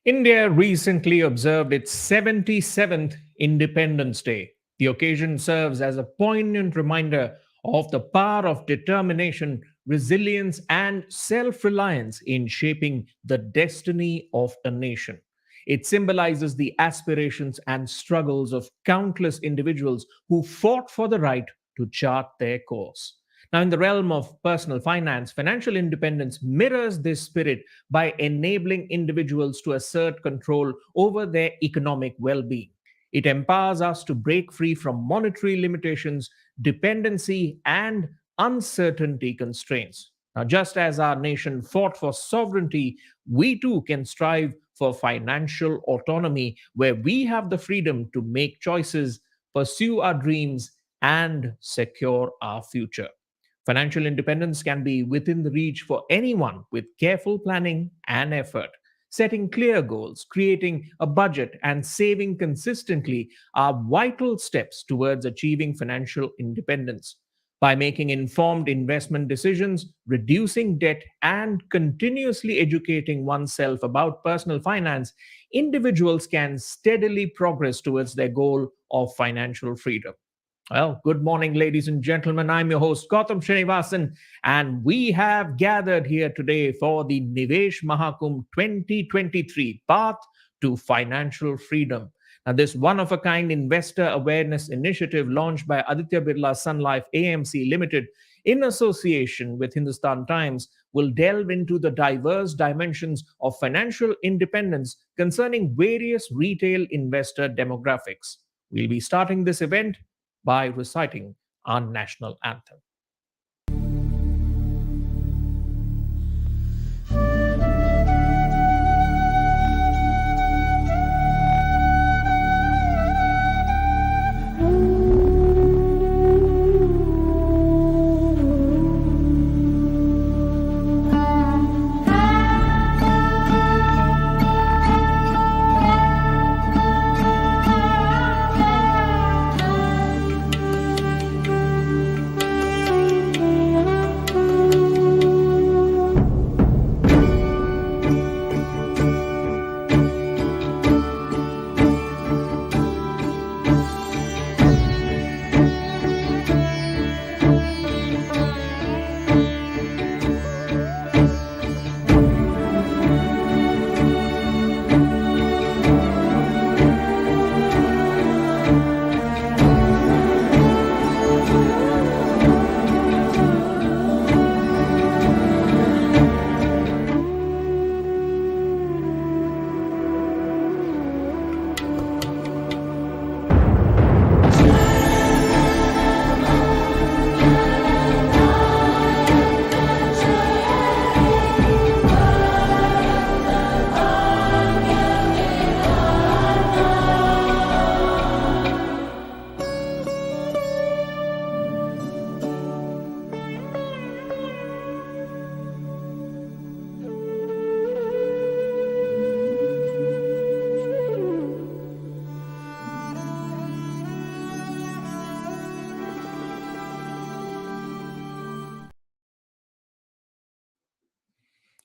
India recently observed its 77th Independence Day. The occasion serves as a poignant reminder of the power of determination, resilience, and self reliance in shaping the destiny of a nation. It symbolizes the aspirations and struggles of countless individuals who fought for the right to chart their course. Now, in the realm of personal finance, financial independence mirrors this spirit by enabling individuals to assert control over their economic well being. It empowers us to break free from monetary limitations, dependency, and uncertainty constraints. Now, just as our nation fought for sovereignty, we too can strive for financial autonomy where we have the freedom to make choices, pursue our dreams, and secure our future. Financial independence can be within the reach for anyone with careful planning and effort. Setting clear goals, creating a budget, and saving consistently are vital steps towards achieving financial independence. By making informed investment decisions, reducing debt, and continuously educating oneself about personal finance, individuals can steadily progress towards their goal of financial freedom. Well, good morning, ladies and gentlemen. I'm your host, Gautam Srinivasan, and we have gathered here today for the Nivesh Mahakumbh 2023 Path to Financial Freedom. Now, this one of a kind investor awareness initiative launched by Aditya Birla Sun Life AMC Limited in association with Hindustan Times will delve into the diverse dimensions of financial independence concerning various retail investor demographics. We'll be starting this event by reciting our national anthem.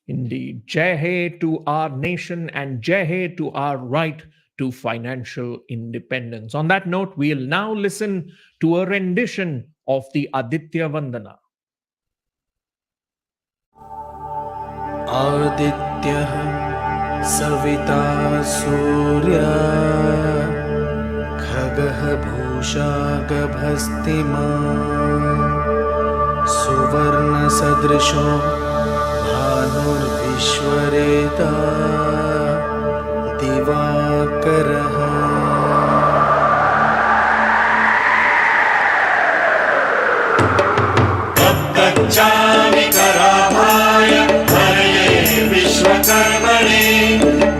Indeed, Jai Hai to our nation and Jai Hai to our right to financial independence. On that note, we'll now listen to a rendition of the Aditya Vandana. आदित्यः सविता सूर्या खगः भूषा गभस्तिमान् सुवर्णसदृशो भानुर्विश्वरेता दिवाकरः गच्छामि कराभाय हरये विश्वकर्मणे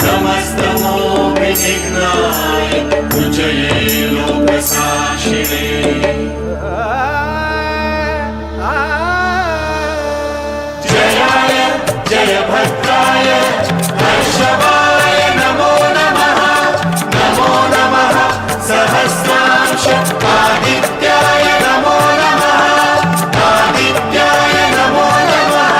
नमस्तमो विघ्नाय कुजये लोकसाक्षिणे जयाय जय भद्राय हर्षवाय नमो नमः सहस्रांश आदित्याय नमो नमः आदित्याय नमो नमः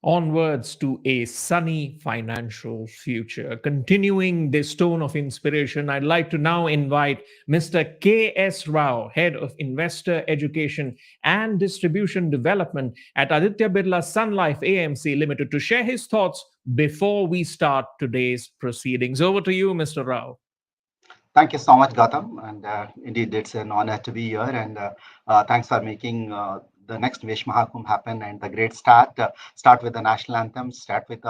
onwards to a sunny financial future. Continuing this tone of inspiration, I'd like to now invite Mr. K.S. Rao, Head of Investor Education and Distribution Development at Aditya Birla Sun Life AMC Limited, to share his thoughts before we start today's proceedings. Over to you, Mr. Rao. Thank you so much, Gautam. And indeed, it's an honor to be here. And thanks for making the next Nivesh Mahakumbh happen. And the great start. Start with the national anthem. Start with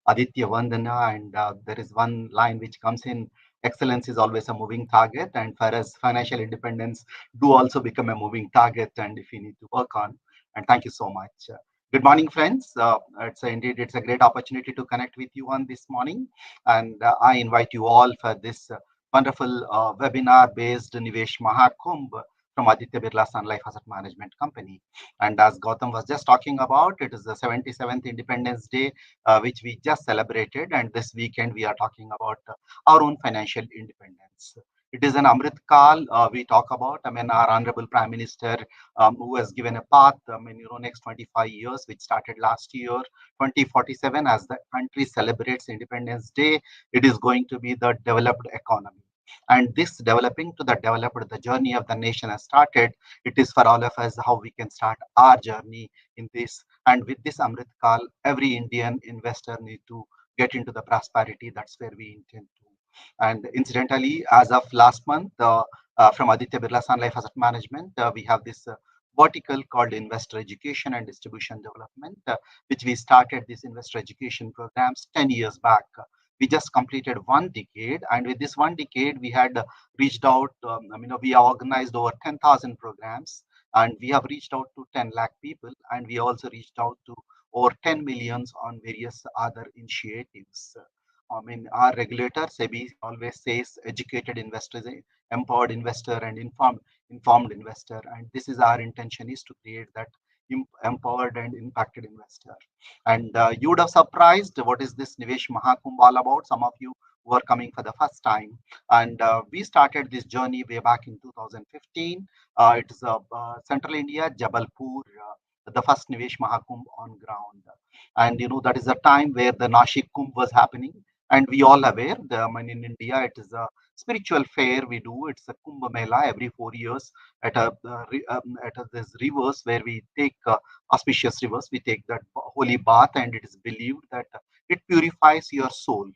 Aditya Vandana. And there is one line which comes in: excellence is always a moving target. And for us, financial independence do also become a moving target. And if you need to work on. And thank you so much. Good morning, friends. Indeed, it's a great opportunity to connect with you on this morning. And I invite you all for this wonderful webinar based Nivesh Mahakumbh from Aditya Birla Sun Life Asset Management Company. And as Gautam was just talking about, it is the 77th Independence Day, which we just celebrated. And this weekend, we are talking about our own financial independence. It is an Amrit Kal we talk about. I mean, our Honorable Prime Minister, who has given a path, next 25 years, which started last year, 2047, as the country celebrates Independence Day, it is going to be the developed economy. And this developing to the developed, the journey of the nation has started. It is for all of us how we can start our journey in this. And with this Amrit Kal, every Indian investor need to get into the prosperity. That's where we intend to. And incidentally, as of last month, from Aditya Birla Sun Life Asset Management, we have this vertical called Investor Education and Distribution Development, which we started these investor education programs 10 years back. We just completed 1 decade, and with this 1 decade, we had reached out. We organized over 10,000 programs, and we have reached out to 10 lakh people, and we also reached out to over 10 millions on various other initiatives. Our regulator, SEBI, always says educated investors, empowered investor, and informed investor. And this is our intention, is to create that empowered and impacted investor. And you would have surprised what is this Nivesh Mahakumbh all about. Some of you who are coming for the first time. And we started this journey way back in 2015. It is Central India, Jabalpur, the first Nivesh Mahakumbh on ground. And that is a time where the Nashik Kumbh was happening. And we all aware, in India, it is a spiritual fair we do. It's a Kumbh Mela every 4 years at this rivers where we take auspicious rivers. We take that holy bath, and it is believed that it purifies your soul.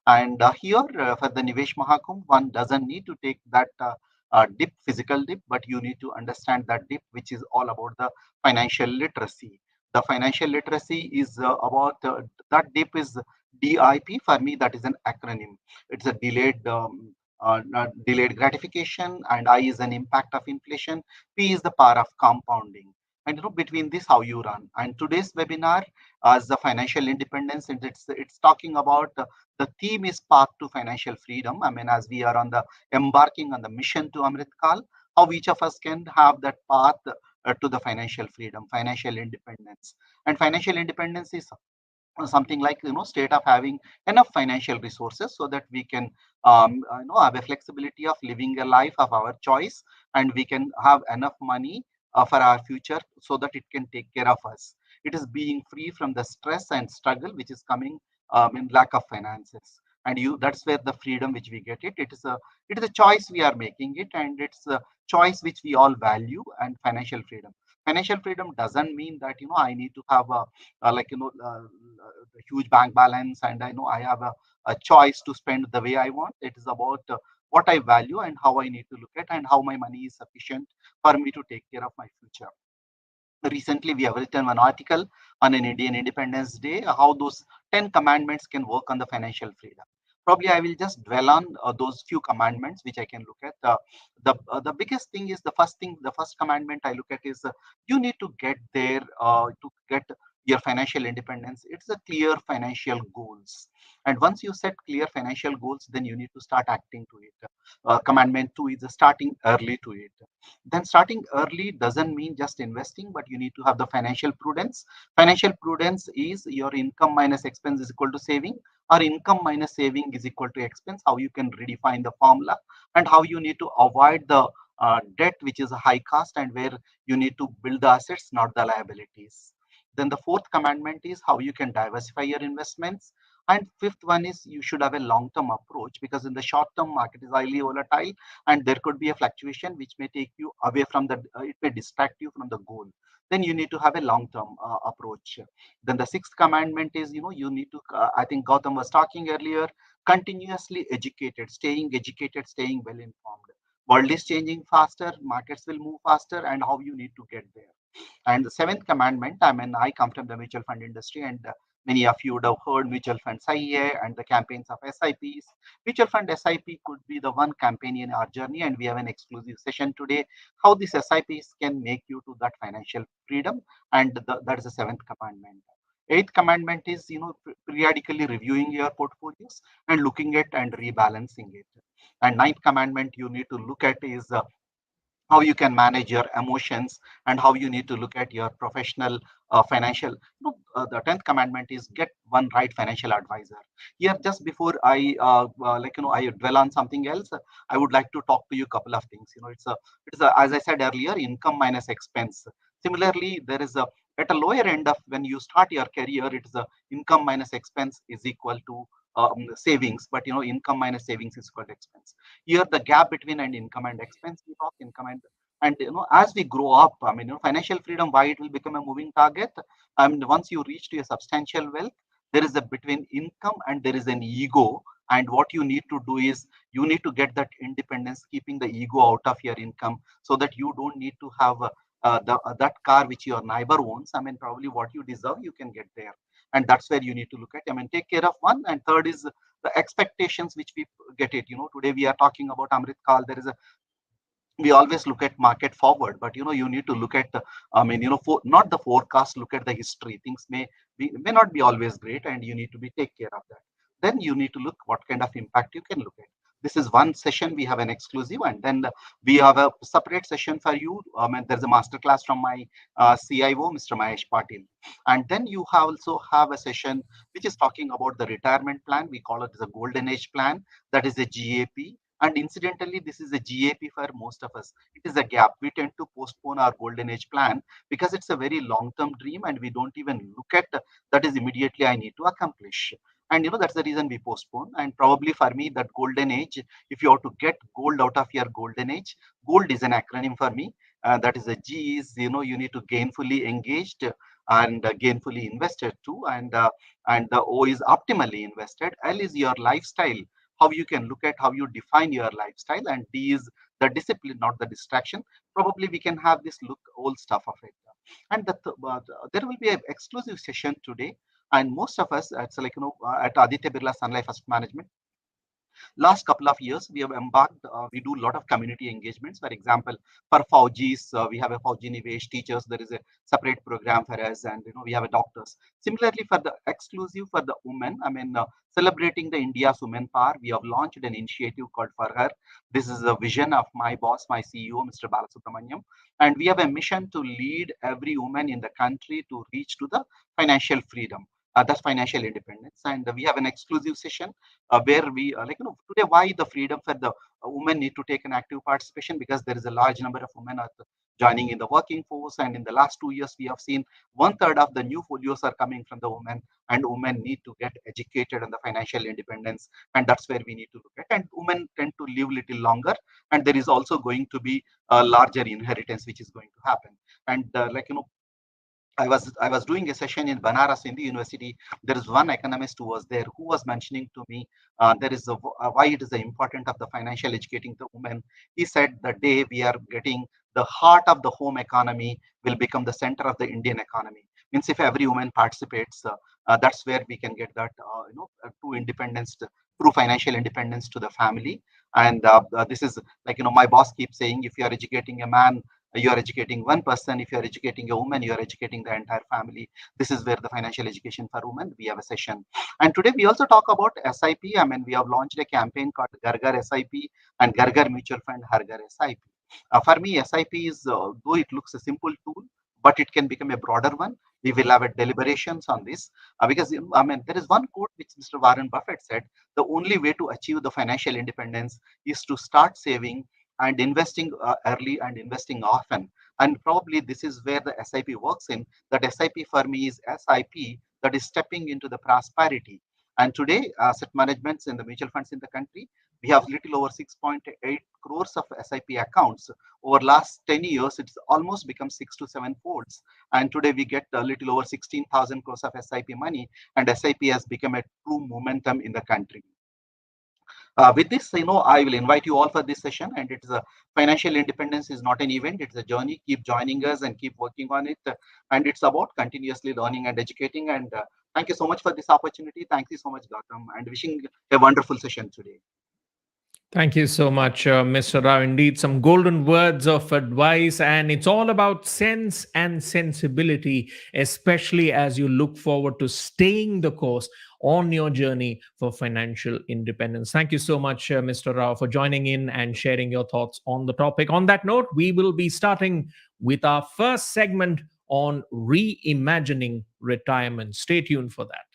And here for the Nivesh Mahakumbh, one doesn't need to take that physical dip, but you need to understand that dip, which is all about the financial literacy. The financial literacy is about that dip is DIP. For me, that is an acronym. It's a delayed gratification, and I is an impact of inflation. P is the power of compounding. And between this, how you run. And today's webinar, as the financial independence, and it's talking about the theme is path to financial freedom. As we are on the embarking on the mission to Amrit Kal, how each of us can have that path to the financial freedom, financial independence. And financial independence is something like state of having enough financial resources so that we can have a flexibility of living a life of our choice, and we can have enough money for our future so that it can take care of us. It is being free from the stress and struggle which is coming in lack of finances. And that's where the freedom which we get it is a choice we are making it, and it's a choice which we all value. And financial freedom doesn't mean that I need to have a huge bank balance, and I have a choice to spend the way I want. It is about what I value and how I need to look at, and how my money is sufficient for me to take care of my future. Recently, we have written an article on an Indian Independence Day, how those 10 commandments can work on the financial freedom. Probably I will just dwell on those few commandments which I can look at. The biggest thing is the first commandment I look at is you need to get there to get your financial independence. It's a clear financial goals. And once you set clear financial goals, then you need to start acting to it. Commandment 2 is starting early to it. Then starting early doesn't mean just investing, but you need to have the financial prudence. Financial prudence is your income minus expense is equal to saving, or income minus saving is equal to expense. How you can redefine the formula, and how you need to avoid the debt which is a high cost, and where you need to build the assets, not the liabilities. Then the fourth commandment is how you can diversify your investments. And fifth one is you should have a long-term approach, because in the short term market is highly volatile and there could be a fluctuation which may take you away from the, it may distract you from the goal. Then you need to have a long-term approach. Then the sixth commandment is, you need to, I think Gautam was talking earlier, continuously educated, staying well informed. World is changing faster, markets will move faster, and how you need to get there. And the seventh commandment, I mean, I come from the mutual fund industry, and many of you would have heard mutual funds IA and the campaigns of SIPs. Mutual fund SIP could be the one campaign in our journey, and we have an exclusive session today how these SIPs can make you to that financial freedom, and that is the seventh commandment. Eighth commandment is, periodically reviewing your portfolios and looking at and rebalancing it. And ninth commandment you need to look at is how you can manage your emotions, and how you need to look at your professional financial, the 10th commandment is get one right financial advisor. Here, just before I I dwell on something else, I would like to talk to you a couple of things. It's a, as I said earlier, income minus expense. Similarly, there is a, at a lower end of when you start your career, it is a income minus expense is equal to savings, but income minus savings is equal to expense. Here the gap between an income and expense, we talk income and as we grow up, I mean, financial freedom, why it will become a moving target. I mean, once you reach to a substantial wealth, there is a between income and there is an ego. And what you need to do is you need to get that independence, keeping the ego out of your income, so that you don't need to have that car which your neighbor owns. I mean, probably what you deserve you can get there, and that's where you need to look at. I mean, take care of one. And third is the expectations which we get it. Today we are talking about Amrit Kal. There is a, we always look at market forward, but you need to look at the, I mean, not the forecast, look at the history. Things may not be always great, and you need to be take care of that. Then you need to look what kind of impact you can look at. This is one session, we have an exclusive, and then we have a separate session for you. And there's a master class from my CIO, Mr. Mahesh Patil. And then you have also have a session which is talking about the retirement plan. We call it as a golden age plan. That is a GAP. And incidentally, this is a GAP for most of us. It is a gap. We tend to postpone our golden age plan because it's a very long-term dream, and we don't even look at that is immediately I need to accomplish. And that's the reason we postpone. And probably for me, that golden age, if you have to get gold out of your golden age, gold is an acronym for me. That is a G is, you need to gainfully engaged and gainfully invested too. And the O is optimally invested. L is your lifestyle, how you can look at how you define your lifestyle, and D is the discipline, not the distraction. Probably we can have this look old stuff of it. And there will be an exclusive session today, and most of us, it's like at Aditya Birla Sun Life Asset Management, last couple of years we have embarked, we do a lot of community engagements. For example, for Faujis, we have a Fauji Nivesh teachers, there is a separate program for us, and we have a doctors. Similarly, for the exclusive for the women, I mean, celebrating the India's women power, we have launched an initiative called For Her. This is a vision of my boss, my CEO, Mr. Balasubramaniam, and we have a mission to lead every woman in the country to reach to the financial freedom. That's financial independence. And we have an exclusive session where we today why the freedom for the women need to take an active participation, because there is a large number of women are joining in the working force, and in the last 2 years we have seen 1/3 of the new folios are coming from the women, and women need to get educated on the financial independence, and that's where we need to look at. And women tend to live little longer, and there is also going to be a larger inheritance which is going to happen. And I was doing a session in Banaras in the university. There is one economist who was there who was mentioning to me there is why it is the important of the financial educating the women. He said the day we are getting the heart of the home economy will become the center of the Indian economy. Means if every woman participates, that's where we can get that true independence, true financial independence to the family. And this is like my boss keeps saying, if you are educating a man, you are educating one person. If you are educating a woman, you are educating the entire family. This is where the financial education for women, we have a session. And today we also talk about SIP. I mean, we have launched a campaign called Gargar SIP and Gargar Mutual Fund Hargar SIP. For me, SIP is, though it looks a simple tool, but it can become a broader one. We will have a deliberations on this because I mean, there is one quote which Mr. Warren Buffett said: the only way to achieve the financial independence is to start saving and investing early and investing often. And probably this is where the SIP works in. That SIP for me is SIP, that is stepping into the prosperity. And today, asset managements in the mutual funds in the country, we have little over 6.8 crores of SIP accounts. Over last 10 years, it's almost become 6 to 7 folds. And today we get a little over 16,000 crores of SIP money, and SIP has become a true momentum in the country. With this, I will invite you all for this session, and it's a financial independence is not an event; it's a journey. Keep joining us and keep working on it, and it's about continuously learning and educating. And thank you so much for this opportunity. Thank you so much, Gautam, and wishing a wonderful session today. Thank you so much, Mr. Rao. Indeed, some golden words of advice, and it's all about sense and sensibility, especially as you look forward to staying the course on your journey for financial independence. Thank you so much, Mr. Rao, for joining in and sharing your thoughts on the topic. On that note, we will be starting with our first segment on reimagining retirement. Stay tuned for that.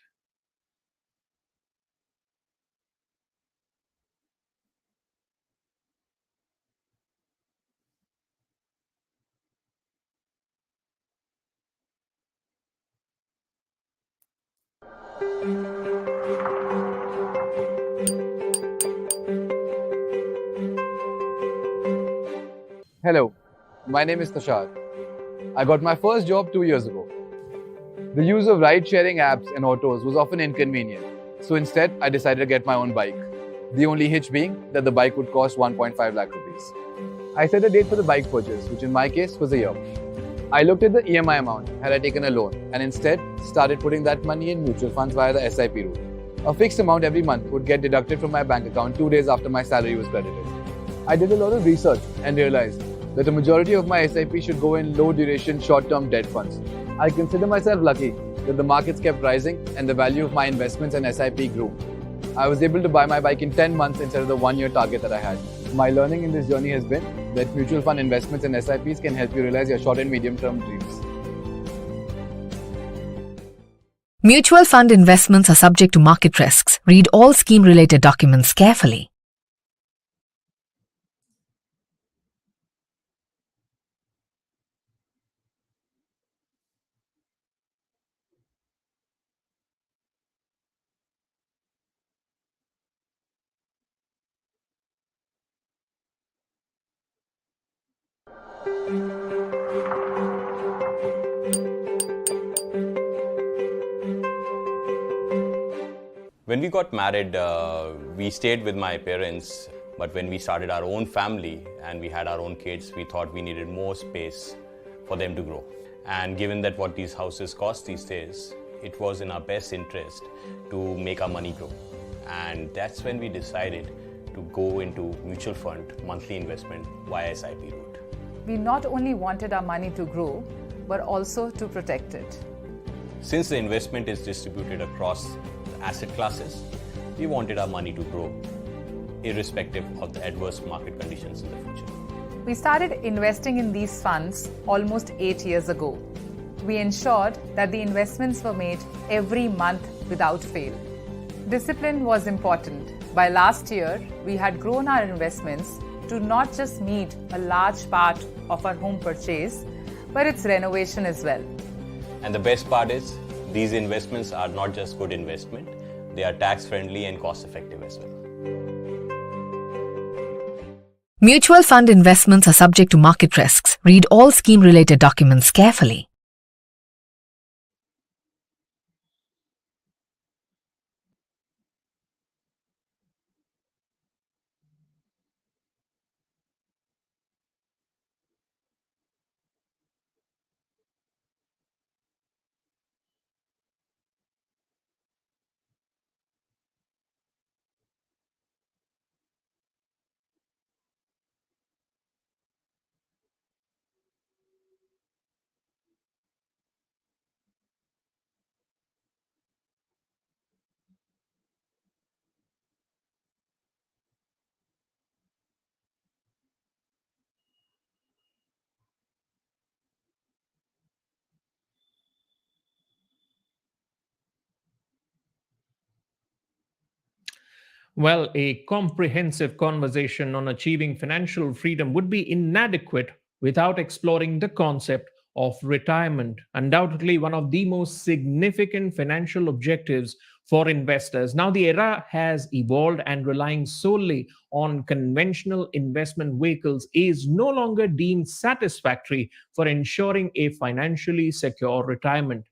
Hello, my name is Tushar. I got my first job 2 years ago. The use of ride sharing apps and autos was often inconvenient, so instead I decided to get my own bike. The only hitch being that the bike would cost 1.5 lakh rupees. I set a date for the bike purchase, which in my case was a year. I looked at the EMI amount had I taken a loan and instead started putting that money in mutual funds via the SIP route. A fixed amount every month would get deducted from my bank account 2 days after my salary was credited. I did a lot of research and realized that the majority of my SIP should go in low duration, short term debt funds. I consider myself lucky that the markets kept rising and the value of my investments and SIP grew. I was able to buy my bike in 10 months instead of the 1 year target that I had. My learning in this journey has been that mutual fund investments and SIPs can help you realize your short and medium term dreams. Mutual fund investments are subject to market risks. Read all scheme related documents carefully. When we got married, we stayed with my parents, but when we started our own family and we had our own kids, we thought we needed more space for them to grow. And given that what these houses cost these days, it was in our best interest to make our money grow. And that's when we decided to go into mutual fund monthly investment via SIP route. We not only wanted our money to grow, but also to protect it. Since the investment is distributed across the asset classes, we wanted our money to grow, irrespective of the adverse market conditions in the future. We started investing in these funds almost 8 years ago. We ensured that the investments were made every month without fail. Discipline was important. By last year, we had grown our investments to not just meet a large part of our home purchase, but its renovation as well. And the best part is, these investments are not just good investment, they are tax friendly and cost effective as well. Mutual fund investments are subject to market risks. Read all scheme related documents carefully. Well, a comprehensive conversation on achieving financial freedom would be inadequate without exploring the concept of retirement, undoubtedly one of the most significant financial objectives for investors. Now, the era has evolved, and relying solely on conventional investment vehicles is no longer deemed satisfactory for ensuring a financially secure retirement.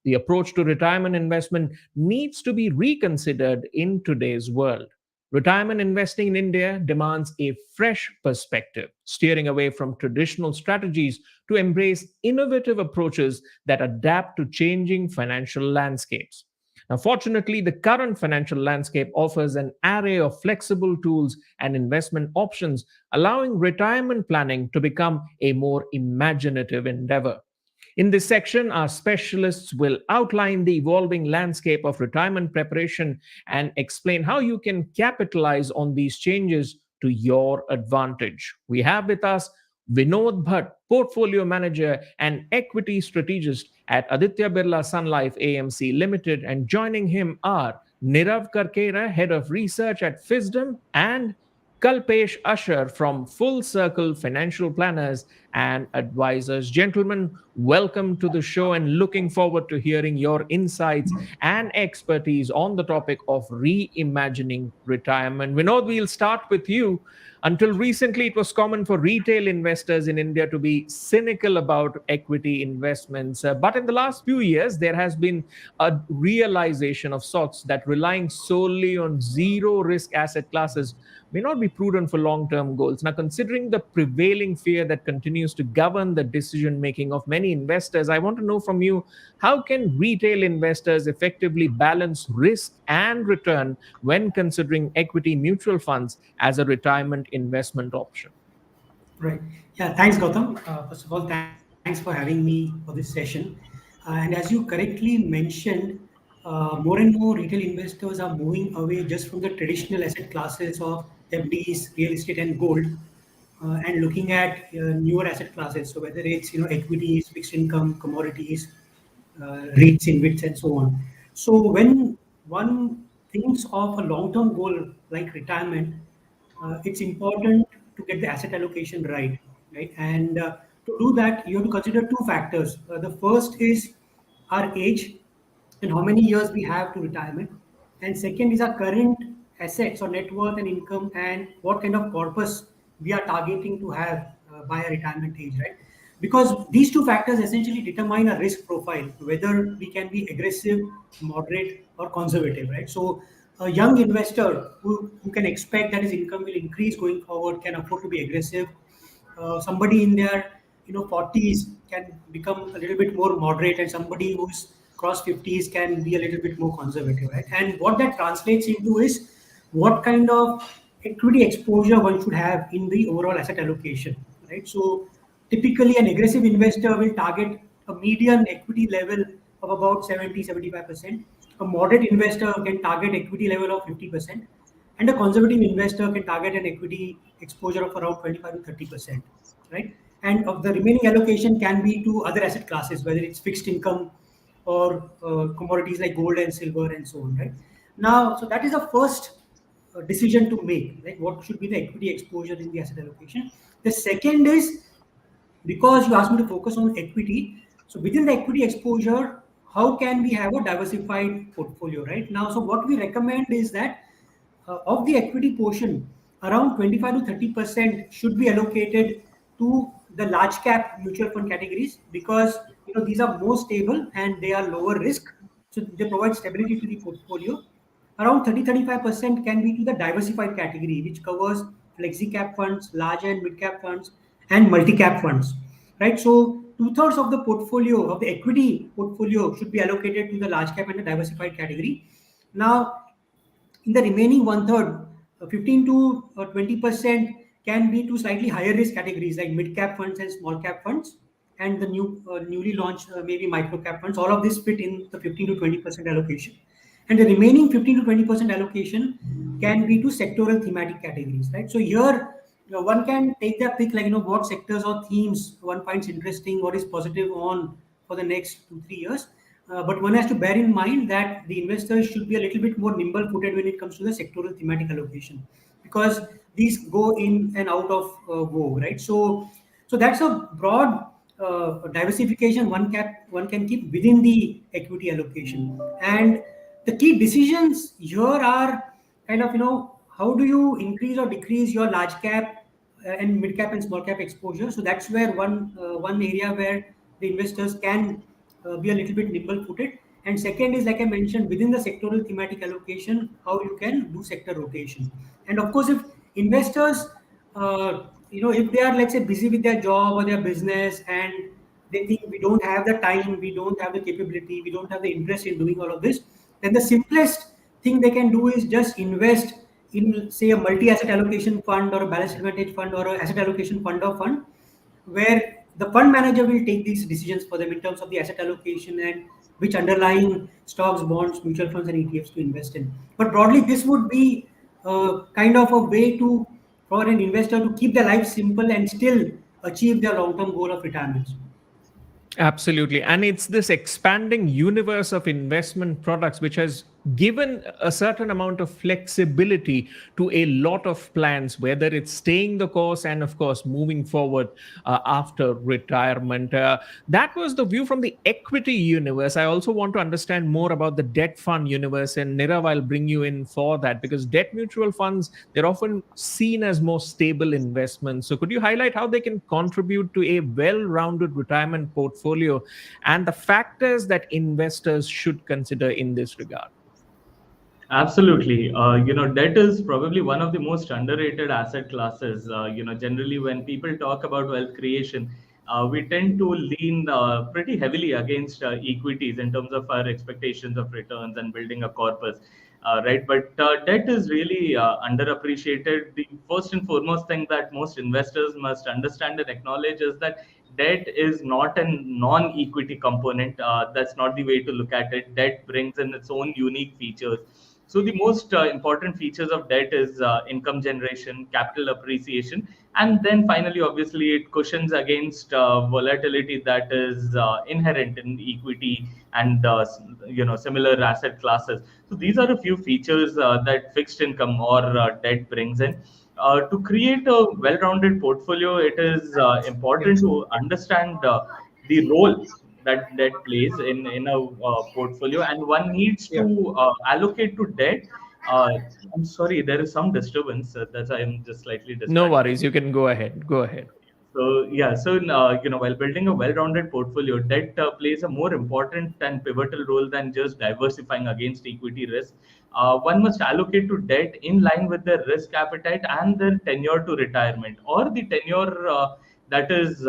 The approach to retirement investment needs to be reconsidered in today's world. Retirement investing in India demands a fresh perspective, steering away from traditional strategies to embrace innovative approaches that adapt to changing financial landscapes. Now, fortunately, the current financial landscape offers an array of flexible tools and investment options, allowing retirement planning to become a more imaginative endeavor. In this section, our specialists will outline the evolving landscape of retirement preparation and explain how you can capitalize on these changes to your advantage. We have with us Vinod Bhatt, Portfolio Manager and Equity Strategist at Aditya Birla Sun Life AMC Limited, and joining him are Nirav Karkera, Head of Research at FISDM, and Kalpesh Usher from Full Circle Financial Planners and Advisors. Gentlemen, welcome to the show and looking forward to hearing your insights and expertise on the topic of reimagining retirement. Vinod, we'll start with you. Until recently, it was common for retail investors in India to be cynical about equity investments. But in the last few years, there has been a realization of sorts that relying solely on zero risk asset classes may not be prudent for long term goals. Now, considering the prevailing fear that continues to govern the decision making of many investors, I want to know from you, how can retail investors effectively balance risk and return when considering equity mutual funds as a retirement investment option? Right. Yeah, thanks, Gautam. First of all, thanks for having me for this session. And as you correctly mentioned, more and more retail investors are moving away just from the traditional asset classes of FDs, real estate, and gold, and looking at newer asset classes. So whether it's equities, fixed income, commodities, REITs, InvITs, and so on. So when one thinks of a long-term goal like retirement, it's important to get the asset allocation right? And to do that, you have to consider two factors. The first is our age and how many years we have to retirement. And second is our current assets or net worth and income and what kind of corpus we are targeting to have by a retirement age, right? Because these two factors essentially determine a risk profile, whether we can be aggressive, moderate, or conservative, right? So a young investor who can expect that his income will increase going forward can afford to be aggressive. Somebody in their 40s can become a little bit more moderate, and somebody who's cross 50s can be a little bit more conservative, right? And what that translates into is what kind of equity exposure one should have in the overall asset allocation, right? So typically an aggressive investor will target a median equity level of about 70-75%. A moderate investor can target equity level of 50%, and a conservative investor can target an equity exposure of around 25 to 30%, right? And of the remaining allocation can be to other asset classes, whether it's fixed income or commodities like gold and silver and so on, right? Now, so that is the first decision to make, right? What should be the equity exposure in the asset allocation? The second is, because you asked me to focus on equity, so within the equity exposure, how can we have a diversified portfolio, right? Now, so what we recommend is that of the equity portion, around 25 to 30% should be allocated to the large cap mutual fund categories, because these are more stable and they are lower risk, so they provide stability to the portfolio. Around 30-35% can be to the diversified category, which covers flexi cap funds, large and mid cap funds, and multi cap funds, right? So two-thirds of the portfolio, of the equity portfolio, should be allocated to the large cap and the diversified category. Now, in the remaining one third, 15 to 20% can be to slightly higher risk categories like mid cap funds and small cap funds, and the newly launched maybe micro cap funds. All of this fit in the 15 to 20% allocation, and the remaining 15 to 20% allocation can be to sectoral thematic categories, right? So here, one can take their pick, like what sectors or themes one finds interesting, what is positive on for the next 2-3 years. But one has to bear in mind that the investors should be a little bit more nimble footed when it comes to the sectoral thematic allocation, because these go in and out of vogue, right? So So that's a broad diversification one can keep within the equity allocation. And the key decisions here are kind of, how do you increase or decrease your large cap and mid cap and small cap exposure. So that's where one area where the investors can be a little bit nimble footed. And second is, like I mentioned, within the sectoral thematic allocation, how you can do sector rotation. And of course, if investors, if they are, let's say, busy with their job or their business, and they think we don't have the time, we don't have the capability, we don't have the interest in doing all of this, then the simplest thing they can do is just invest in, say, a multi-asset allocation fund or a balanced advantage fund or an asset allocation fund or fund, where the fund manager will take these decisions for them in terms of the asset allocation and which underlying stocks, bonds, mutual funds, and ETFs to invest in. But broadly, this would be kind of a way to for an investor to keep their life simple and still achieve their long-term goal of retirement. Absolutely. And it's this expanding universe of investment products which has given a certain amount of flexibility to a lot of plans, whether it's staying the course and, of course, moving forward after retirement. That was the view from the equity universe. I also want to understand more about the debt fund universe. And Nirav, I'll bring you in for that because debt mutual funds, they're often seen as more stable investments. So could you highlight how they can contribute to a well-rounded retirement portfolio and the factors that investors should consider in this regard? Absolutely. Debt is probably one of the most underrated asset classes. Generally, when people talk about wealth creation, we tend to lean pretty heavily against equities in terms of our expectations of returns and building a corpus, right? But debt is really underappreciated. The first and foremost thing that most investors must understand and acknowledge is that debt is not a non-equity component. That's not the way to look at it. Debt brings in its own unique features. So the most important features of debt is income generation, capital appreciation, and then finally, obviously, it cushions against volatility that is inherent in equity and similar asset classes. So these are a few features that fixed income or debt brings in. To create a well-rounded portfolio, it is important to understand the role that plays in a portfolio, and one needs to allocate to debt. Uh, I'm sorry, there is some disturbance. That's why I'm just slightly No distracted. worries. You can go ahead. Go ahead. So yeah, so while building a well-rounded portfolio, debt plays a more important and pivotal role than just diversifying against equity risk. One must allocate to debt in line with their risk appetite and their tenure to retirement, or the tenure that is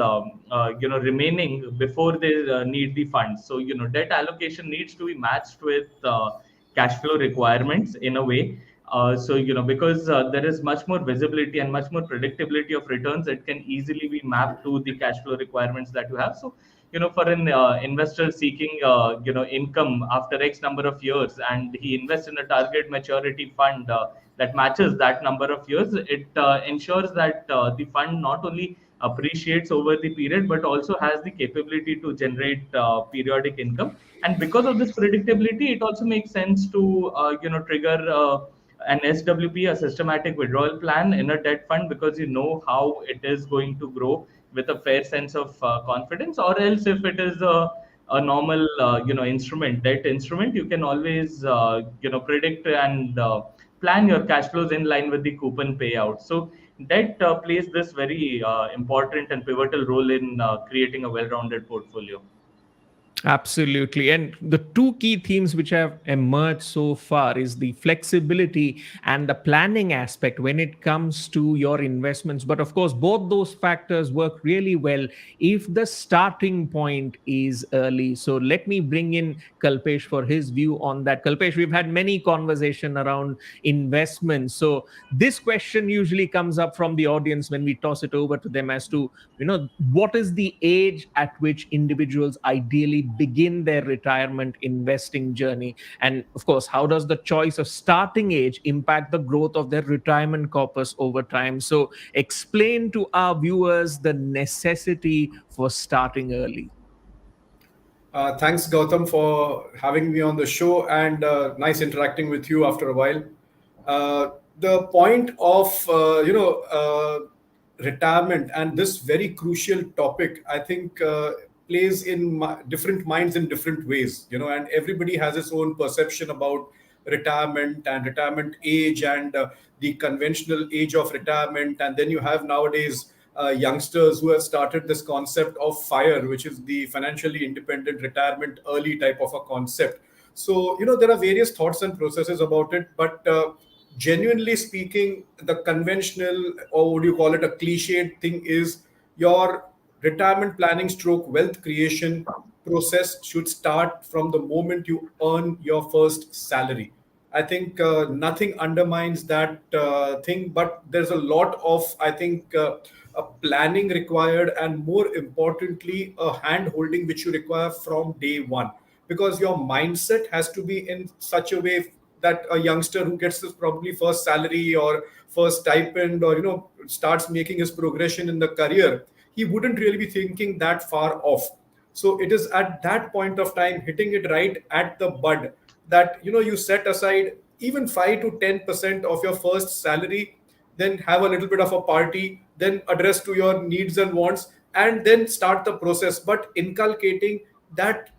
remaining before they need the funds. So debt allocation needs to be matched with cash flow requirements in a way. Because there is much more visibility and much more predictability of returns, it can easily be mapped to the cash flow requirements that you have. So, for an investor seeking, income after X number of years, and he invests in a target maturity fund that matches that number of years, it ensures that the fund not only appreciates over the period, but also has the capability to generate periodic income. And because of this predictability, it also makes sense to, trigger an SWP, a systematic withdrawal plan in a debt fund, because you know how it is going to grow with a fair sense of confidence. Or else, if it is a normal, debt instrument, you can always, predict and plan your cash flows in line with the coupon payout. So debt plays this very important and pivotal role in creating a well-rounded portfolio. Absolutely. And the two key themes which have emerged so far is the flexibility and the planning aspect when it comes to your investments. But of course, both those factors work really well if the starting point is early. So let me bring in Kalpesh for his view on that. Kalpesh, we've had many conversation around investments. So this question usually comes up from the audience when we toss it over to them as to, what is the age at which individuals ideally begin their retirement investing journey? And of course, how does the choice of starting age impact the growth of their retirement corpus over time? So explain to our viewers the necessity for starting early. Thanks, Gautam, for having me on the show, and nice interacting with you after a while. The point of retirement and this very crucial topic, I think, plays in different minds in different ways, and everybody has its own perception about retirement and retirement age and the conventional age of retirement. And then you have nowadays youngsters who have started this concept of FIRE, which is the financially independent retirement early type of a concept. So, there are various thoughts and processes about it, but genuinely speaking, the conventional, or would you call it a cliched thing, is your retirement planning stroke wealth creation process should start from the moment you earn your first salary. I think nothing undermines that thing, but there's a lot of, I think, a planning required, and more importantly, a hand holding which you require from day one, because your mindset has to be in such a way that a youngster who gets this probably first salary or first stipend, or starts making his progression in the career, he wouldn't really be thinking that far off. So it is at that point of time, hitting it right at the bud, that you set aside even 5 to 10% of your first salary, then have a little bit of a party, then address to your needs and wants, and then start the process. But inculcating that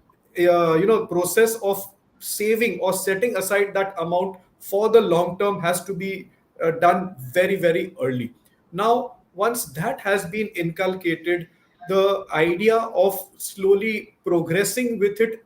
process of saving or setting aside that amount for the long term has to be done very, very early. Now, once that has been inculcated, the idea of slowly progressing with it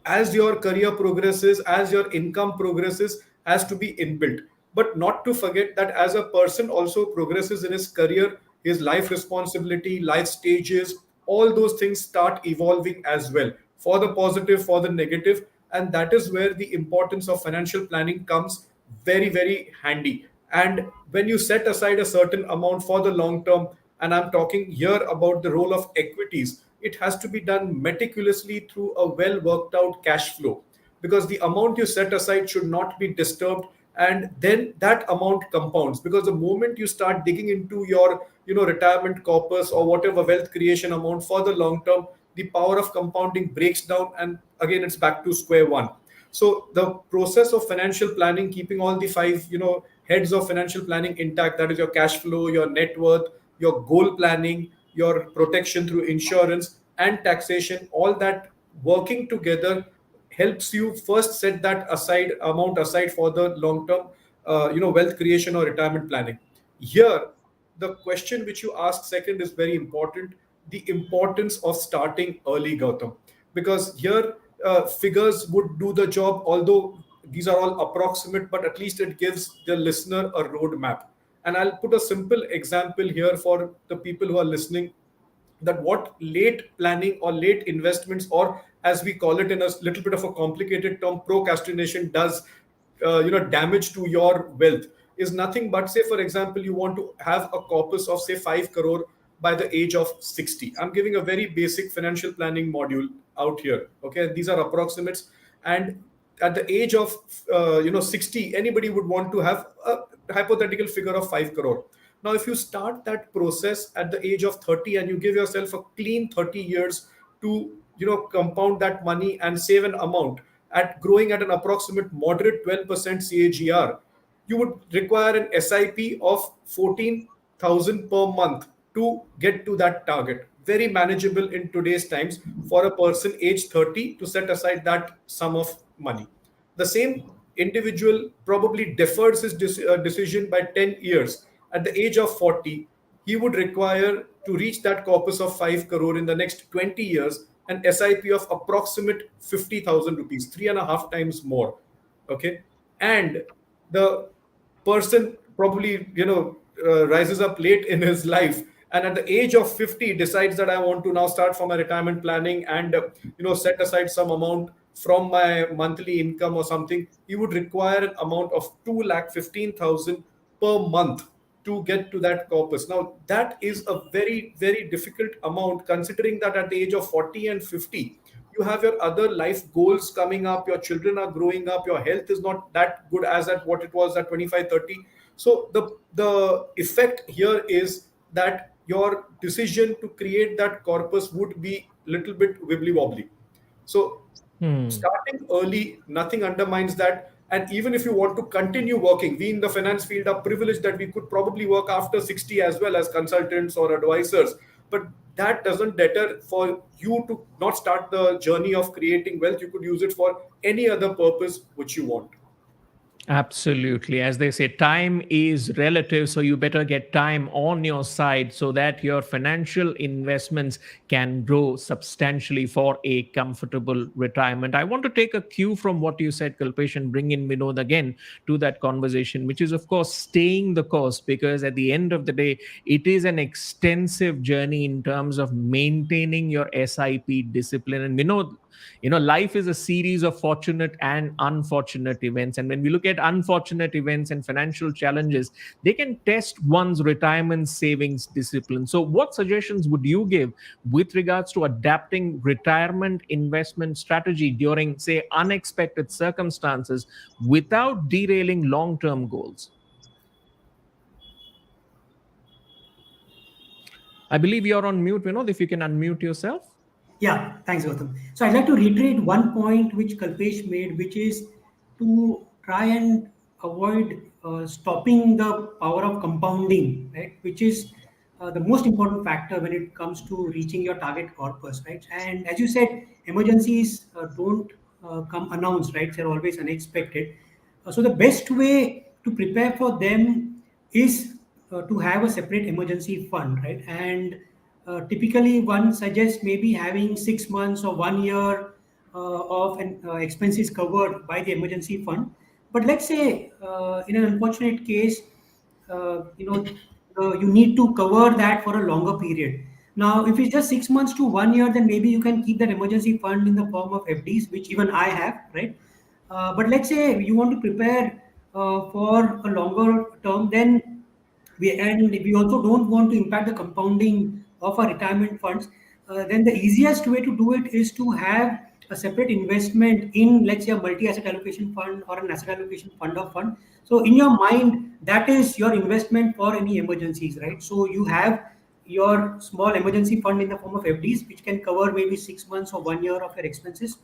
as your career progresses, as your income progresses, has to be inbuilt. But not to forget that as a person also progresses in his career, his life responsibility, life stages, all those things start evolving as well, for the positive, for the negative. And that is where the importance of financial planning comes very, very handy. And when you set aside a certain amount for the long term, and I'm talking here about the role of equities, it has to be done meticulously through a well worked out cash flow, because the amount you set aside should not be disturbed, and then that amount compounds. Because the moment you start digging into your retirement corpus or whatever wealth creation amount for the long term, the power of compounding breaks down, and again it's back to square one. So the process of financial planning, keeping all the five heads of financial planning intact, that is your cash flow, your net worth, your goal planning, your protection through insurance and taxation, all that working together helps you first set that aside amount aside for the long term wealth creation or retirement planning. Here, the question which you asked second is very important: the importance of starting early, Gautam. Because here, figures would do the job, although these are all approximate, but at least it gives the listener a roadmap. And I'll put a simple example here for the people who are listening, that what late planning or late investments, or as we call it in a little bit of a complicated term, procrastination, does damage to your wealth, is nothing but, say for example, you want to have a corpus of say 5 crore by the age of 60. I'm giving a very basic financial planning module out here, okay? These are approximates. And at the age of 60, anybody would want to have a hypothetical figure of 5 crore. Now, if you start that process at the age of 30 and you give yourself a clean 30 years to compound that money and save an amount at growing at an approximate moderate 12% CAGR, you would require an SIP of 14,000 per month to get to that target. Very manageable in today's times for a person age 30 to set aside that sum of money. The same individual probably defers his decision by 10 years. At the age of 40, he would require to reach that corpus of 5 crore in the next 20 years, an SIP of approximate 50,000 rupees, 3.5 times more. Okay. And the person probably, rises up late in his life, and at the age of 50 decides that I want to now start for my retirement planning and, set aside some amount from my monthly income or something. He would require an amount of 2,15,000 per month to get to that corpus. Now, that is a very, very difficult amount, considering that at the age of 40 and 50, you have your other life goals coming up, your children are growing up, your health is not that good as at what it was at 25, 30. So the effect here is that your decision to create that corpus would be little bit wibbly wobbly. So starting early, nothing undermines that. And even if you want to continue working, we in the finance field are privileged that we could probably work after 60 as well as consultants or advisors. But that doesn't deter for you to not start the journey of creating wealth. You could use it for any other purpose which you want. Absolutely. As they say, time is relative. So you better get time on your side so that your financial investments can grow substantially for a comfortable retirement. I want to take a cue from what you said, Kalpesh, and bring in Vinod again to that conversation, which is, of course, staying the course, because at the end of the day, it is an extensive journey in terms of maintaining your SIP discipline. And Vinod, life is a series of fortunate and unfortunate events, and when we look at unfortunate events and financial challenges, they can test one's retirement savings discipline. So what suggestions would you give with regards to adapting retirement investment strategy during, say, unexpected circumstances without derailing long term goals? I believe you're on mute, Vinod. If you can unmute yourself. Yeah, thanks, Gautam. So I'd like to reiterate one point which Kalpesh made, which is to try and avoid stopping the power of compounding, right? Which is the most important factor when it comes to reaching your target corpus, right? And as you said, emergencies don't come announced, right? They're always unexpected. So the best way to prepare for them is to have a separate emergency fund, right? And typically, one suggests maybe having 6 months or 1 year of expenses covered by the emergency fund. But let's say, in an unfortunate case, you need to cover that for a longer period. Now, if it's just 6 months to 1 year, then maybe you can keep that emergency fund in the form of FDs, which even I have, right? But let's say you want to prepare for a longer term, then we also don't want to impact the compounding of our retirement funds. Then the easiest way to do it is to have a separate investment in, let's say, a multi-asset allocation fund or an asset allocation fund of fund. So in your mind, that is your investment for any emergencies, right? So you have your small emergency fund in the form of FDs, which can cover maybe 6 months or 1 year of your expenses.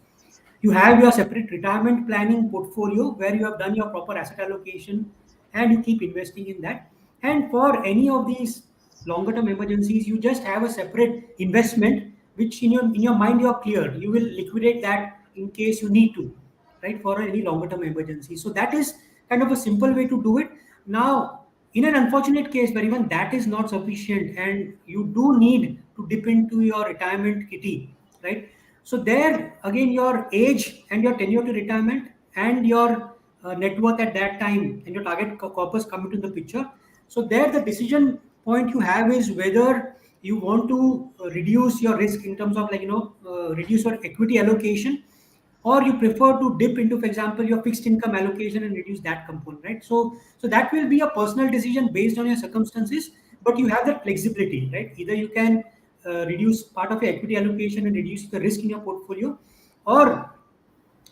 You have your separate retirement planning portfolio where you have done your proper asset allocation and you keep investing in that. And for any of these longer term emergencies, you just have a separate investment which in your mind you're clear. You will liquidate that in case you need to, right? For any longer term emergency. So that is kind of a simple way to do it. Now, in an unfortunate case where even that is not sufficient and you do need to dip into your retirement kitty, right? So there again, your age and your tenure to retirement and your net worth at that time and your target corpus come into the picture. So there, the decision point you have is whether you want to reduce your risk in terms of reduce your equity allocation, or you prefer to dip into, for example, your fixed income allocation and reduce that component, right? So that will be a personal decision based on your circumstances, but you have that flexibility, right? Either you can reduce part of your equity allocation and reduce the risk in your portfolio, or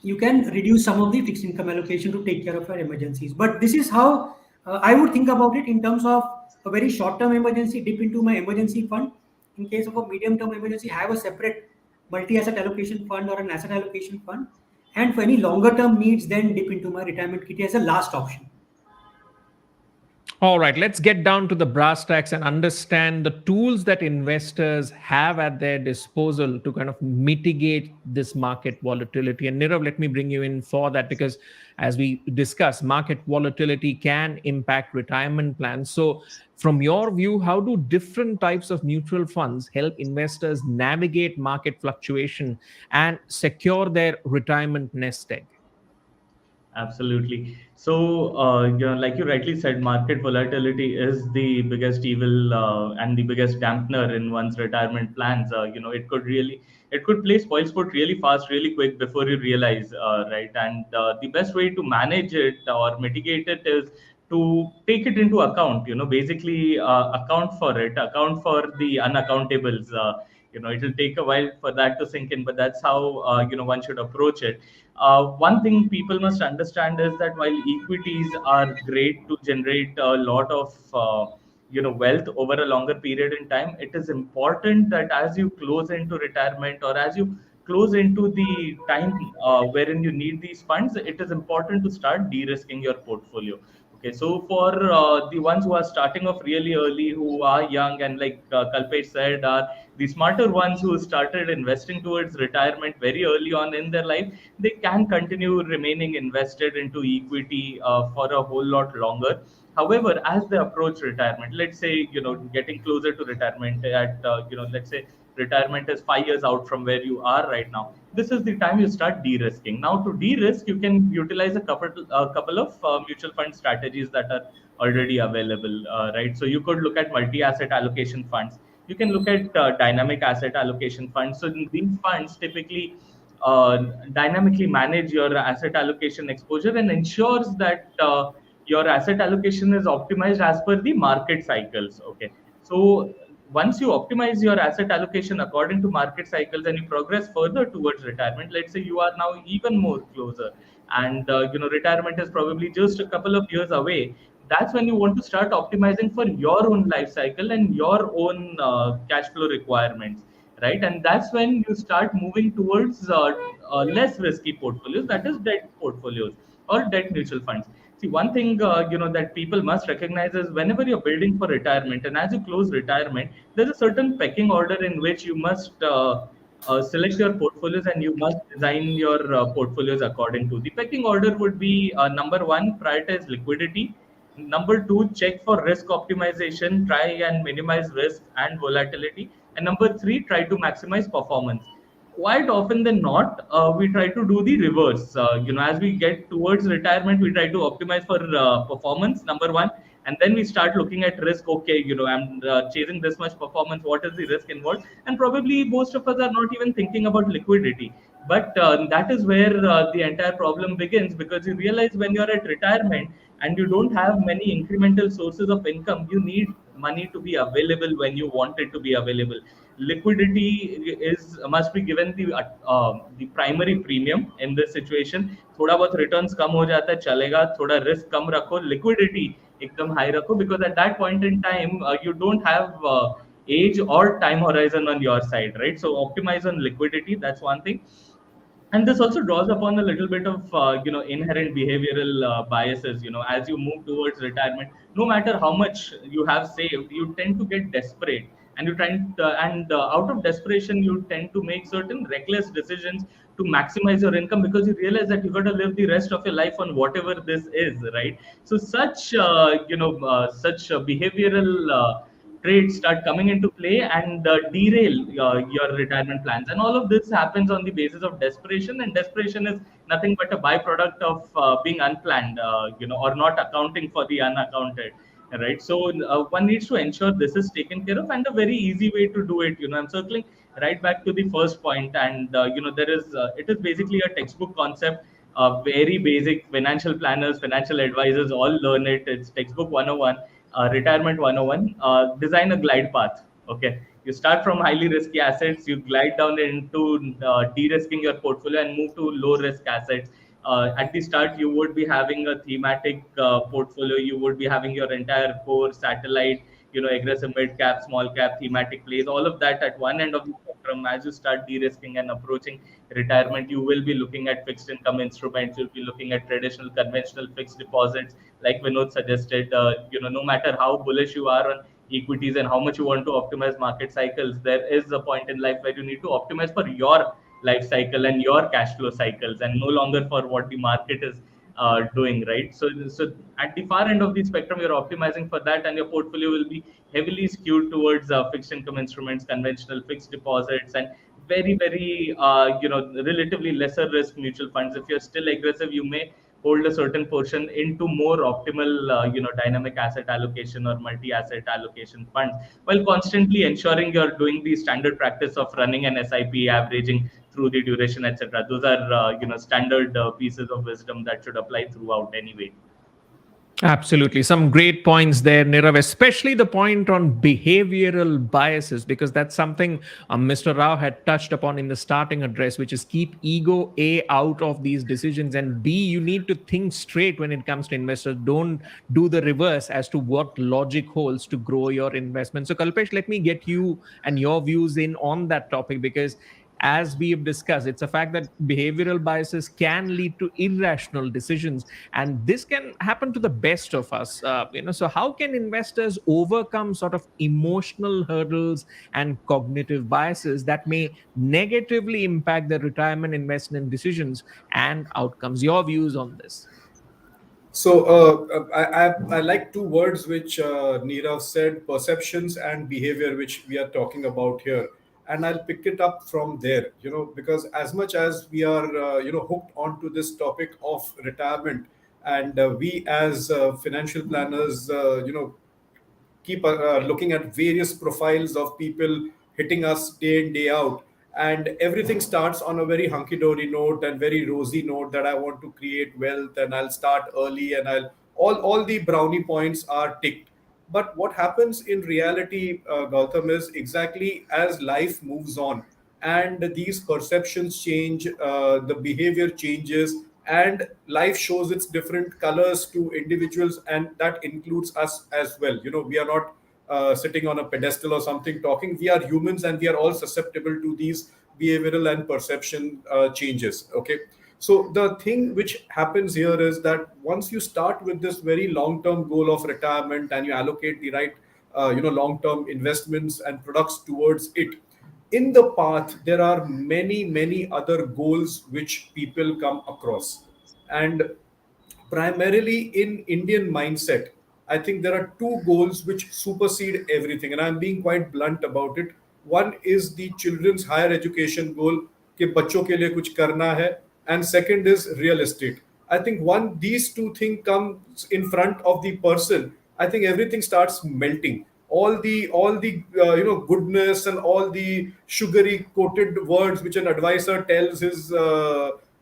you can reduce some of the fixed income allocation to take care of your emergencies. But this is how I would think about it in terms of a very short term emergency, dip into my emergency fund. In case of a medium term emergency, have a separate multi asset allocation fund or an asset allocation fund. And for any longer term needs, then dip into my retirement kitty as a last option. All right, let's get down to the brass tacks and understand the tools that investors have at their disposal to kind of mitigate this market volatility. And Nirav, let me bring you in for that, because as we discuss, market volatility can impact retirement plans. So, from your view, how do different types of mutual funds help investors navigate market fluctuation and secure their retirement nest egg? Absolutely. So, like you rightly said, market volatility is the biggest evil and the biggest dampener in one's retirement plans. It could play spoilsport really fast, really quick before you realize, right? And the best way to manage it or mitigate it is to take it into account. Basically account for it, account for the unaccountables. It'll take a while for that to sink in, but that's how one should approach it. One thing people must understand is that while equities are great to generate a lot of wealth over a longer period in time, it is important that as you close into retirement or as you close into the time wherein you need these funds, it is important to start de-risking your portfolio. Okay, so for the ones who are starting off really early, who are young, and like Kalpesh said, are the smarter ones who started investing towards retirement very early on in their life, they can continue remaining invested into equity for a whole lot longer. However, as they approach retirement, let's say, getting closer to retirement at, let's say retirement is 5 years out from where you are right now. This is the time you start de-risking. Now, to de-risk, you can utilize a couple of mutual fund strategies that are already available, right? So you could look at multi-asset allocation funds. You can look at dynamic asset allocation funds. So in these funds typically uh, dynamically manage your asset allocation exposure and ensures that your asset allocation is optimized as per the market cycles. Okay, so once you optimize your asset allocation according to market cycles and you progress further towards retirement, let's say you are now even more closer, and retirement is probably just a couple of years away. That's when you want to start optimizing for your own life cycle and your own cash flow requirements, right? And that's when you start moving towards less risky portfolios, that is debt portfolios or debt mutual funds. See, one thing that people must recognize is whenever you're building for retirement and as you close retirement, there's a certain pecking order in which you must select your portfolios and you must design your portfolios according to. The pecking order would be number one, prioritize liquidity. Number two, check for risk optimization, try and minimize risk and volatility. And number three, try to maximize performance. Quite often than not, we try to do the reverse. As we get towards retirement, we try to optimize for performance, number one, and then we start looking at risk. Okay, I'm chasing this much performance. What is the risk involved? And probably most of us are not even thinking about liquidity. But that is where the entire problem begins, because you realize when you're at retirement and you don't have many incremental sources of income, you need money to be available when you want it to be available. Liquidity is must be given the primary premium in this situation. थोड़ा बहुत returns कम हो जाता है चलेगा, थोड़ा risk कम रखो, liquidity एकदम high रखो, because at that point in time you don't have age or time horizon on your side, right? So optimize on liquidity, that's one thing. And this also draws upon a little bit of inherent behavioral biases. As you move towards retirement, no matter how much you have saved, you tend to get desperate, and you try and out of desperation you tend to make certain reckless decisions to maximize your income, because you realize that you got to live the rest of your life on whatever this is, right? So such behavioral traits start coming into play and derail your retirement plans. And all of this happens on the basis of desperation, and desperation is nothing but a byproduct of being unplanned, or not accounting for the unaccounted. Right, so one needs to ensure this is taken care of, and a very easy way to do it. I'm circling right back to the first point, and there is it is basically a textbook concept. Very basic. Financial planners, financial advisors all learn it. It's textbook 101, retirement 101. Design a glide path. Okay, you start from highly risky assets, you glide down into de-risking your portfolio and move to low risk assets. At the start, you would be having a thematic portfolio. You would be having your entire core satellite, aggressive mid cap, small cap, thematic plays, all of that at one end of the spectrum. As you start de-risking and approaching retirement, you will be looking at fixed income instruments. You'll be looking at traditional, conventional fixed deposits, like Vinod suggested. No matter how bullish you are on equities and how much you want to optimize market cycles, there is a point in life where you need to optimize for your life cycle and your cash flow cycles, and no longer for what the market is doing, right? So at the far end of the spectrum, you're optimizing for that, and your portfolio will be heavily skewed towards fixed income instruments, conventional fixed deposits, and very relatively lesser risk mutual funds. If you're still aggressive, you may hold a certain portion into more optimal dynamic asset allocation or multi asset allocation funds, while constantly ensuring you're doing the standard practice of running an SIP, averaging through the duration, etc. Those are standard pieces of wisdom that should apply throughout anyway. Absolutely. Some great points there, Nirav, especially the point on behavioral biases, because that's something Mr. Rao had touched upon in the starting address, which is keep ego A out of these decisions, and B, you need to think straight when it comes to investors. Don't do the reverse as to what logic holds to grow your investment. So, Kalpesh, let me get you and your views in on that topic, because as we have discussed, it's a fact that behavioral biases can lead to irrational decisions, and this can happen to the best of us. So how can investors overcome sort of emotional hurdles and cognitive biases that may negatively impact their retirement investment decisions and outcomes? Your views on this? So I like two words which Neerav said: perceptions and behavior, which we are talking about here. And I'll pick it up from there, because as much as we are, hooked onto this topic of retirement, and we as financial planners, keep looking at various profiles of people hitting us day in day out, and everything starts on a very hunky dory note and very rosy note that I want to create wealth and I'll start early and I'll all the brownie points are ticked. But what happens in reality, Gautam, is exactly as life moves on and these perceptions change, the behavior changes, and life shows its different colors to individuals, and that includes us as well. We are not sitting on a pedestal or something talking. We are humans and we are all susceptible to these behavioral and perception changes. Okay. So the thing which happens here is that once you start with this very long-term goal of retirement and you allocate the right, long-term investments and products towards it, in the path there are many other goals which people come across. And primarily in Indian mindset, I think there are two goals which supersede everything, and I'm being quite blunt about it. One is the children's higher education goal, कि बच्चों के लिए कुछ करना है, and second is real estate. I think one these two things comes in front of the person, I think everything starts melting. All the goodness and all the sugary coated words which an advisor tells his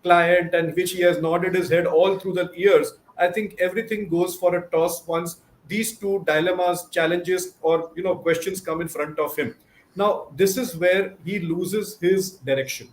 client and which he has nodded his head all through the years, I think everything goes for a toss once these two dilemmas, challenges, or questions come in front of him. Now this is where he loses his direction.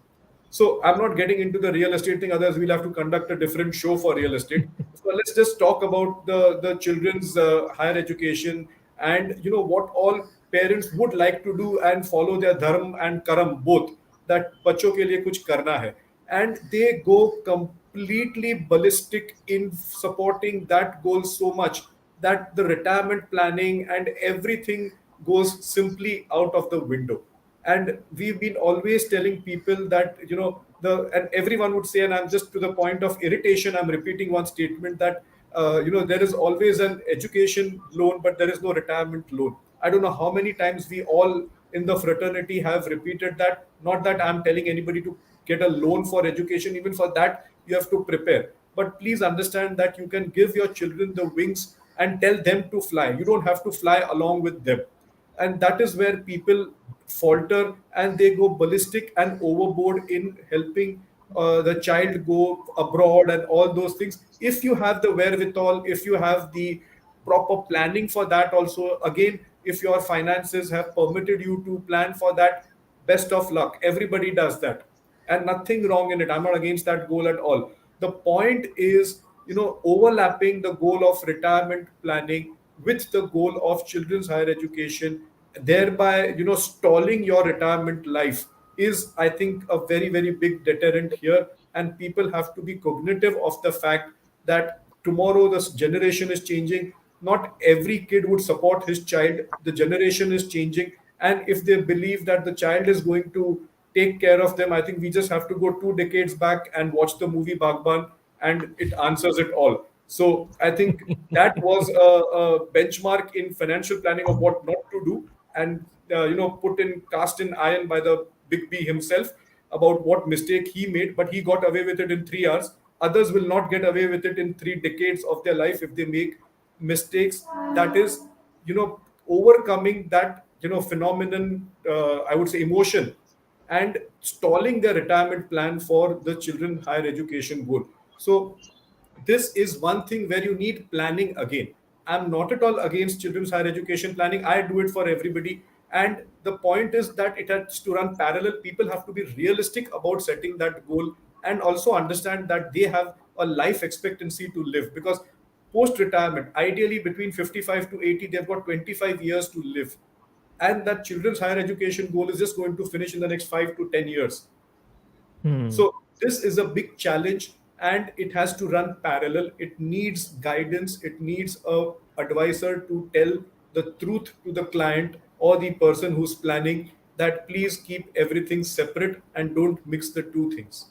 So I'm not getting into the real estate thing. Others we'll have to conduct a different show for real estate. So let's just talk about the children's higher education, and what all parents would like to do and follow their dharma and karam both, that बच्चों के लिए कुछ करना है, and they go completely ballistic in supporting that goal so much that the retirement planning and everything goes simply out of the window. And we've been always telling people that the and everyone would say, and I'm just to the point of irritation, I'm repeating one statement, that there is always an education loan but there is no retirement loan. I don't know how many times we all in the fraternity have repeated that. Not that I'm telling anybody to get a loan for education, even for that you have to prepare, but please understand that you can give your children the wings and tell them to fly. You don't have to fly along with them. And that is where people falter and they go ballistic and overboard in helping the child go abroad and all those things. If you have the wherewithal, if you have the proper planning for that also, again, if your finances have permitted you to plan for that, best of luck. Everybody does that and nothing wrong in it. I'm not against that goal at all. The point is, overlapping the goal of retirement planning with the goal of children's higher education, thereby stalling your retirement life, is, I think, a very big deterrent here. And people have to be cognitive of the fact that tomorrow this generation is changing. Not every kid would support his child. The generation is changing, and if they believe that the child is going to take care of them, I think we just have to go 2 decades back and watch the movie Bagban, and it answers it all. So I think that was a benchmark in financial planning of what not to do, and put in cast in iron by the big B himself about what mistake he made, but he got away with it in 3 hours. Others will not get away with it in 3 decades of their life if they make mistakes. That is, overcoming that phenomenon, I would say emotion, and stalling their retirement plan for the children higher education goal. So this is one thing where you need planning again. I'm not at all against children's higher education planning. I do it for everybody. And the point is that it has to run parallel. People have to be realistic about setting that goal and also understand that they have a life expectancy to live, because post retirement, ideally between 55 to 80, they've got 25 years to live. and that children's higher education goal is just going to finish in the next 5 to 10 years. Hmm. So this is a big challenge, and it has to run parallel. It needs guidance. It needs a advisor to tell the truth to the client or the person who's planning, that please keep everything separate and don't mix the two things.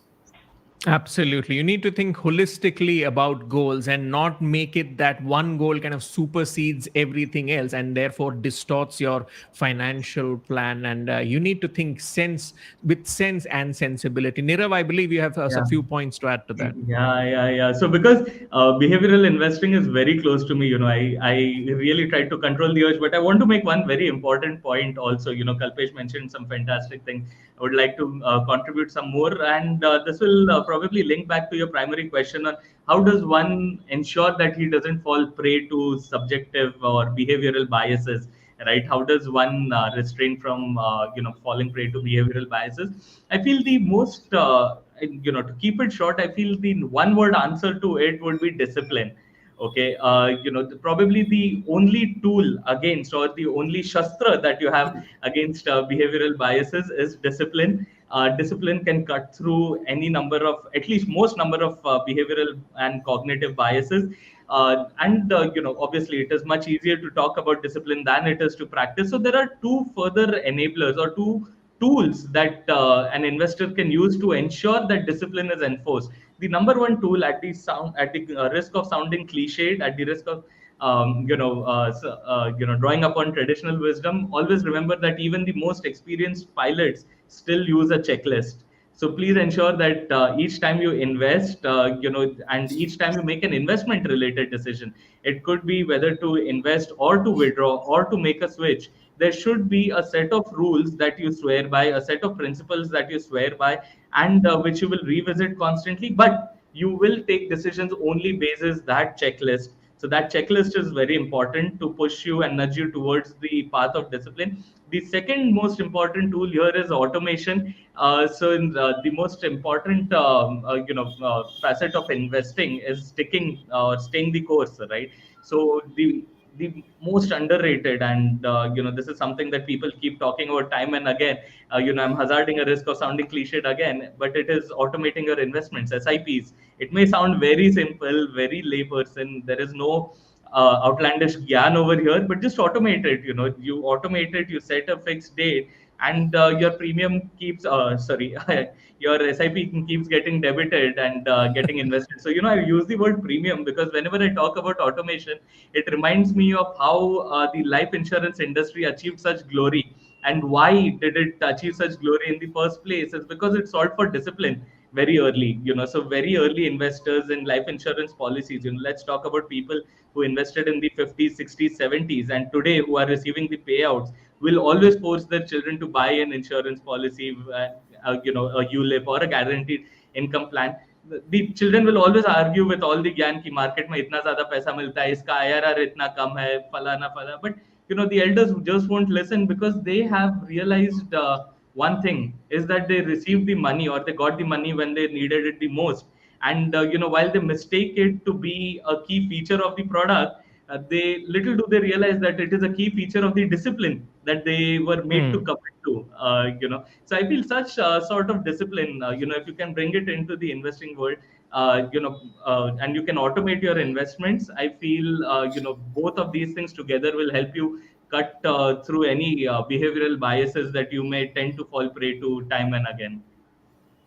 Absolutely. You need to think holistically about goals and not make it that one goal kind of supersedes everything else and therefore distorts your financial plan. And you need to think sense and sensibility. Nirav, I believe you have a Yeah. few points to add to that. Yeah. So because behavioral investing is very close to me, I really try to control the urge, but I want to make one very important point also. Kalpesh mentioned some fantastic thing. I would like to contribute some more, and this will probably link back to your primary question on how does one ensure that he doesn't fall prey to subjective or behavioral biases, right? How does one restrain from falling prey to behavioral biases? I feel the most to keep it short, I feel the one word answer to it would be discipline. Okay, probably the only tool against, or the only shastra that you have against behavioral biases is discipline. Discipline can cut through any number of, at least most number of behavioral and cognitive biases. And obviously it is much easier to talk about discipline than it is to practice. So there are two further enablers, or two tools that an investor can use to ensure that discipline is enforced. The number one tool, at the risk of sounding cliched, at the risk of drawing upon traditional wisdom, always remember that even the most experienced pilots still use a checklist. So please ensure that each time you invest, and each time you make an investment related decision, it could be whether to invest or to withdraw or to make a switch. There should be a set of rules that you swear by, a set of principles that you swear by, and which you will revisit constantly. But you will take decisions only basis that checklist. So that checklist is very important to push you and nudge you towards the path of discipline. The second most important tool here is automation. So in the most important facet of investing is sticking or staying the course, right? So the most underrated, and this is something that people keep talking about time and again. I'm hazarding a risk of sounding cliched again, but it is automating your investments, SIPs. It may sound very simple, very layperson. There is no outlandish gyan over here, but just automate it. You automate it, you set a fixed date, and your premium keeps sorry your SIP keeps getting debited and getting invested. So I use the word premium because whenever I talk about automation, it reminds me of how the life insurance industry achieved such glory. And why did it achieve such glory in the first place? Is because it sought for discipline very early. So very early investors in life insurance policies. Let's talk about people who invested in the 50s, 60s, 70s, and today who are receiving the payouts, will always force their children to buy an insurance policy, a ULIP or a guaranteed income plan. The children will always argue with all the ज्ञान की market में इतना ज़्यादा पैसा मिलता है, इसका IRR इतना कम है, फलाना फला. But the elders just won't listen because they have realized one thing is that they received the money, or they got the money when they needed it the most. And while they mistake it to be a key feature of the product, they little do they realize that it is a key feature of the discipline that they were made to commit to. So I feel such sort of discipline, if you can bring it into the investing world, and you can automate your investments, I feel both of these things together will help you cut through any behavioral biases that you may tend to fall prey to time and again.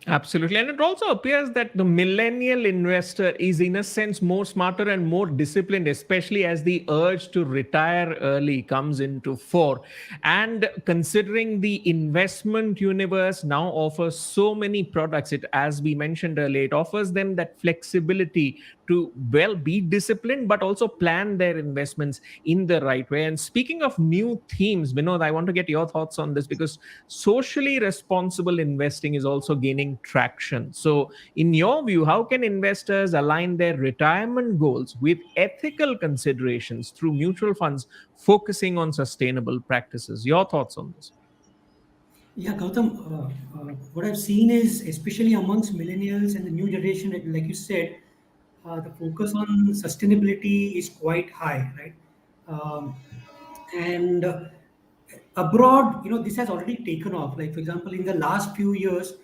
Absolutely. And it also appears that the millennial investor is, in a sense, more smarter and more disciplined, especially as the urge to retire early comes into fore. And considering the investment universe now offers so many products, it, as we mentioned earlier, it offers them that flexibility to, well, be disciplined, but also plan their investments in the right way. And speaking of new themes, Vinod, I want to get your thoughts on this because socially responsible investing is also gaining traction. So, in your view, how can investors align their retirement goals with ethical considerations through mutual funds focusing on sustainable practices? Your thoughts on this? Yeah, Gautam, what I've seen is, especially amongst millennials and the new generation, like you said, the focus on sustainability is quite high, right? And abroad, this has already taken off. Like, for example, in the last few years,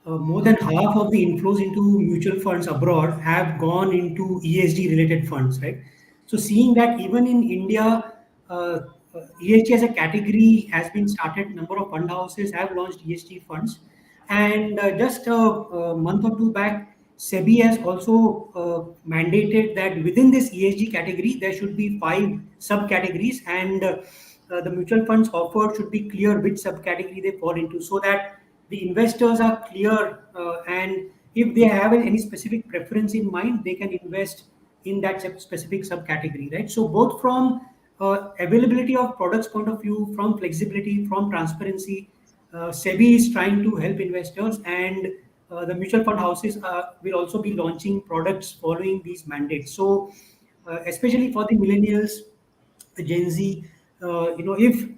more than half of the inflows into mutual funds abroad have gone into ESG related funds, right? So, seeing that even in India, ESG as a category has been started, number of fund houses have launched ESG funds. And just a month or two back, SEBI has also mandated that within this ESG category, there should be five subcategories, and the mutual funds offered should be clear which subcategory they fall into, so that the investors are clear, and if they have any specific preference in mind, they can invest in that specific subcategory, right? So both from availability of products point of view, from flexibility, from transparency, SEBI is trying to help investors, and the mutual fund houses will also be launching products following these mandates. So, especially for the millennials, the Gen Z, if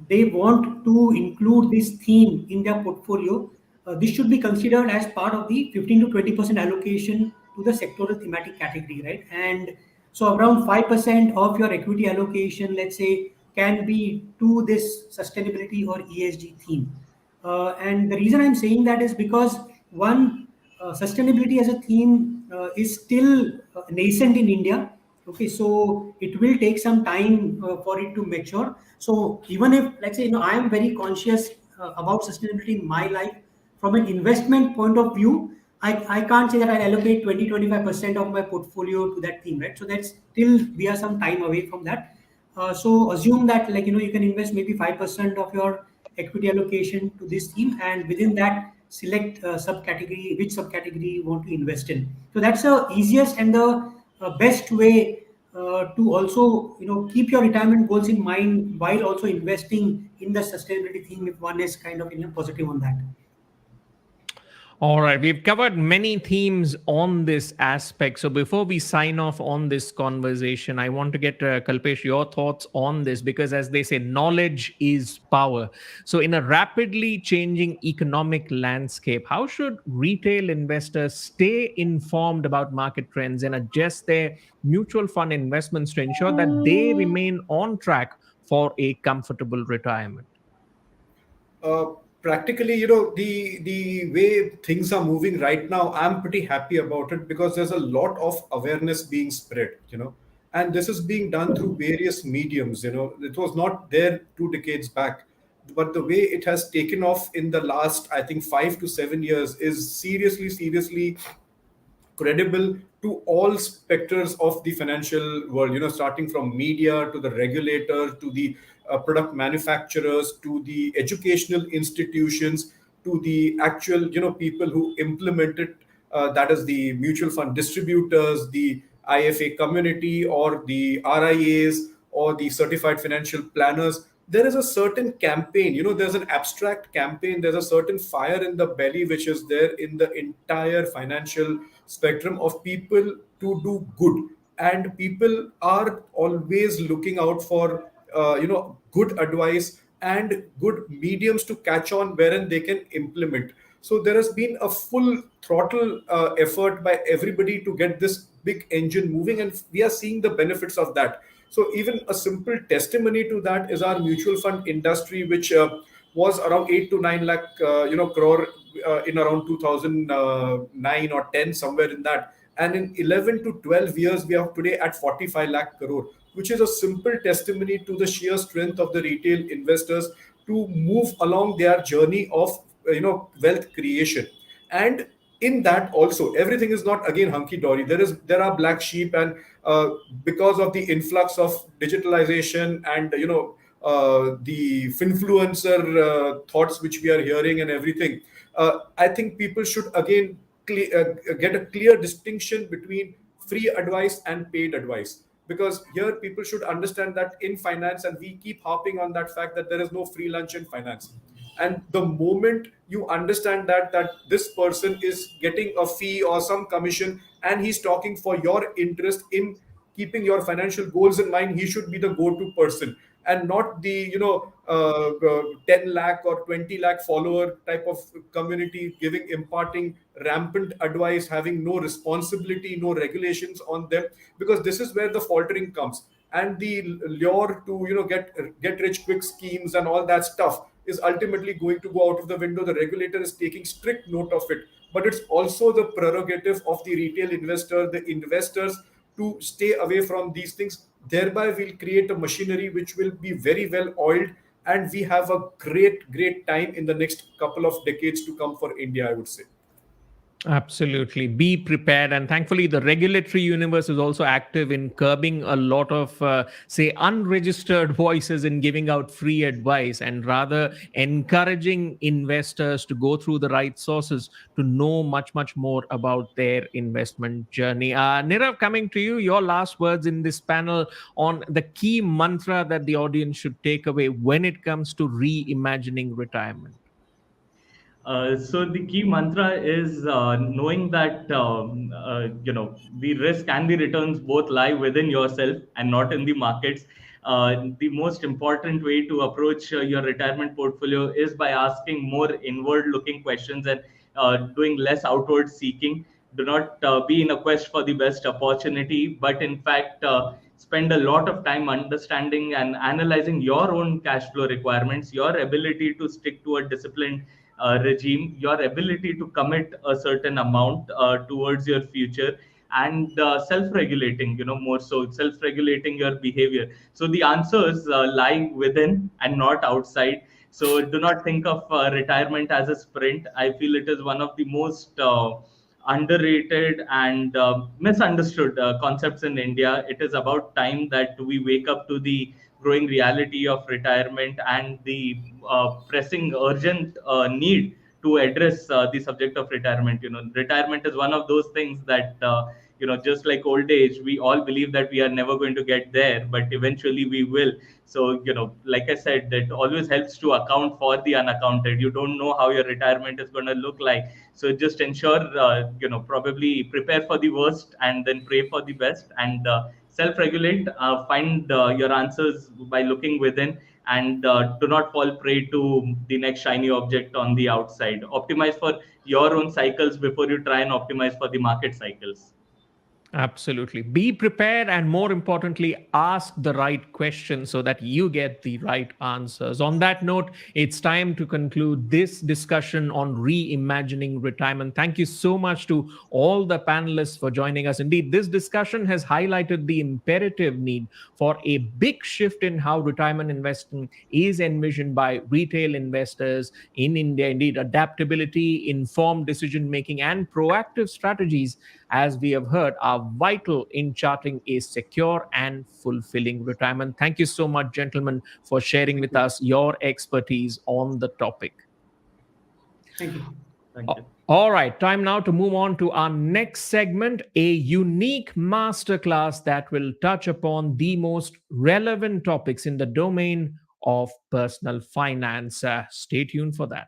they want to include this theme in their portfolio, this should be considered as part of the 15 to 20% allocation to the sectoral thematic category, right? And so around 5% of your equity allocation, let's say, can be to this sustainability or ESG theme. And the reason I'm saying that is because one, sustainability as a theme is still nascent in India. Okay, so it will take some time for it to mature. So even if, let's say, I am very conscious about sustainability in my life, from an investment point of view, I can't say that I allocate 20-25% of my portfolio to that theme, right? So that's still, we are some time away from that. So assume that, like, you can invest maybe 5% of your equity allocation to this theme, and within that, select subcategory, which subcategory you want to invest in. So that's the easiest and the best way to also, keep your retirement goals in mind while also investing in the sustainability theme, if one is kind of, positive on that. All right, we've covered many themes on this aspect. So before we sign off on this conversation, I want to get Kalpesh your thoughts on this, because as they say, knowledge is power. So in a rapidly changing economic landscape, how should retail investors stay informed about market trends and adjust their mutual fund investments to ensure that they remain on track for a comfortable retirement? uh, Practically, the way things are moving right now, I'm pretty happy about it because there's a lot of awareness being spread, and this is being done through various mediums. It was not there 2 decades back, but the way it has taken off in the last, I think, 5 to 7 years is seriously credible to all specters of the financial world, starting from media to the regulator to the product manufacturers to the educational institutions to the actual, people who implement it, that is the mutual fund distributors, the IFA community, or the RIAs, or the certified financial planners. There is a certain campaign, there's an abstract campaign, there's a certain fire in the belly which is there in the entire financial spectrum of people to do good. And people are always looking out for, good advice and good mediums to catch on wherein they can implement. So there has been a full throttle effort by everybody to get this big engine moving, and we are seeing the benefits of that. So even a simple testimony to that is our mutual fund industry, which was around 8 to 9 lakh, crore in around 2009 or 10, somewhere in that. And in 11 to 12 years, we are today at 45 lakh crore, which is a simple testimony to the sheer strength of the retail investors to move along their journey of, wealth creation. And in that also, everything is not again hunky dory. There are black sheep, and because of the influx of digitalization and, the finfluencer thoughts which we are hearing and everything, I think people should again get a clear distinction between free advice and paid advice, because here people should understand that in finance, and we keep harping on that fact, that there is no free lunch in finance. And the moment you understand that this person is getting a fee or some commission, and he's talking for your interest in keeping your financial goals in mind, he should be the go-to person, and not the, 10 lakh or 20 lakh follower type of community giving, imparting rampant advice, having no responsibility, no regulations on them, because this is where the faltering comes. and the lure to get rich quick schemes and all that stuff is ultimately going to go out of the window. The regulator is taking strict note of it, but it's also the prerogative of the retail investor, the investors, to stay away from these things. Thereby we'll create a machinery which will be very well oiled, and we have a great time in the next couple of decades to come for India, I would say. Absolutely. Be prepared. And thankfully, the regulatory universe is also active in curbing a lot of, say, unregistered voices in giving out free advice and rather encouraging investors to go through the right sources to know much more about their investment journey. Nirav, coming to you, your last words in this panel on the key mantra that the audience should take away when it comes to reimagining retirement. So the key mantra is knowing that the risk and the returns both lie within yourself and not in the markets. The most important way to approach your retirement portfolio is by asking more inward-looking questions and doing less outward seeking. Do not be in a quest for the best opportunity, but in fact spend a lot of time understanding and analyzing your own cash flow requirements, your ability to stick to a disciplined regime, your ability to commit a certain amount towards your future, and self-regulating, more so self-regulating your behavior. So the answers lie within and not outside. So do not think of retirement as a sprint. I feel it is one of the most underrated and misunderstood concepts in India. It is about time that we wake up to the growing reality of retirement and the pressing, urgent need to address the subject of retirement. Retirement is one of those things that just like old age, we all believe that we are never going to get there, but eventually we will. So like I said, it always helps to account for the unaccounted. You don't know how your retirement is going to look like, so just ensure probably prepare for the worst and then pray for the best, and self-regulate, find your answers by looking within, and do not fall prey to the next shiny object on the outside. Optimize for your own cycles before you try and optimize for the market cycles. Absolutely. Be prepared and more importantly, ask the right questions so that you get the right answers. On that note, it's time to conclude this discussion on reimagining retirement. Thank you so much to all the panelists for joining us. Indeed, this discussion has highlighted the imperative need for a big shift in how retirement investing is envisioned by retail investors in India. Indeed, adaptability, informed decision making, and proactive strategies, as we have heard, are vital in charting a secure and fulfilling retirement. Thank you so much, gentlemen, for sharing with us your expertise on the topic. Thank you. Thank you. All right, time now to move on to our next segment, a unique masterclass that will touch upon the most relevant topics in the domain of personal finance. Stay tuned for that.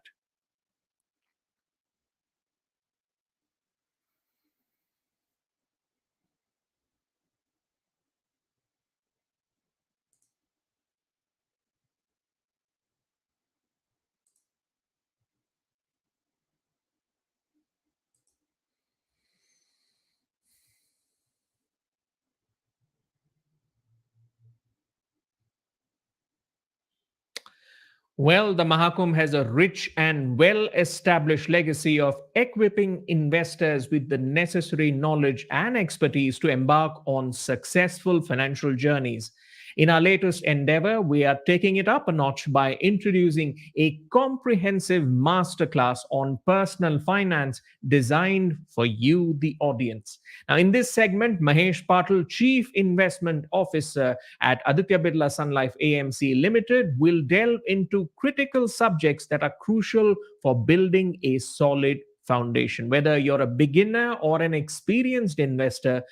Well, the Mahakumbh has a rich and well established legacy of equipping investors with the necessary knowledge and expertise to embark on successful financial journeys. In our latest endeavor, we are taking it up a notch by introducing a comprehensive masterclass on personal finance designed for you, the audience. Now, in this segment, Mahesh Patil, Chief Investment Officer at Aditya Birla Sun Life AMC Limited, will delve into critical subjects that are crucial for building a solid foundation. Whether you're a beginner or an experienced investor,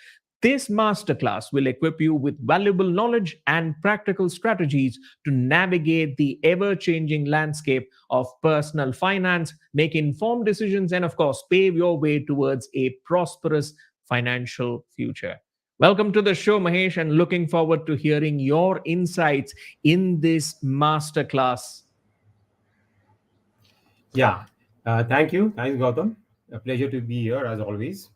this masterclass will equip you with valuable knowledge and practical strategies to navigate the ever changing landscape of personal finance, make informed decisions, and, of course, pave your way towards a prosperous financial future. Welcome to the show, Mahesh, and looking forward to hearing your insights in this masterclass. Yeah, thank you. Thanks, Gautam. A pleasure to be here as always.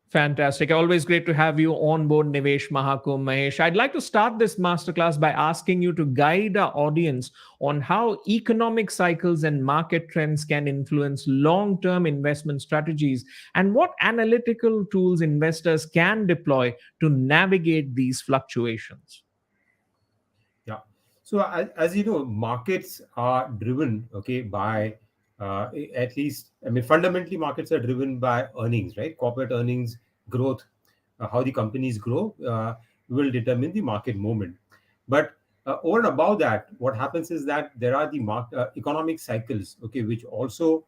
Fantastic. Always great to have you on board, Nivesh Mahakumbh. Mahesh, I'd like to start this masterclass by asking you to guide our audience on how economic cycles and market trends can influence long term investment strategies and what analytical tools investors can deploy to navigate these fluctuations. Yeah. So as you know, markets are driven, okay, by at least, I mean, fundamentally, markets are driven by earnings, right? Corporate earnings growth, how the companies grow will determine the market movement. But over and above that, what happens is that there are the economic cycles, okay, which also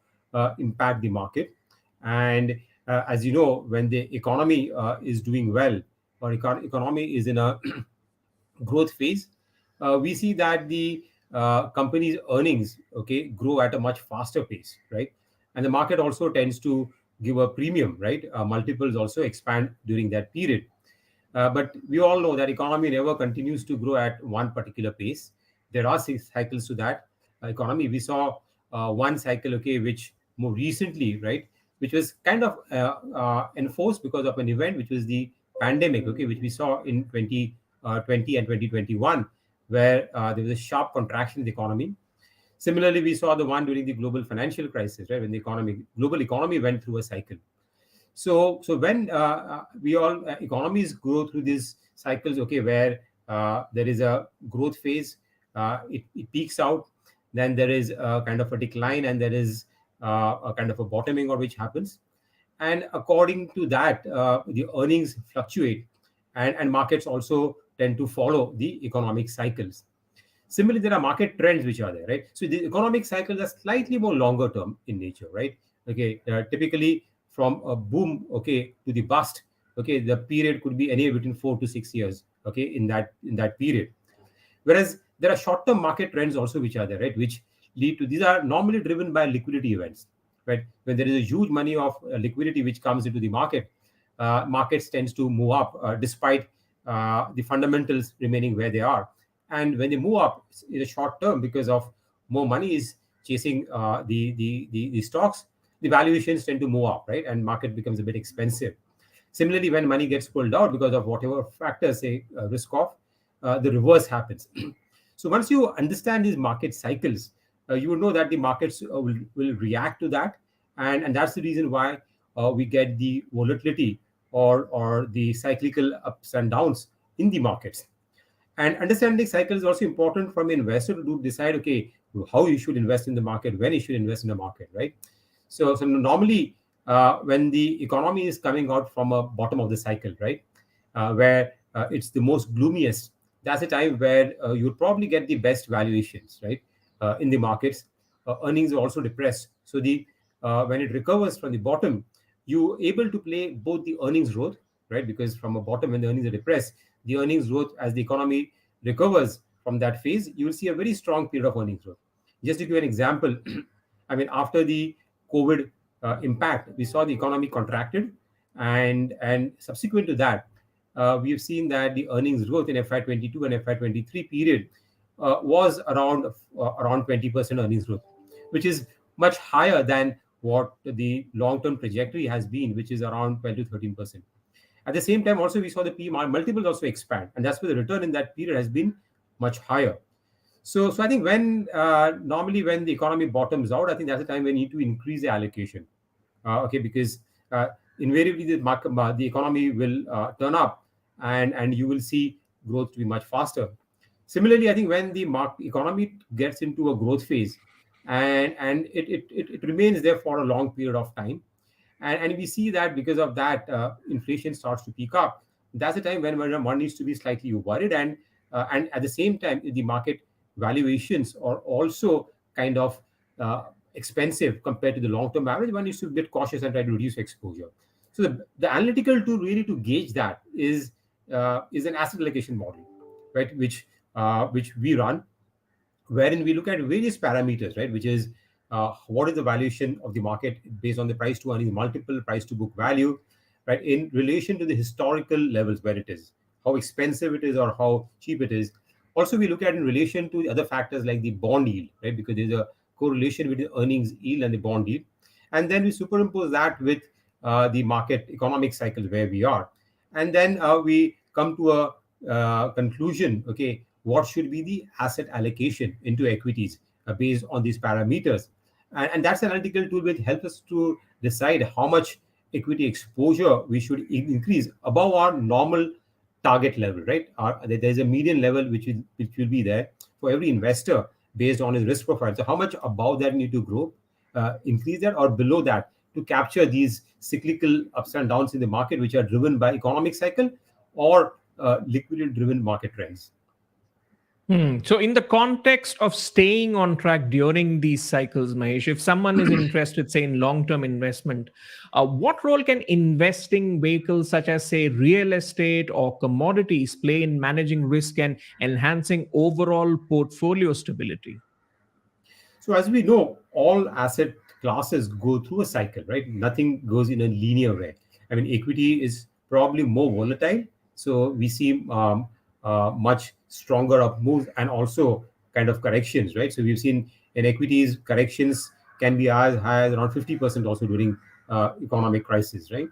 impact the market. And as you know, when the economy is doing well, or economy is in a growth phase, we see that the company's earnings, okay, grow at a much faster pace, right? And the market also tends to give a premium, right? Multiples also expand during that period. But we all know that economy never continues to grow at one particular pace. There are cycles to that economy. We saw one cycle, okay, which more recently, right, which was kind of enforced because of an event, which was the pandemic, okay, which we saw in 2020 and 2021, where there was a sharp contraction in the economy. Similarly, we saw the one during the global financial crisis, right, when the global economy went through a cycle. So when we all economies go through these cycles, okay, where there is a growth phase, it peaks out, then there is a kind of a decline, and there is a kind of a bottoming or which happens, and according to that, the earnings fluctuate, and markets also tend to follow the economic cycles. Similarly, there are market trends which are there, right? So the economic cycles are slightly more longer term in nature, right? Okay, typically from a boom, okay, to the bust, okay, the period could be anywhere between 4 to 6 years, okay, in that period. Whereas there are short-term market trends also which are there, right, which lead to, these are normally driven by liquidity events, right? When there is a huge money of liquidity which comes into the market, markets tends to move up despite the fundamentals remaining where they are. And when they move up in the short term, because of more money is chasing the stocks, the valuations tend to move up, right? And market becomes a bit expensive. Similarly, when money gets pulled out because of whatever factors, say risk off, the reverse happens. So once you understand these market cycles, you will know that the markets will react to that, and that's the reason why we get the volatility or the cyclical ups and downs in the markets. And understanding cycles is also important from an investor to decide, okay, how you should invest in the market, when you should invest in the market, right? So normally, when the economy is coming out from a bottom of the cycle, right, where it's the most gloomiest, that's a time where you'll probably get the best valuations, right, in the markets. Earnings are also depressed. So the when it recovers from the bottom, you're able to play both the earnings growth, right, because from a bottom when the earnings are depressed, the earnings growth as the economy recovers from that phase, you will see a very strong period of earnings growth. Just to give you an example, I mean, after the COVID impact, we saw the economy contracted, and subsequent to that, we have seen that the earnings growth in FY22 and FY23 period was around 20% earnings growth, which is much higher than what the long-term trajectory has been, which is around 12 to 13%. At the same time, also we saw the P multiples also expand, and that's where the return in that period has been much higher. So I think when normally when the economy bottoms out, I think that's the time we need to increase the allocation. Okay, because invariably the economy will turn up, and you will see growth to be much faster. Similarly, I think when the economy gets into a growth phase, and it remains there for a long period of time, and we see that because of that inflation starts to peak up, that's the time when one needs to be slightly worried, and at the same time the market valuations are also kind of expensive compared to the long-term average. One needs to be a bit cautious and try to reduce exposure. So the analytical tool really to gauge that is an asset allocation model, right, which we run, wherein we look at various parameters, right, which is what is the valuation of the market based on the price to earnings multiple, price to book value, right, in relation to the historical levels where it is, how expensive it is or how cheap it is. Also, we look at in relation to the other factors like the bond yield, right, because there's a correlation between the earnings yield and the bond yield. And then we superimpose that with the market economic cycle where we are. And then we come to a conclusion, okay, what should be the asset allocation into equities based on these parameters. And that's an analytical tool which helps us to decide how much equity exposure we should increase above our normal target level, right? There's a median level which will be there for every investor based on his risk profile. So how much above that need to grow, increase that, or below that to capture these cyclical ups and downs in the market, which are driven by economic cycle or liquidity driven market trends. So, in the context of staying on track during these cycles, Mahesh, if someone is interested, say, in long term investment, what role can investing vehicles such as, say, real estate or commodities play in managing risk and enhancing overall portfolio stability? So as we know, all asset classes go through a cycle, right? Nothing goes in a linear way. I mean, equity is probably more volatile, so we see much stronger up moves and also kind of corrections, right? So we've seen in equities corrections can be as high as around 50% also during economic crisis, right?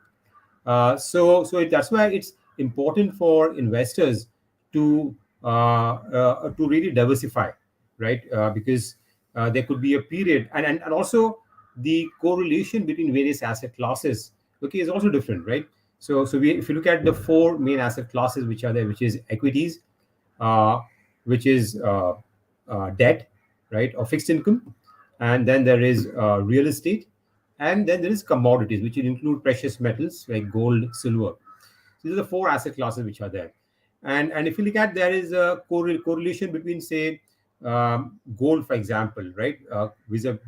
That's why it's important for investors to really diversify, right? Because there could be a period, and also the correlation between various asset classes, okay, is also different, right? If you look at the four main asset classes which are there, which is equities, uh, which is debt, right, or fixed income, and then there is real estate, and then there is commodities, which will include precious metals like gold, silver. These are the four asset classes which are there. And if you look at, there is a correlation between, say, gold, for example, right?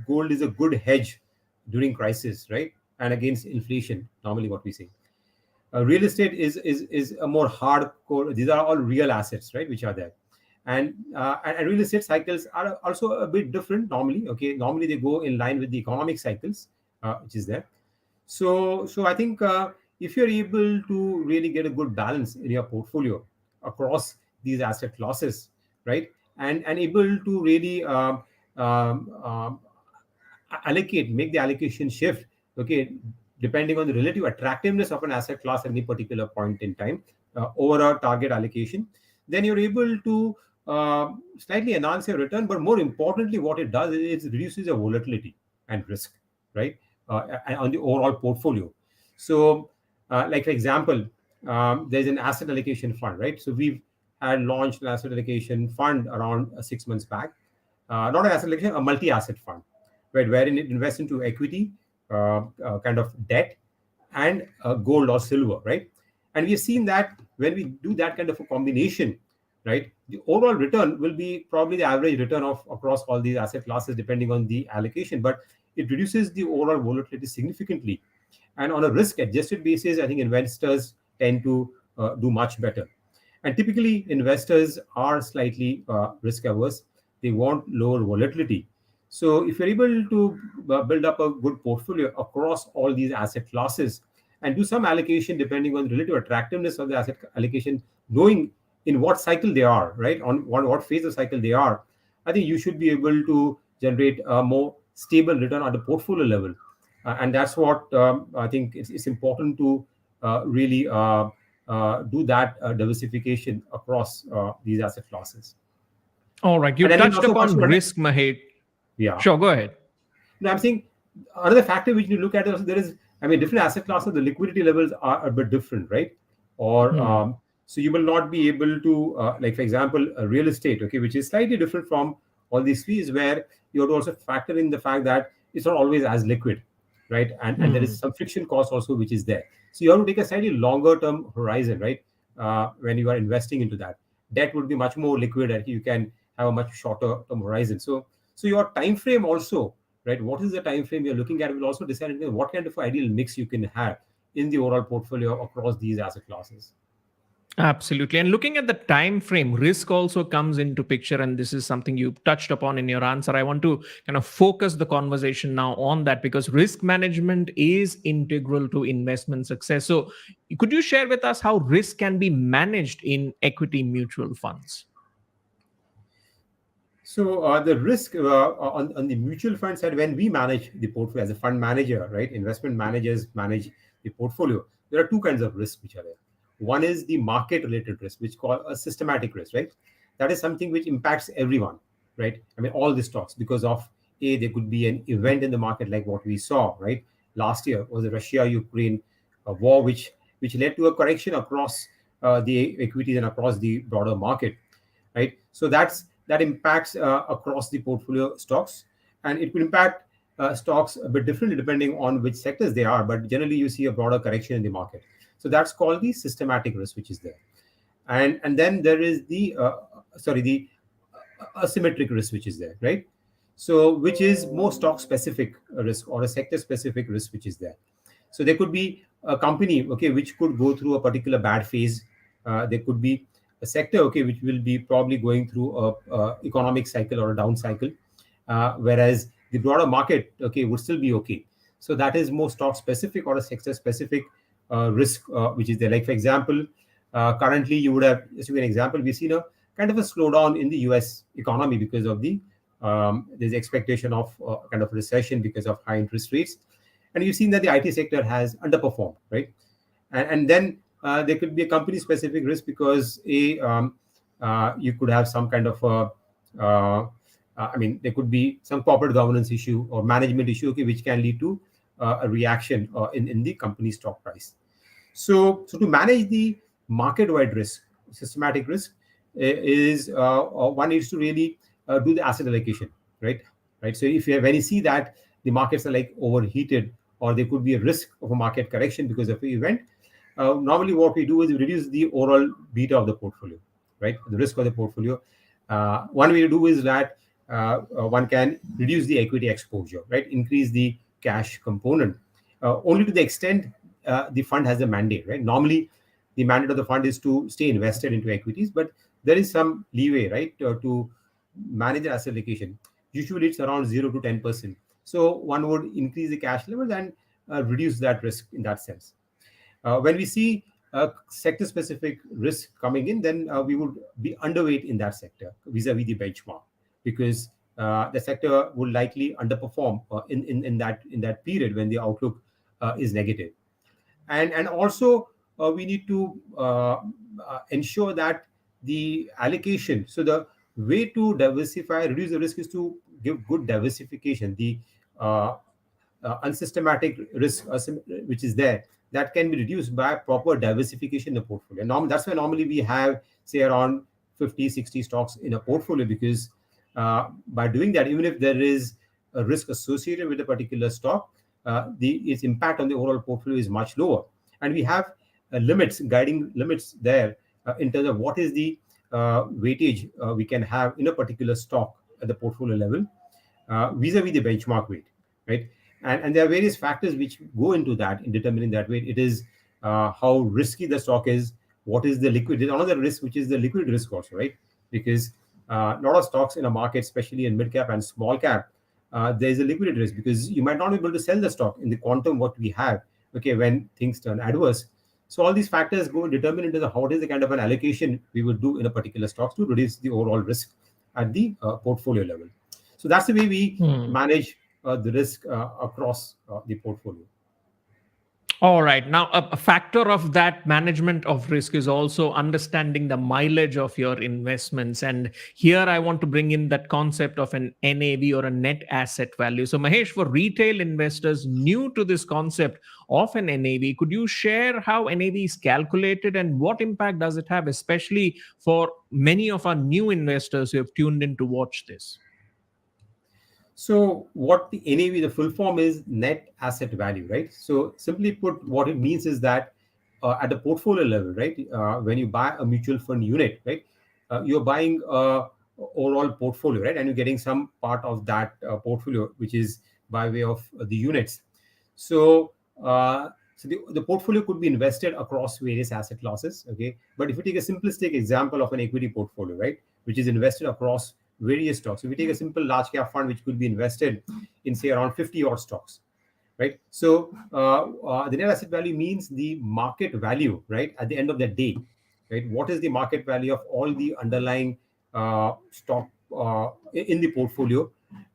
Gold is a good hedge during crisis, right? And against inflation, normally what we say. Real estate is a more hardcore. These are all real assets, right, which are there. And real estate cycles are also a bit different normally. Okay, normally they go in line with the economic cycles, which is there. So I think if you're able to really get a good balance in your portfolio across these asset classes, right, and able to really um, um, make the allocation shift, okay, depending on the relative attractiveness of an asset class at any particular point in time over our target allocation, then you're able to slightly enhance your return. But more importantly, what it does is it reduces your volatility and risk, right, on the overall portfolio. So, like for example, there's an asset allocation fund, right? So we've had launched an asset allocation fund around 6 months back. Not an asset allocation, a multi-asset fund, right, wherein it invests into equity, kind of debt, and gold or silver, right? And we've seen that when we do that kind of a combination, right, the overall return will be probably the average return of across all these asset classes, depending on the allocation, but it reduces the overall volatility significantly. And on a risk-adjusted basis, I think investors tend to do much better. And typically, investors are slightly risk averse. They want lower volatility. So if you're able to build up a good portfolio across all these asset classes and do some allocation depending on the relative attractiveness of the asset allocation, knowing in what cycle they are, right, on what phase of cycle they are, I think you should be able to generate a more stable return at the portfolio level. And that's what I think it's important to really do that diversification across these asset classes. All right. You And then touched also upon risk, Mahesh. yeah. Sure, go ahead. No, I'm saying another factor which you look at is there is, I mean, different asset classes, the liquidity levels are a bit different, right? Or so you will not be able to, like for example, real estate, okay, which is slightly different from all these fees, where you have to also factor in the fact that it's not always as liquid, right? And there is some friction cost also which is there. So you have to take a slightly longer term horizon, right? When you are investing into that, debt would be much more liquid, and you can have a much shorter term horizon. So your time frame also, right? What is the time frame you're looking at will also decide what kind of ideal mix you can have in the overall portfolio across these asset classes. Absolutely. And looking at the time frame, risk also comes into picture. And this is something you touched upon in your answer. I want to kind of focus the conversation now on that because risk management is integral to investment success. So, could you share with us how risk can be managed in equity mutual funds? So the risk on the mutual fund side, when we manage the portfolio as a fund manager, right? Investment managers manage the portfolio, there are two kinds of risks which are there. One is the market related risk, which called a systematic risk, right? That is something which impacts everyone, right? I mean, all the stocks, because of there could be an event in the market like what we saw, right? Last year was the Russia-Ukraine war, which led to a correction across the equities and across the broader market, right? So that impacts across the portfolio stocks, and it will impact stocks a bit differently depending on which sectors they are. But generally, you see a broader correction in the market. So that's called the systematic risk, which is there, and then there is the the asymmetric risk, which is there, right? So which is more stock specific risk or a sector specific risk, which is there. So there could be a company, okay, which could go through a particular bad phase. There could be a sector, okay, which will be probably going through a economic cycle or a down cycle, whereas the broader market, okay, would still be okay. So that is more stock specific or a sector specific risk, which is there. Like for example, currently you would have, just to give an example, we've seen a kind of a slowdown in the US economy because of the there's expectation of kind of recession because of high interest rates, and you've seen that the IT sector has underperformed, right? And then there could be a company specific risk because you could have some kind of I mean, there could be some corporate governance issue or management issue, okay, which can lead to a reaction in the company stock price. So to manage the market-wide risk, systematic risk, is one needs to really do the asset allocation, right? Right. So when you see that the markets are like overheated, or there could be a risk of a market correction because of an event, normally what we do is we reduce the overall beta of the portfolio, right? The risk of the portfolio. One way to do is that one can reduce the equity exposure, right? Increase the cash component, only to the extent the fund has a mandate, right? Normally, the mandate of the fund is to stay invested into equities, but there is some leeway, right, to manage the asset allocation. Usually, it's around 0 to 10%. So one would increase the cash level and reduce that risk in that sense. When we see sector-specific risk coming in, then we would be underweight in that sector vis-a-vis the benchmark, because the sector will likely underperform in that period when the outlook is negative. And also we need to ensure that the allocation. So the way to diversify, reduce the risk, is to give good diversification. The unsystematic risk which is there, that can be reduced by proper diversification in the portfolio. That's why normally we have, say, around 50-60 stocks in a portfolio, because by doing that, even if there is a risk associated with a particular stock, its impact on the overall portfolio is much lower. And we have guiding limits there in terms of what is the weightage we can have in a particular stock at the portfolio level vis-a-vis the benchmark weight, right? And there are various factors which go into that in determining that weight. It is how risky the stock is, what is the liquid. There's another risk, which is the liquid risk also, right? Because a lot of stocks in a market, especially in mid cap and small cap, there is a liquidity risk, because you might not be able to sell the stock in the quantum what we have, okay, when things turn adverse. So all these factors go and determine into what is the kind of an allocation we would do in a particular stock to reduce the overall risk at the portfolio level. So that's the way we manage the risk across the portfolio. All right. Now, a factor of that management of risk is also understanding the mileage of your investments. And here I want to bring in that concept of an NAV, or a net asset value. So, Mahesh, for retail investors new to this concept of an NAV, could you share how NAV is calculated and what impact does it have, especially for many of our new investors who have tuned in to watch this? So what the NAV, the full form is net asset value, right? So simply put, what it means is that at the portfolio level, right, when you buy a mutual fund unit, right, you're buying a overall portfolio, right, and you're getting some part of that portfolio, which is by way of the units. So the portfolio could be invested across various asset classes, okay? But if you take a simplistic example of an equity portfolio, right, which is invested across various stocks. So we take a simple large cap fund which could be invested in, say, around 50 odd stocks, right? So the net asset value means the market value, right, at the end of the day, right? What is the market value of all the underlying stock in the portfolio,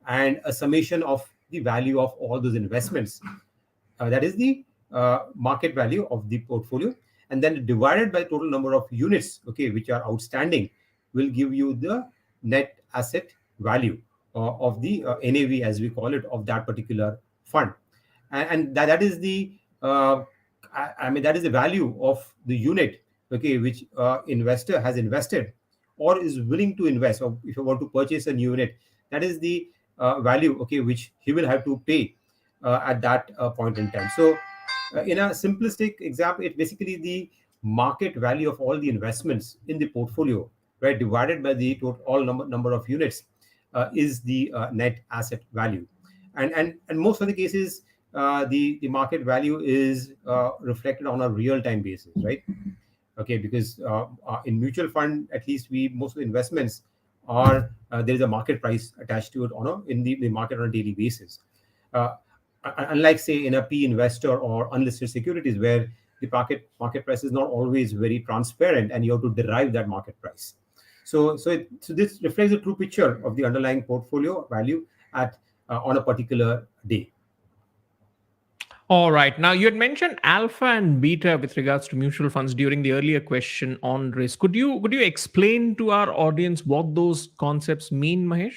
and a summation of the value of all those investments. That is the market value of the portfolio, and then divided by total number of units, okay, which are outstanding, will give you the net asset value of the NAV, as we call it, of that particular fund. And that is the I mean, that is the value of the unit, okay, which investor has invested or is willing to invest. Or if you want to purchase a new unit, that is the value, okay, which he will have to pay at that point in time. So in a simplistic example, it's basically the market value of all the investments in the portfolio, right, divided by the total all number of units, is the net asset value. And most of the cases, the market value is reflected on a real time basis, right? Okay, because in mutual fund, at least, we most of the investments are there is a market price attached to it on the market on a daily basis. uh, Unlike, say, in a P investor or unlisted securities, where the market price is not always very transparent and you have to derive that market price. So this reflects the true picture of the underlying portfolio value at on a particular day. All right. Now, you had mentioned alpha and beta with regards to mutual funds during the earlier question on risk. Could you explain to our audience what those concepts mean, Mahesh?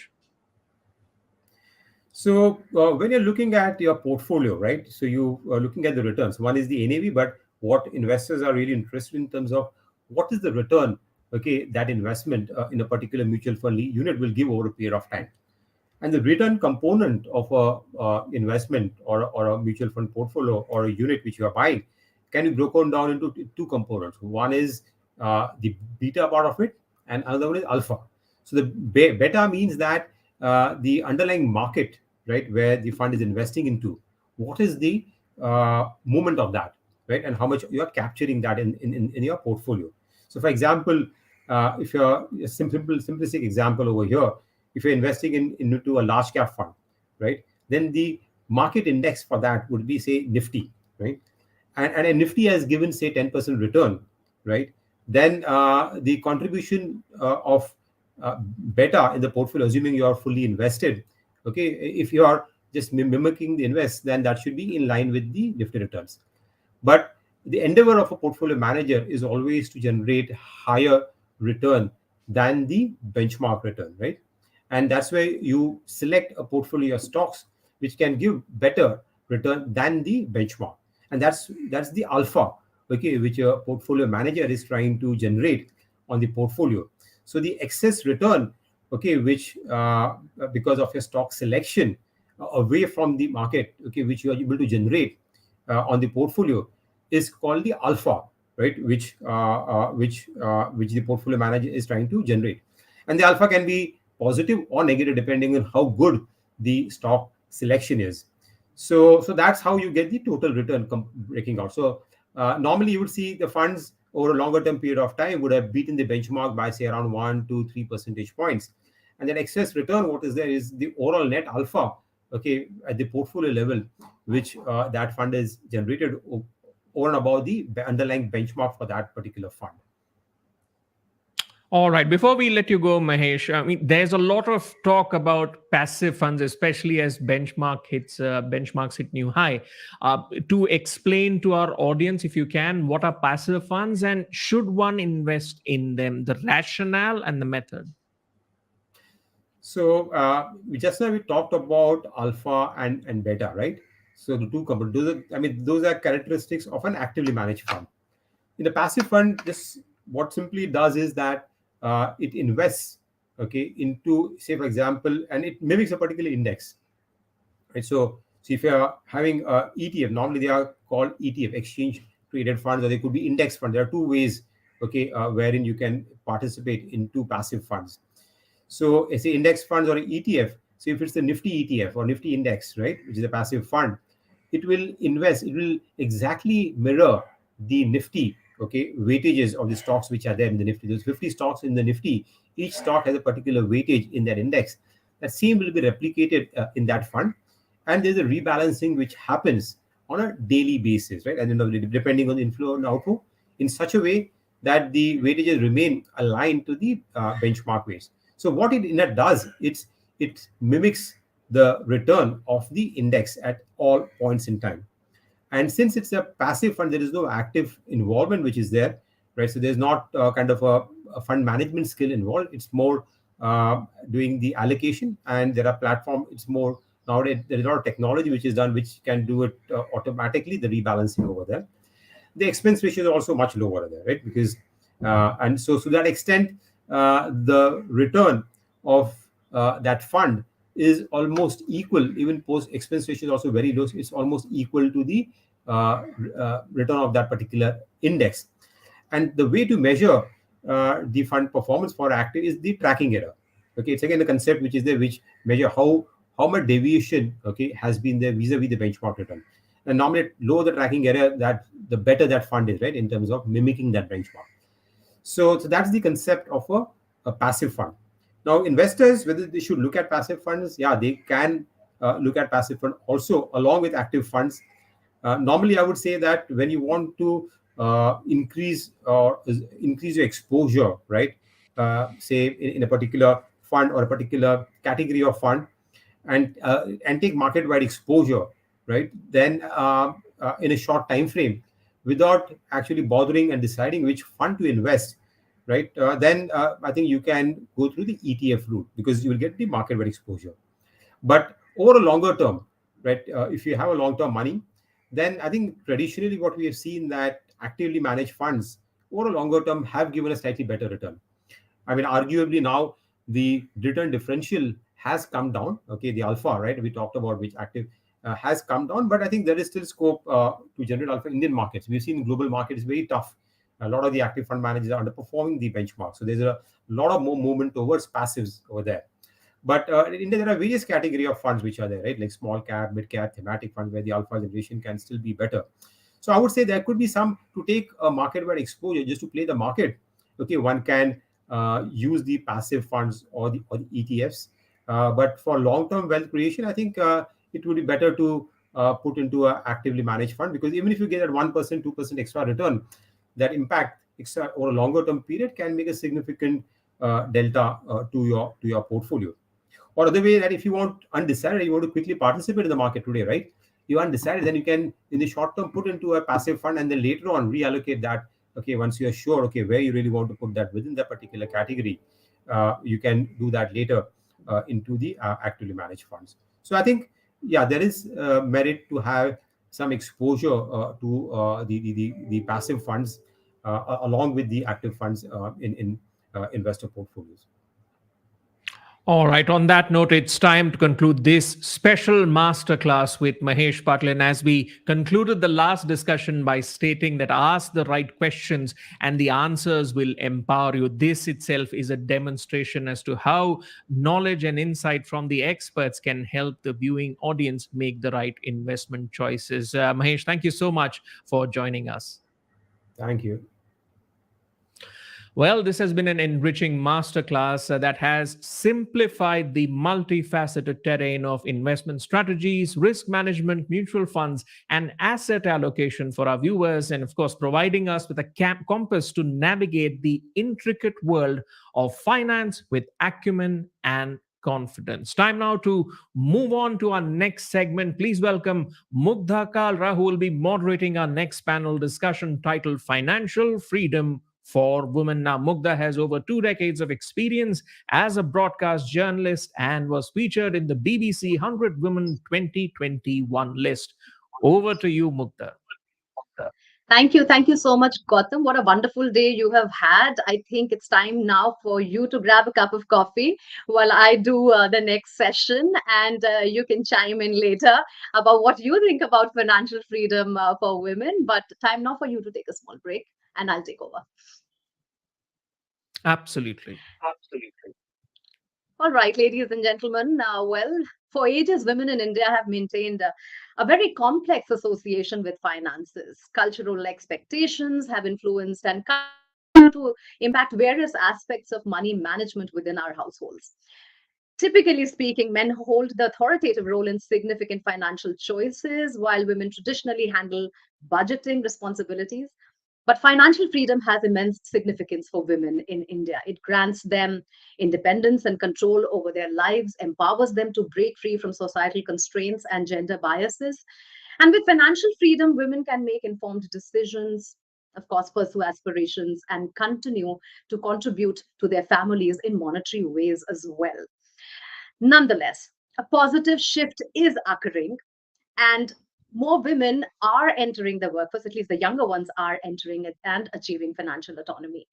So when you're looking at your portfolio, right? So you are looking at the returns. One is the NAV, but what investors are really interested in terms of what is the return, okay, that investment in a particular mutual fund unit will give over a period of time. And the return component of a investment or a mutual fund portfolio or a unit which you are buying can be broken down into two components. One is the beta part of it, and another one is alpha. So the beta means that the underlying market, right, where the fund is investing into, what is the movement of that, right, and how much you are capturing that in your portfolio. So, for example, if you're a simplistic example over here, if you're investing into a large cap fund, right, then the market index for that would be, say, Nifty, right, and a Nifty has given, say, 10% return, right, then the contribution of beta in the portfolio, assuming you are fully invested, okay, if you are just mimicking the invest, then that should be in line with the Nifty returns. But the endeavor of a portfolio manager is always to generate higher return than the benchmark return, right? And that's why you select a portfolio of stocks which can give better return than the benchmark, and that's the alpha, okay, which a portfolio manager is trying to generate on the portfolio. So the excess return, okay, which because of your stock selection away from the market, okay, which you are able to generate on the portfolio, is called the alpha, right, which the portfolio manager is trying to generate. And the alpha can be positive or negative depending on how good the stock selection is. So that's how you get the total return breaking out. So normally you would see the funds over a longer term period of time would have beaten the benchmark by, say, around 1 to 3 percentage points. And then excess return, what is there is the overall net alpha, okay, at the portfolio level, which that fund is generated over and above the underlying benchmark for that particular fund. All right. Before we let you go, Mahesh, I mean, there's a lot of talk about passive funds, especially as benchmarks hit new high. To explain to our audience, if you can, what are passive funds and should one invest in them? The rationale and the method. So just now we talked about alpha and beta, right? So the two components. Those are characteristics of an actively managed fund. In the passive fund, this what simply does is that it invests, okay, into, say, for example, and it mimics a particular index, right? So if you are having a ETF, normally they are called ETF, exchange traded funds, or they could be index funds. There are two ways, okay, wherein you can participate in two passive funds. So say index funds or ETF. So if it's the Nifty ETF or Nifty index, right, which is a passive fund, it will exactly mirror the Nifty, okay, weightages of the stocks which are there in the Nifty. There's 50 stocks in the Nifty. Each stock has a particular weightage in that index. That same will be replicated in that fund. And there's a rebalancing which happens on a daily basis, right? And depending on the inflow and outflow, in such a way that the weightages remain aligned to the benchmark weights. So what it does, it mimics the return of the index at all points in time. And since it's a passive fund, there is no active involvement which is there, right? So there's not kind of a fund management skill involved. It's more doing the allocation, and there are platform. It's more nowadays there is a lot of technology which is done, which can do it automatically, the rebalancing over there. The expense ratio is also much lower there, right? Because and so to that extent, the return of that fund is almost equal. Even post expense ratio is also very low. So it's almost equal to the return of that particular index. And the way to measure the fund performance for active is the tracking error. Okay, it's again the concept which is there, which measure how much deviation, okay, has been there vis-a-vis the benchmark return. And normally, lower the tracking error, that the better that fund is, right, in terms of mimicking that benchmark. So that's the concept of a passive fund. Now, investors, whether they should look at passive funds, yeah, they can look at passive fund also along with active funds. Normally, I would say that when you want to increase your exposure, right? Say in a particular fund or a particular category of fund, and take market wide exposure, right? Then in a short time frame, without actually bothering and deciding which fund to invest, right? Then I think you can go through the ETF route because you will get the market wide exposure. But over a longer term, right, if you have a long term money, then I think traditionally what we have seen that actively managed funds over a longer term have given a slightly better return. I mean, arguably now the return differential has come down. Okay, the alpha, right? We talked about which active has come down, but I think there is still scope to generate alpha in Indian markets. We've seen global market is very tough. A lot of the active fund managers are underperforming the benchmark. So there's a lot of more movement towards passives over there. But in India, there are various category of funds which are there, right? Like small cap, mid cap, thematic funds, where the alpha generation can still be better. So I would say there could be some to take a market-wide exposure just to play the market. Okay, one can use the passive funds or the ETFs. But for long-term wealth creation, I think it would be better to put into an actively managed fund, because even if you get that 1%, 2% extra return, that impact extra over a longer-term period can make a significant delta to your portfolio. Or other way, that if you want undecided, you want to quickly participate in the market today, right? You undecided, then you can in the short term put into a passive fund and then later on reallocate that. Okay, once you are sure, okay, where you really want to put that within that particular category, you can do that later into the actively managed funds. So I think, yeah, there is merit to have some exposure to the passive funds along with the active funds in investor portfolios. All right. On that note, it's time to conclude this special masterclass with Mahesh Patil. And as we concluded the last discussion by stating that ask the right questions and the answers will empower you, this itself is a demonstration as to how knowledge and insight from the experts can help the viewing audience make the right investment choices. Mahesh, thank you so much for joining us. Thank you. Well, this has been an enriching masterclass that has simplified the multifaceted terrain of investment strategies, risk management, mutual funds, and asset allocation for our viewers, and of course, providing us with a compass to navigate the intricate world of finance with acumen and confidence. Time now to move on to our next segment. Please welcome Mugdha Kalra, who will be moderating our next panel discussion titled Financial Freedom for Women. Now, Mugdha has over 2 decades of experience as a broadcast journalist and was featured in the BBC 100 Women 2021 list. Over to you, Mugdha. Thank you. Thank you so much, Gautam. What a wonderful day you have had. I think it's time now for you to grab a cup of coffee while I do the next session. And you can chime in later about what you think about financial freedom for women. But time now for you to take a small break, and I'll take over. Absolutely. All right, ladies and gentlemen. Well, for ages, women in India have maintained a very complex association with finances. Cultural expectations have influenced and continue to impact various aspects of money management within our households. Typically speaking, men hold the authoritative role in significant financial choices, while women traditionally handle budgeting responsibilities. But financial freedom has immense significance for women in India. It grants them independence and control over their lives, empowers them to break free from societal constraints and gender biases. And with financial freedom, women can make informed decisions, of course, pursue aspirations, and continue to contribute to their families in monetary ways as well. Nonetheless, a positive shift is occurring, and more women are entering the workforce, at least the younger ones are entering it and achieving financial autonomy.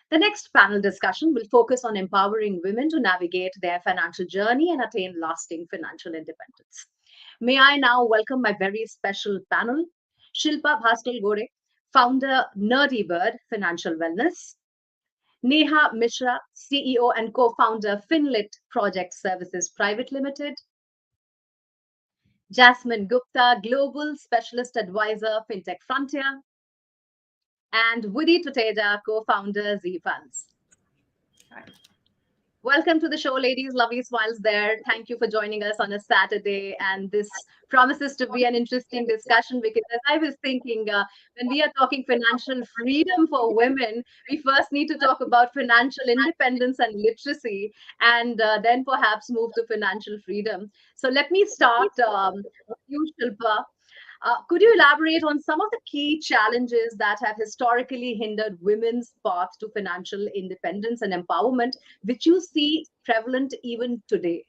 The next panel discussion will focus on empowering women to navigate their financial journey and attain lasting financial independence. May I now welcome my very special panel, Shilpa Bhaskal Gore, founder Nerdy Bird Financial Wellness, Neha Mishra, CEO and co-founder Finlit Project Services Private Limited, Jasmine Gupta, Global Specialist Advisor, FinTech Frontier, and Woody Tuteja, co-founder Z Funds. Welcome to the show, ladies. Lovely smiles there. Thank you for joining us on a Saturday. And this promises to be an interesting discussion because, as I was thinking, when we are talking financial freedom for women, we first need to talk about financial independence and literacy, and then perhaps move to financial freedom. So, let me start with you, Shilpa. Could you elaborate on some of the key challenges that have historically hindered women's path to financial independence and empowerment, which you see prevalent even today?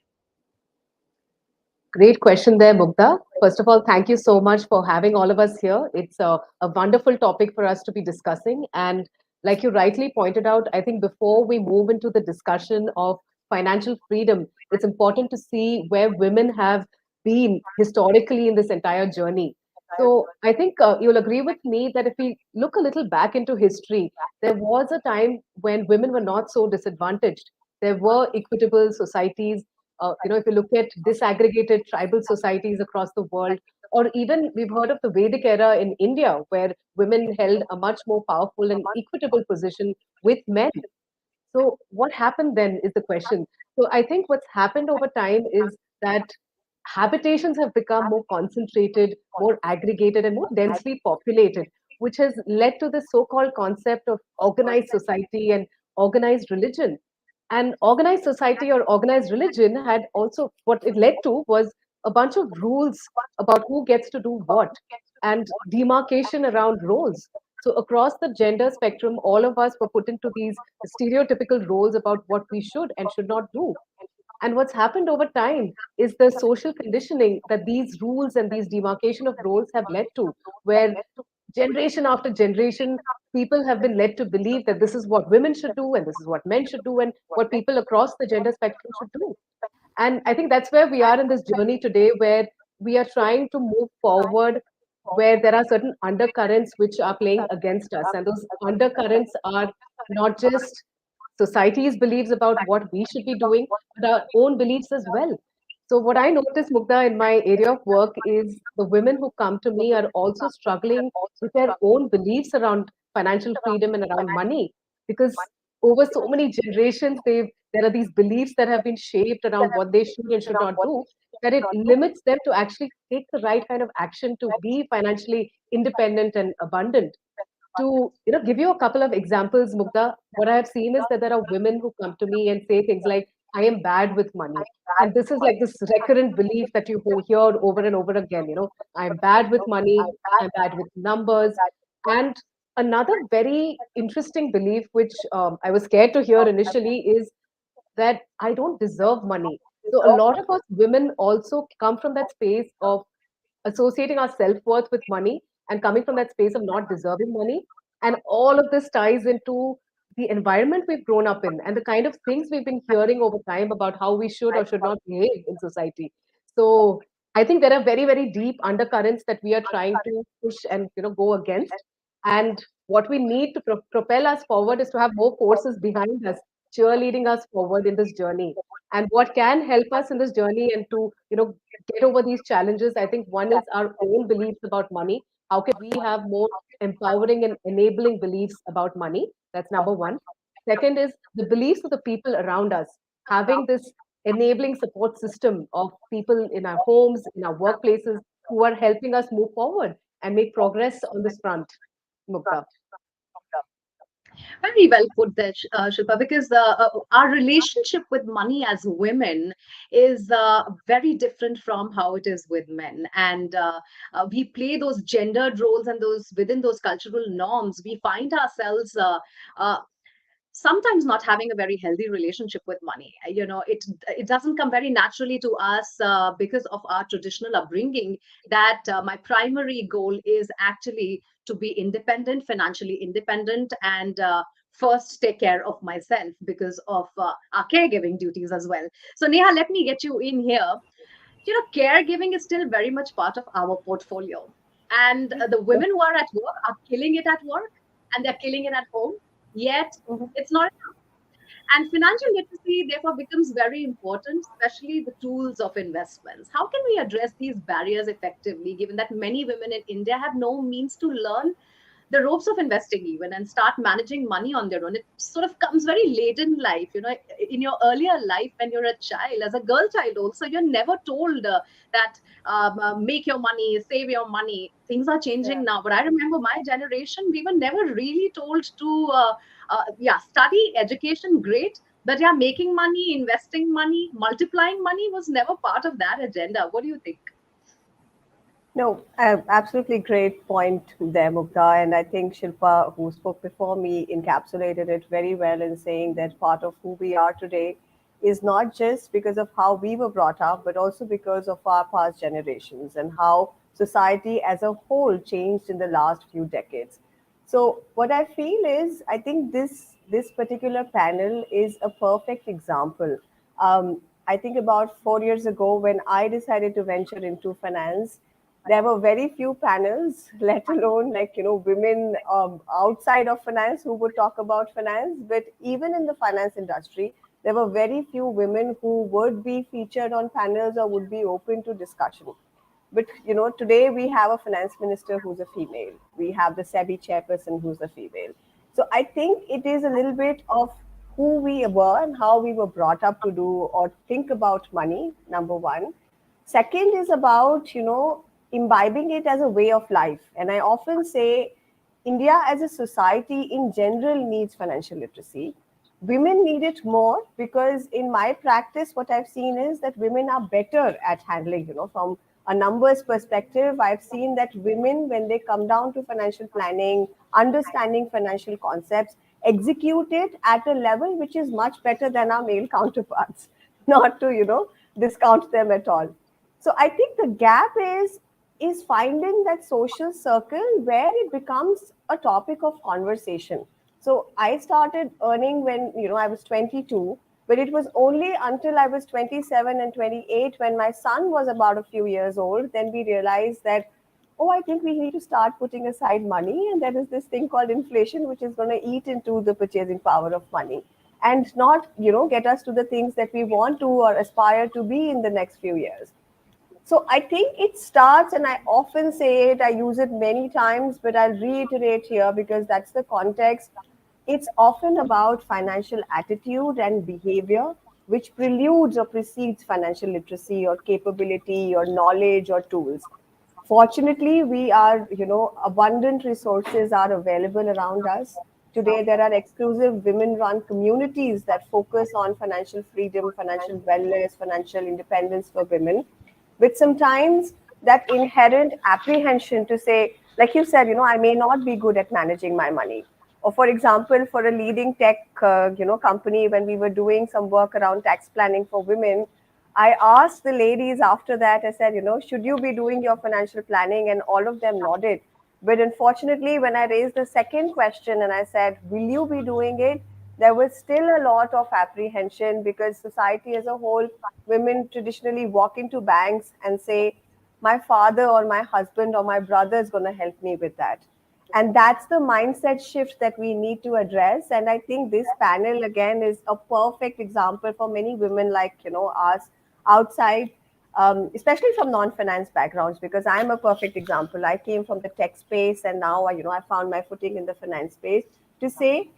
Great question there, Mugdha. First of all, thank you so much for having all of us here. It's a wonderful topic for us to be discussing. And like you rightly pointed out, I think before we move into the discussion of financial freedom, it's important to see where women have been historically in this entire journey. So I think you'll agree with me that if we look a little back into history, there was a time when women were not so disadvantaged. There were equitable societies. If you look at disaggregated tribal societies across the world, or even we've heard of the Vedic era in India, where women held a much more powerful and equitable position with men. So, what happened then is the question. So, I think what's happened over time is that habitations have become more concentrated, more aggregated, and more densely populated, which has led to this so called concept of organized society and organized religion. And organized society or organized religion had also what it led to was a bunch of rules about who gets to do what and demarcation around roles. So, across the gender spectrum, all of us were put into these stereotypical roles about what we should and should not do. And what's happened over time is the social conditioning that these rules and these demarcation of roles have led to, where generation after generation, people have been led to believe that this is what women should do, and this is what men should do, and what people across the gender spectrum should do. And I think that's where we are in this journey today, where we are trying to move forward, where there are certain undercurrents which are playing against us. And those undercurrents are not just society's beliefs about what we should be doing, but our own beliefs as well. So, what I notice, Mukta, in my area of work is the women who come to me are also struggling with their own beliefs around financial freedom and around money, because over so many generations, there are these beliefs that have been shaped around what they should and should not do, that it limits them to actually take the right kind of action to be financially independent and abundant. To give you a couple of examples, Mukta, what I have seen is that there are women who come to me and say things like, I am bad with money. And this is like this recurrent belief that you hear over and over again. I'm bad with money, I'm bad with numbers. And another very interesting belief, which I was scared to hear initially, is that I don't deserve money. So a lot of us women also come from that space of associating our self worth with money and coming from that space of not deserving money. And all of this ties into the environment we've grown up in and the kind of things we've been hearing over time about how we should or should not behave in society. So I think there are very, very deep undercurrents that we are trying to push and go against. And what we need to propel us forward is to have more forces behind us, cheerleading us forward in this journey. And what can help us in this journey and to get over these challenges, I think one is our own beliefs about money. How can we have more empowering and enabling beliefs about money? That's number one. Second is the beliefs of the people around us, having this enabling support system of people in our homes, in our workplaces, who are helping us move forward and make progress on this front, Mukta. Very well put there, Shilpa, because our relationship with money as women is very different from how it is with men. And we play those gendered roles, and those within those cultural norms, we find ourselves uh, sometimes not having a very healthy relationship with money. It doesn't come very naturally to us because of our traditional upbringing, that my primary goal is actually to be independent, financially independent, and first take care of myself because of our caregiving duties as well. So Neha, let me get you in here. Caregiving is still very much part of our portfolio, and the women who are at work are killing it at work, and they're killing it at home, yet it's not. And financial literacy, therefore, becomes very important, especially the tools of investments. How can we address these barriers effectively, given that many women in India have no means to learn the ropes of investing even and start managing money on their own? It sort of comes very late in life. In your earlier life, when you're a child, as a girl child also, you're never told that make your money, save your money. Things are changing now, but I remember my generation, we were never really told to yeah, study, education, great, but yeah, making money, investing money, multiplying money was never part of that agenda. What do you think? No, absolutely great point there, Mukta. And I think Shilpa, who spoke before me, encapsulated it very well in saying that part of who we are today is not just because of how we were brought up, but also because of our past generations and how society as a whole changed in the last few decades. So what I feel is, I think this particular panel is a perfect example. I think about 4 years ago when I decided to venture into finance, there were very few panels, let alone women outside of finance who would talk about finance. But even in the finance industry, there were very few women who would be featured on panels or would be open to discussion. But today we have a finance minister who's a female. We have the SEBI chairperson who's a female. So I think it is a little bit of who we were and how we were brought up to do or think about money, number one. Second is about, imbibing it as a way of life. And I often say India as a society in general needs financial literacy. Women need it more because in my practice, what I've seen is that women are better at handling, from a numbers perspective. I've seen that women, when they come down to financial planning, understanding financial concepts, execute it at a level which is much better than our male counterparts. Not to, discount them at all. So I think the gap is finding that social circle where it becomes a topic of conversation. So I started earning when I was 22, but it was only until I was 27 and 28 when my son was about a few years old, then we realized that, oh, I think we need to start putting aside money, and there is this thing called inflation which is going to eat into the purchasing power of money and not get us to the things that we want to or aspire to be in the next few years. So I think it starts, and I often say it, I use it many times, but I'll reiterate here because that's the context. It's often about financial attitude and behavior, which preludes or precedes financial literacy or capability or knowledge or tools. Fortunately, we are, abundant resources are available around us. Today, there are exclusive women run communities that focus on financial freedom, financial wellness, financial independence for women, with sometimes that inherent apprehension to say, like you said, I may not be good at managing my money. Or for example, for a leading tech, company, when we were doing some work around tax planning for women, I asked the ladies after that, I said, should you be doing your financial planning? And all of them nodded. But unfortunately, when I raised the second question and I said, will you be doing it? There was still a lot of apprehension because society as a whole, women traditionally walk into banks and say, my father or my husband or my brother is going to help me with that. And that's the mindset shift that we need to address. And I think this panel again is a perfect example for many women like us outside, especially from non-finance backgrounds, because I'm a perfect example. I came from the tech space and now I found my footing in the finance space to say,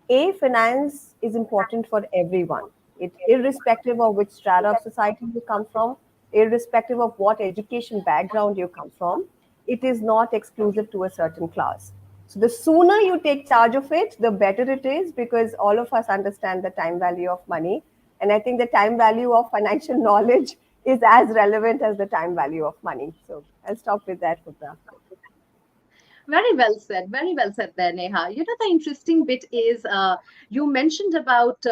a, finance is important for everyone. It, irrespective of which strata of society you come from, irrespective of what education background you come from, it is not exclusive to a certain class. So the sooner you take charge of it, the better it is, because all of us understand the time value of money. And I think the time value of financial knowledge is as relevant as the time value of money. So I'll stop with that, Putta. Very well said. Very well said there, Neha. You know, the interesting bit is you mentioned about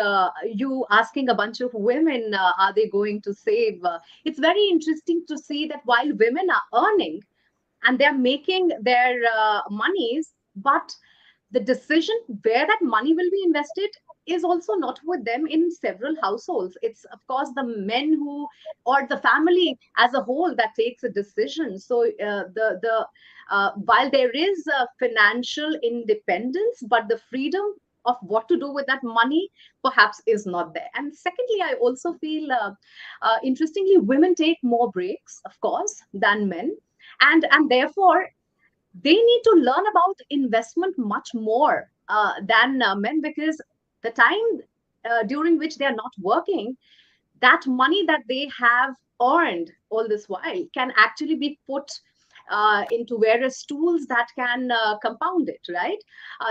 you asking a bunch of women, are they going to save? It's very interesting to see that while women are earning and they're making their monies, but the decision where that money will be invested is also not with them in several households. It's, of course, the men who, or the family as a whole, that takes a decision. So the while there is financial independence, but the freedom of what to do with that money perhaps is not there. And secondly, I also feel interestingly, women take more breaks, of course, than men, and therefore they need to learn about investment much more than men, because the time during which they are not working, that money that they have earned all this while can actually be put into various tools that can compound it, right?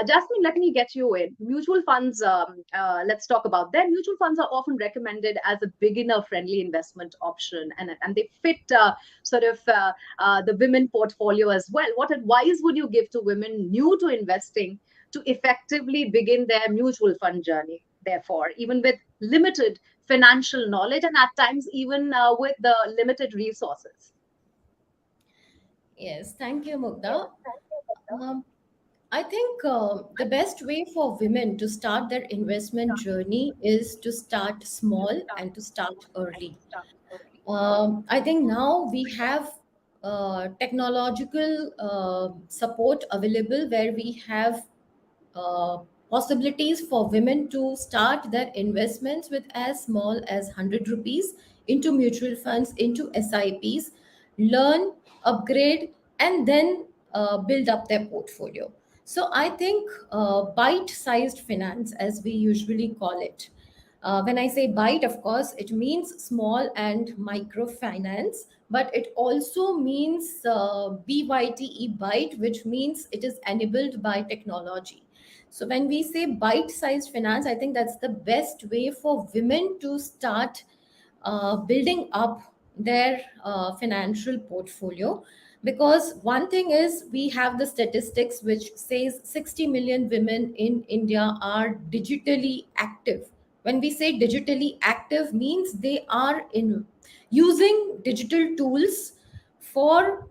Jasmine, let me get you in. Mutual funds, let's talk about them. Mutual funds are often recommended as a beginner friendly investment option, and they fit the women portfolio as well. What advice would you give to women new to investing to effectively begin their mutual fund journey? Therefore, even with limited financial knowledge and at times even with the limited resources. Yes, thank you, Mugda. Um, I think the best way for women to start their investment journey is to start small and to start early. I think now we have technological support available where we have uh, possibilities for women to start their investments with as small as 100 rupees into mutual funds, into SIPs, learn, upgrade, and then build up their portfolio. So I think bite sized finance, as we usually call it. When I say bite, of course, it means small and microfinance, but it also means BYTE bite, which means it is enabled by technology. So when we say bite-sized finance, I think that's the best way for women to start building up their financial portfolio. Because one thing is, we have the statistics which says 60 million women in India are digitally active. When we say digitally active, means they are in using digital tools for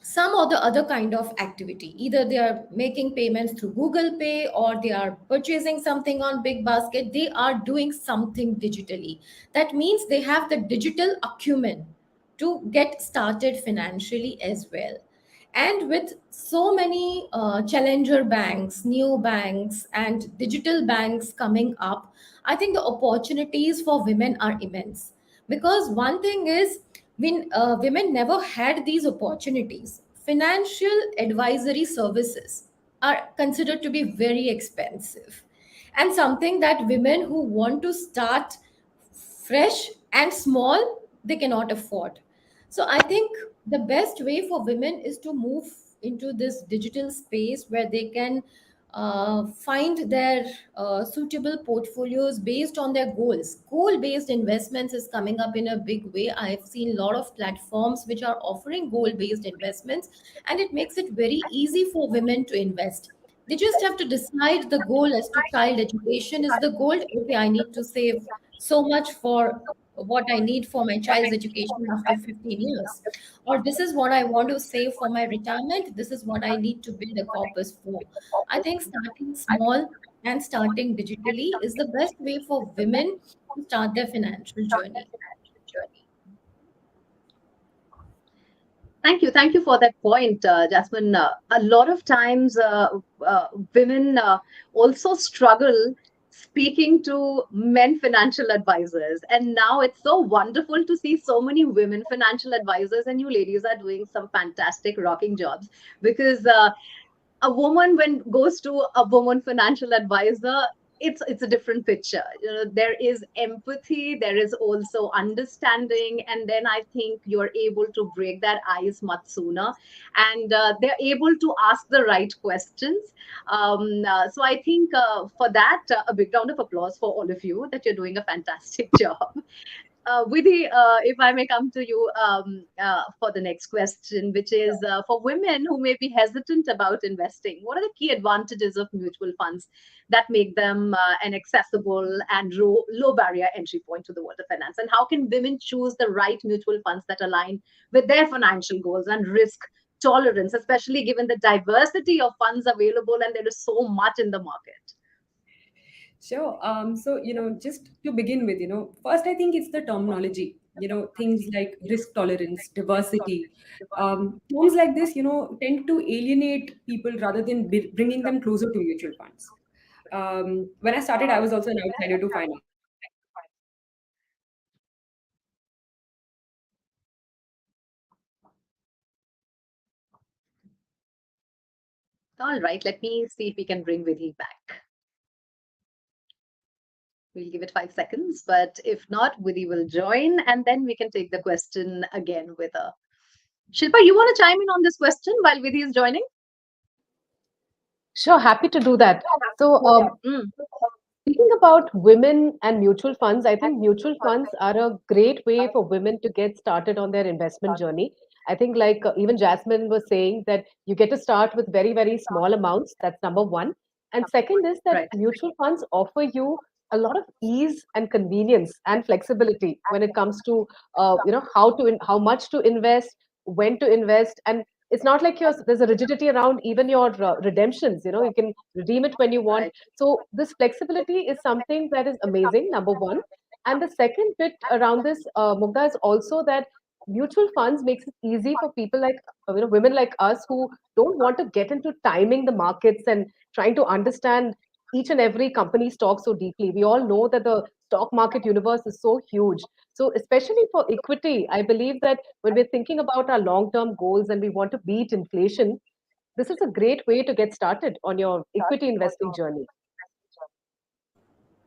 some or the other kind of activity. Either they are making payments through Google Pay, or they are purchasing something on Big Basket. They are doing something digitally. That means they have the digital acumen to get started financially as well. And with so many challenger banks, new banks, and digital banks coming up, I think the opportunities for women are immense. Because one thing is, when women never had these opportunities, financial advisory services are considered to be very expensive, and something that women who want to start fresh and small, they cannot afford. So I think the best way for women is to move into this digital space where they can find their suitable portfolios based on their goals. Goal based investments is coming up in a big way. I've seen a lot of platforms which are offering goal based investments, and it makes it very easy for women to invest. They just have to decide the goal as to child education is the goal. Okay, I need to save so much for what I need for my child's education after 15 years. Or this is what I want to save for my retirement. This is what I need to build a corpus for. I think starting small and starting digitally is the best way for women to start their financial journey. Thank you for that point, Jasmine. A lot of times, women also struggle speaking to men financial advisors, and now it's so wonderful to see so many women financial advisors, and you ladies are doing some fantastic rocking jobs, because a woman when goes to a woman financial advisor, it's a different picture. There is empathy, there is also understanding, and then I think you're able to break that ice much sooner, and they're able to ask the right questions. So I think for that, a big round of applause for all of you, that you're doing a fantastic job. Vidhi, if I may come to you for the next question, which is for women who may be hesitant about investing, what are the key advantages of mutual funds that make them an accessible and low barrier entry point to the world of finance? And how can women choose the right mutual funds that align with their financial goals and risk tolerance, especially given the diversity of funds available and there is so much in the market? Sure. So, just to begin with, first I think it's the terminology, things like risk tolerance, diversity. Terms like this, tend to alienate people rather than bringing them closer to mutual funds. When I started, I was also an outsider to finance. All right, let me see if we can bring Vidhi back. We'll give it 5 seconds, but if not, Vidhi will join and then we can take the question again with her. Shilpa, you want to chime in on this question while Vidhi is joining? Sure, happy to do that. So, speaking about women and mutual funds, I think mutual funds are a great way for women to get started on their investment journey. I think, like even Jasmine was saying, that you get to start with very, very small amounts. That's number one. And second is that Right. mutual funds offer you a lot of ease and convenience and flexibility when it comes to, how much to invest, when to invest, and it's not like there's a rigidity around even your redemptions. You can redeem it when you want. Right. So this flexibility is something that is amazing, number one. And the second bit around this, Mugda, is also that mutual funds makes it easy for people like women like us who don't want to get into timing the markets and trying to understand each and every company stock so deeply. We all know that the stock market universe is so huge. So especially for equity, I believe that when we're thinking about our long-term goals and we want to beat inflation, this is a great way to get started on your equity investing journey.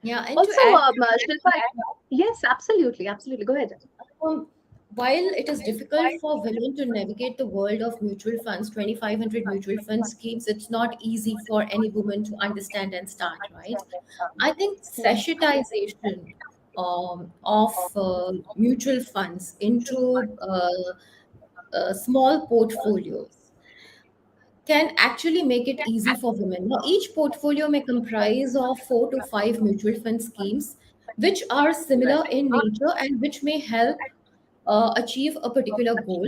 Yeah, and to Also, add, Shilpa, yes, absolutely, absolutely. Go ahead. um, while it is difficult for women to navigate the world of mutual funds, 2,500 mutual fund schemes, it's not easy for any woman to understand and start, right? I think sachetization of mutual funds into small portfolios can actually make it easy for women. Now, each portfolio may comprise of 4 to 5 mutual fund schemes, which are similar in nature and which may help achieve a particular goal.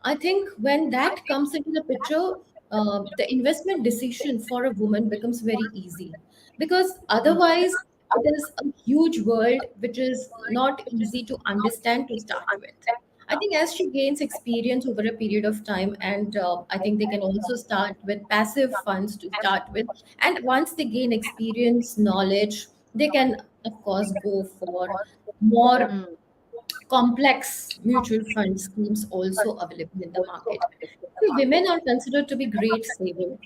I think when that comes into the picture, the investment decision for a woman becomes very easy because otherwise it is a huge world which is not easy to understand to start with. I think as she gains experience over a period of time, and I think they can also start with passive funds to start with. And once they gain experience, knowledge, they can, of course, go for more Mm. complex mutual fund schemes also available in the market. See, women are considered to be great savers.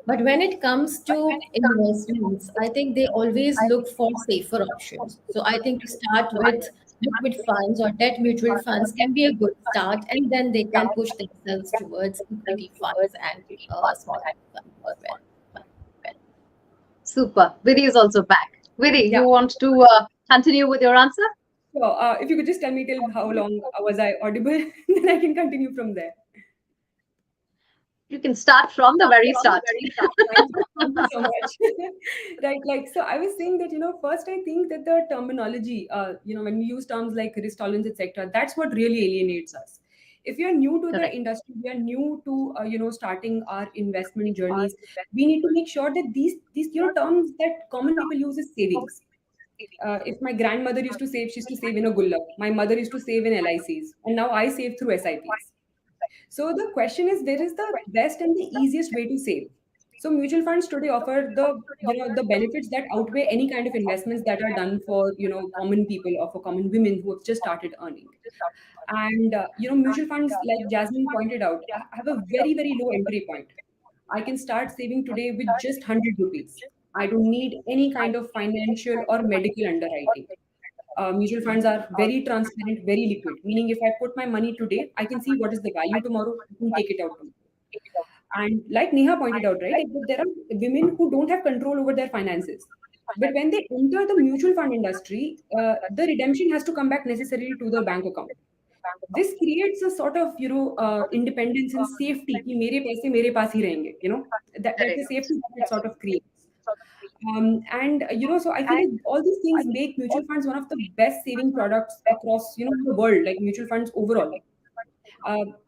But when it comes to investments, I think they always look for safer options. So I think to start with liquid funds or debt mutual funds can be a good start, and then they can push themselves towards equity funds and small cap funds as well. Super. Vidhi is also back. Vidhi, Yeah. you want to continue with your answer? So, if you could just tell me till how long was I audible, then I can continue from there. You can start from the very start. Thank you so much. Right, like so, I was saying that first I think that the terminology, when we use terms like risk tolerance, etc., that's what really alienates us. If you're new to the Correct. industry, we are new to starting our investment journeys. We need to make sure that these terms that common people use is savings. If my grandmother used to save, she used to save in a gullab. My mother used to save in LICs, and now I save through SIPs. So the question is, where is the best and the easiest way to save? So mutual funds today offer the benefits that outweigh any kind of investments that are done for common people or for common women who have just started earning. And mutual funds, like Jasmine pointed out, have a very low entry point. I can start saving today with just 100 rupees. I don't need any kind of financial or medical underwriting. Mutual funds are very transparent, very liquid, meaning if I put my money today, I can see what is the value tomorrow, I can take it out tomorrow. And like Neha pointed out, right, like there are women who don't have control over their finances. But when they enter the mutual fund industry, the redemption has to come back necessarily to the bank account. This creates a sort of independence and safety कि मेरे पैसे मेरे पास ही रहेंगे, that's a safety that it sort of creates. So I feel like all these things make mutual funds one of the best saving products across the world, like mutual funds overall.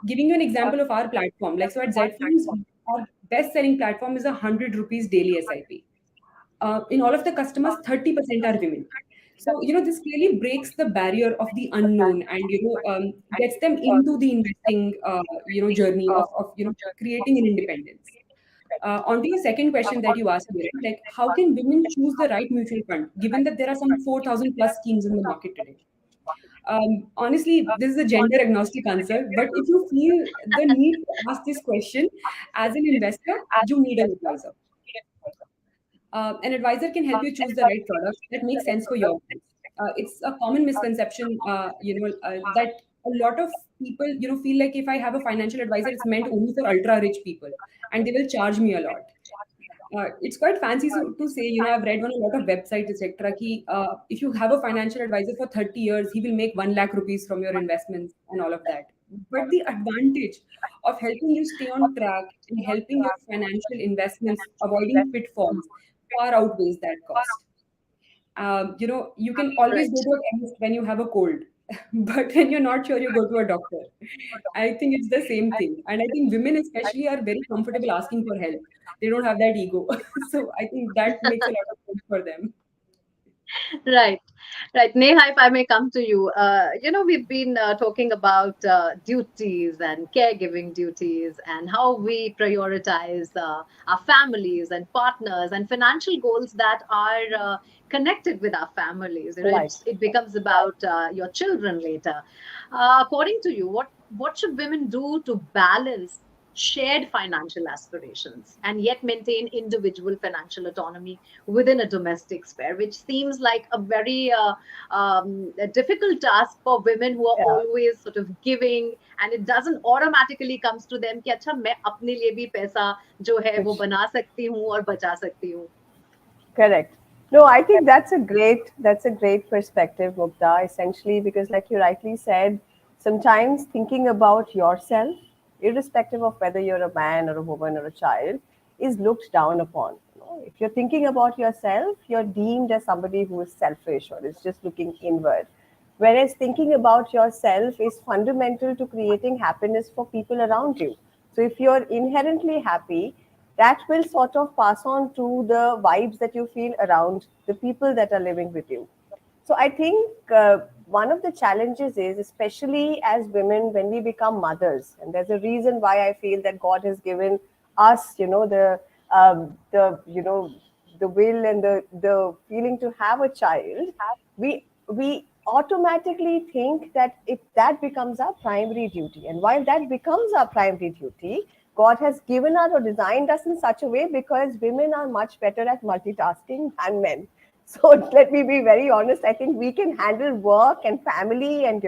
Giving you an example of our platform, like so at Z Funds, our best selling platform is 100 rupees daily SIP. In all of the customers, 30% are women. So, this clearly breaks the barrier of the unknown and, gets them into the investing, journey of creating an independence. On to your second question that you asked me, right? Like, how can women choose the right mutual fund, given that there are some 4,000 plus schemes in the market today? Honestly, this is a gender agnostic answer, but if you feel the need to ask this question as an investor, you need an advisor. An advisor can help you choose the right product that makes sense for your goals. It's a common misconception, that a lot of people, feel like if I have a financial advisor, it's meant only for ultra rich people, and they will charge me a lot. It's quite fancy to say, I've read on a lot of websites, etc. If you have a financial advisor for 30 years, he will make 1 lakh rupees from your investments and all of that. But the advantage of helping you stay on track and helping your financial investments avoiding pitfalls far outweighs that cost. You can always go to a chemist when you have a cold, but when you're not sure, you go to a doctor. I think it's the same thing. And I think women, especially, are very comfortable asking for help. They don't have that ego. So I think that makes a lot of sense for them. Right, right. Neha, if I may come to you, we've been talking about duties and caregiving duties and how we prioritize our families and partners and financial goals that are connected with our families. Right. It becomes about your children later. According to you, what should women do to balance shared financial aspirations and yet maintain individual financial autonomy within a domestic sphere, which seems like a very a difficult task for women who are always sort of giving, and it doesn't automatically comes to them कि अच्छा मैं अपने लिए भी पैसा जो है वो बना सकती हूँ और बचा सकती हूँ. Correct. No, I think that's a great perspective, Mukta. Essentially, because like you rightly said, sometimes thinking about yourself, irrespective of whether you're a man or a woman or a child, is looked down upon. If you're thinking about yourself, you're deemed as somebody who is selfish or is just looking inward. Whereas thinking about yourself is fundamental to creating happiness for people around you. So if you're inherently happy, that will sort of pass on to the vibes that you feel around the people that are living with you. So I think one of the challenges is, especially as women, when we become mothers, and there's a reason why I feel that God has given us, the will and the feeling to have a child. We automatically think that if that becomes our primary duty, and while that becomes our primary duty, God has given us or designed us in such a way because women are much better at multitasking than men. So let me be very honest. I think we can handle work and family and,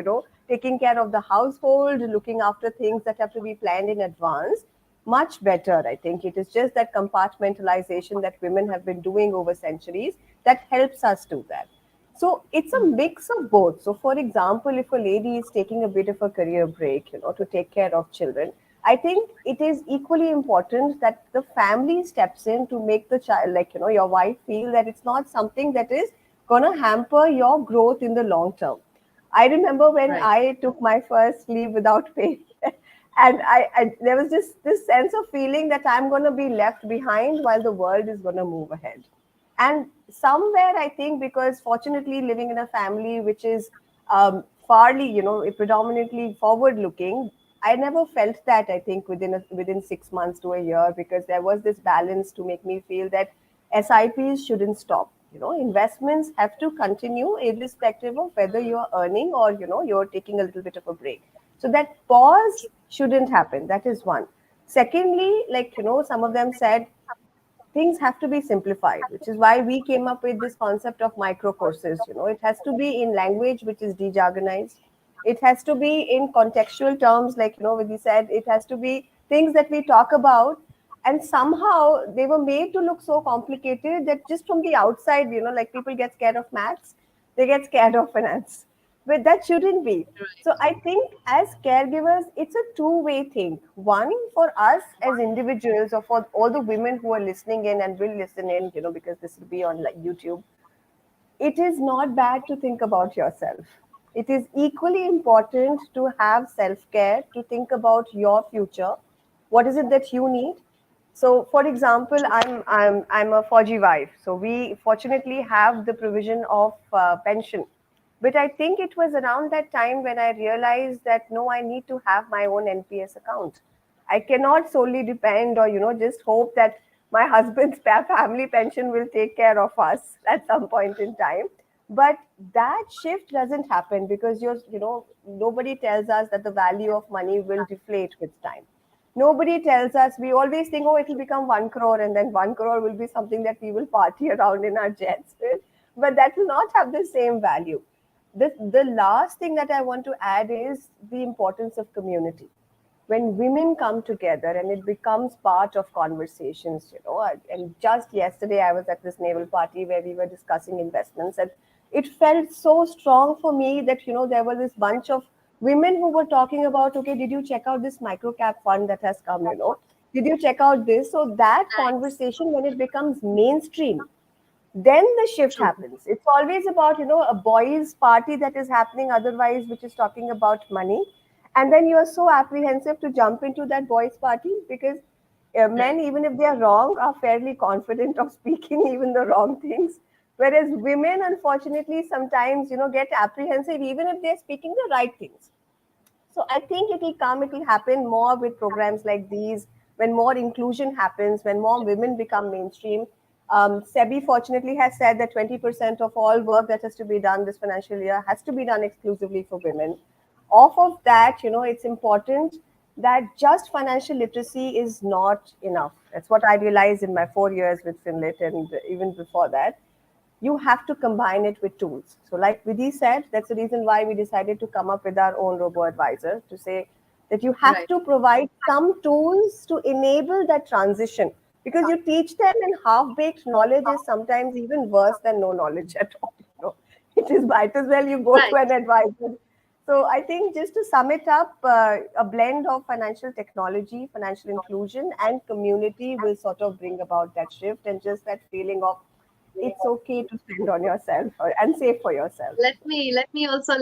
taking care of the household, looking after things that have to be planned in advance much better. I think it is just that compartmentalization that women have been doing over centuries that helps us do that. So it's a mix of both. So for example, if a lady is taking a bit of a career break, to take care of children, I think it is equally important that the family steps in to make the child, your wife, feel that it's not something that is going to hamper your growth in the long term. I remember when I took my first leave without pay, and there was just this sense of feeling that I'm going to be left behind while the world is going to move ahead. And somewhere, I think, because fortunately living in a family which is fairly, predominantly forward looking, I never felt that, I think, within 6 months to a year, because there was this balance to make me feel that SIPs shouldn't stop. Investments have to continue irrespective of whether you're earning or, you're taking a little bit of a break. So that pause shouldn't happen. That is one. Secondly, some of them said, things have to be simplified, which is why we came up with this concept of micro courses. It has to be in language which is dejargonized. It has to be in contextual terms, like, when you said, it has to be things that we talk about. And somehow they were made to look so complicated that just from the outside, like people get scared of maths, they get scared of finance. But that shouldn't be. So I think as caregivers, it's a two-way thing. One, for us as individuals, or for all the women who are listening in and will listen in, because this will be on like YouTube, it is not bad to think about yourself. It is equally important to have self care, to think about your future. What is it that you need? So, for example, I'm a Fauji wife. So, we fortunately have the provision of pension. But I think it was around that time when I realized that no, I need to have my own NPS account. I cannot solely depend or, just hope that my husband's family pension will take care of us at some point in time. But that shift doesn't happen because nobody tells us that the value of money will deflate with time. Nobody tells us, we always think, oh, it'll become 1 crore, and then 1 crore will be something that we will party around in our jets with. But that will not have the same value. The last thing that I want to add is the importance of community. When women come together and it becomes part of conversations, and just yesterday I was at this naval party where we were discussing investments, and it felt so strong for me that, there was this bunch of women who were talking about, okay, did you check out this micro cap fund that has come, did you check out this? So that conversation, when it becomes mainstream, then the shift happens. It's always about, a boys' party that is happening otherwise, which is talking about money. And then you are so apprehensive to jump into that boys' party because men, even if they are wrong, are fairly confident of speaking even the wrong things. Whereas women, unfortunately, sometimes, get apprehensive even if they're speaking the right things. So I think it will happen more with programs like these, when more inclusion happens, when more women become mainstream. SEBI fortunately has said that 20% of all work that has to be done this financial year has to be done exclusively for women. Off of that, it's important that just financial literacy is not enough. That's what I realized in my 4 years with Finlit and even before that. You have to combine it with tools. So, like Vidhi said, that's the reason why we decided to come up with our own robo advisor to say that you have to provide some tools to enable that transition, because you teach them in half-baked knowledge is sometimes even worse than no knowledge at all. It is might as well you go to an advisor. So I think, just to sum it up, a blend of financial technology, financial inclusion, and community will sort of bring about that shift, and just that feeling of it's okay to spend on yourself and save for yourself. Let me also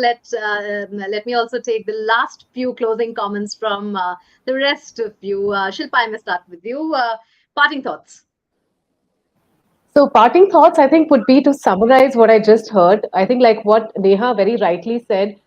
take the last few closing comments from the rest of you. Shilpa, I may start with you. Parting thoughts. So, parting thoughts, I think, would be to summarize what I just heard. I think, like what Neha very rightly said,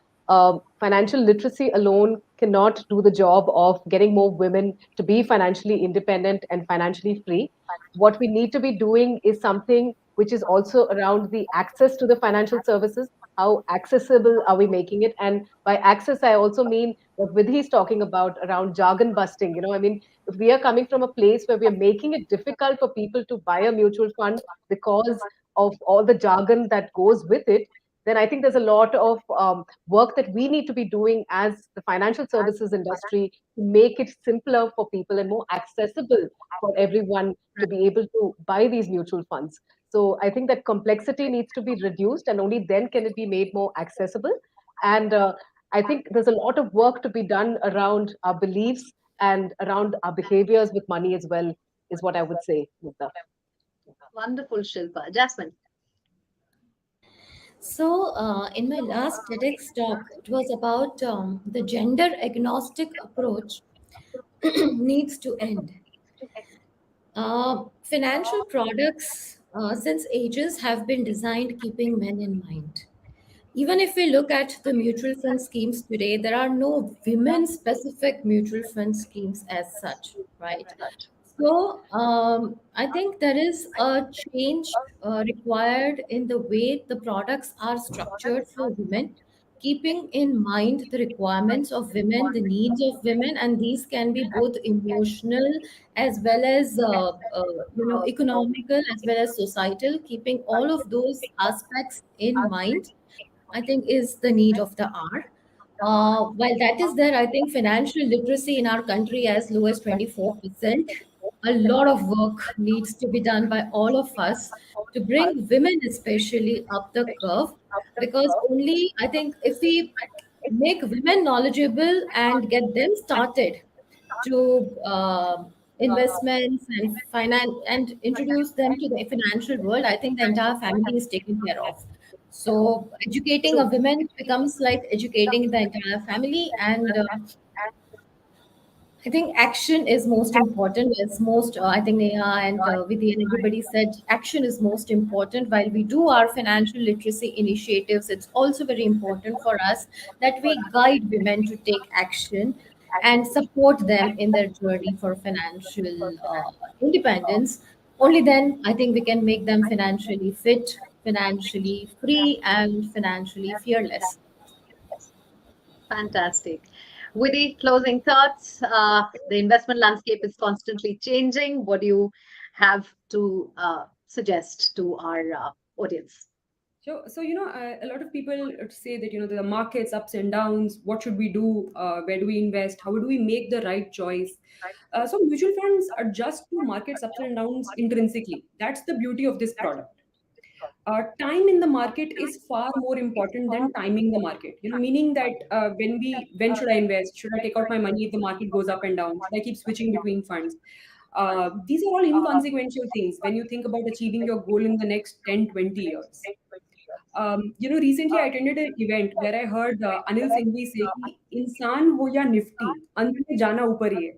financial literacy alone cannot do the job of getting more women to be financially independent and financially free. What we need to be doing is something which is also around the access to the financial services. How accessible are we making it? And by access, I also mean what Vidhi is talking about around jargon busting. I mean, if we are coming from a place where we are making it difficult for people to buy a mutual fund because of all the jargon that goes with it, then I think there's a lot of work that we need to be doing as the financial services industry to make it simpler for people and more accessible for everyone to be able to buy these mutual funds. So I think that complexity needs to be reduced, and only then can it be made more accessible. And I think there's a lot of work to be done around our beliefs and around our behaviors with money as well, is what I would say, Mukta. Wonderful, Shilpa. Jasmine. So, in my last TEDx talk, it was about the gender agnostic approach needs to end. Financial products, since ages, have been designed keeping men in mind. Even if we look at the mutual fund schemes today, there are no women specific mutual fund schemes as such, right? So I think there is a change required in the way the products are structured for women, keeping in mind the requirements of women, the needs of women, and these can be both emotional as well as economical as well as societal. Keeping all of those aspects in mind, I think, is the need of the hour. While that is there, I think financial literacy in our country as low as 24%. A lot of work needs to be done by all of us to bring women, especially, up the curve. Because only, I think, if we make women knowledgeable and get them started to investments and finance and introduce them to the financial world, I think the entire family is taken care of. So educating a woman becomes like educating the entire family, and I think action is most important. It's most, I think Neha and Vidhi and everybody said action is most important. While we do our financial literacy initiatives, it's also very important for us that we guide women to take action and support them in their journey for financial independence. Only then I think we can make them financially fit, financially free, and financially fearless. Fantastic. With the closing thoughts, the investment landscape is constantly changing. What do you have to suggest to our audience? So a lot of people say that the markets ups and downs. What should we do? Where do we invest? How do we make the right choice? So mutual funds adjust to markets ups and downs intrinsically. That's the beauty of this product. Time in the market is far more important than timing the market. Meaning that when should I invest? Should I take out my money if the market goes up and down? Should I keep switching between funds? These are all inconsequential things when you think about achieving your goal in the next 10, 20 years. Recently I attended an event where I heard Anil Singhvi say, "Ki, "Insan ho ya nifty, ant mein jana upar hi hai."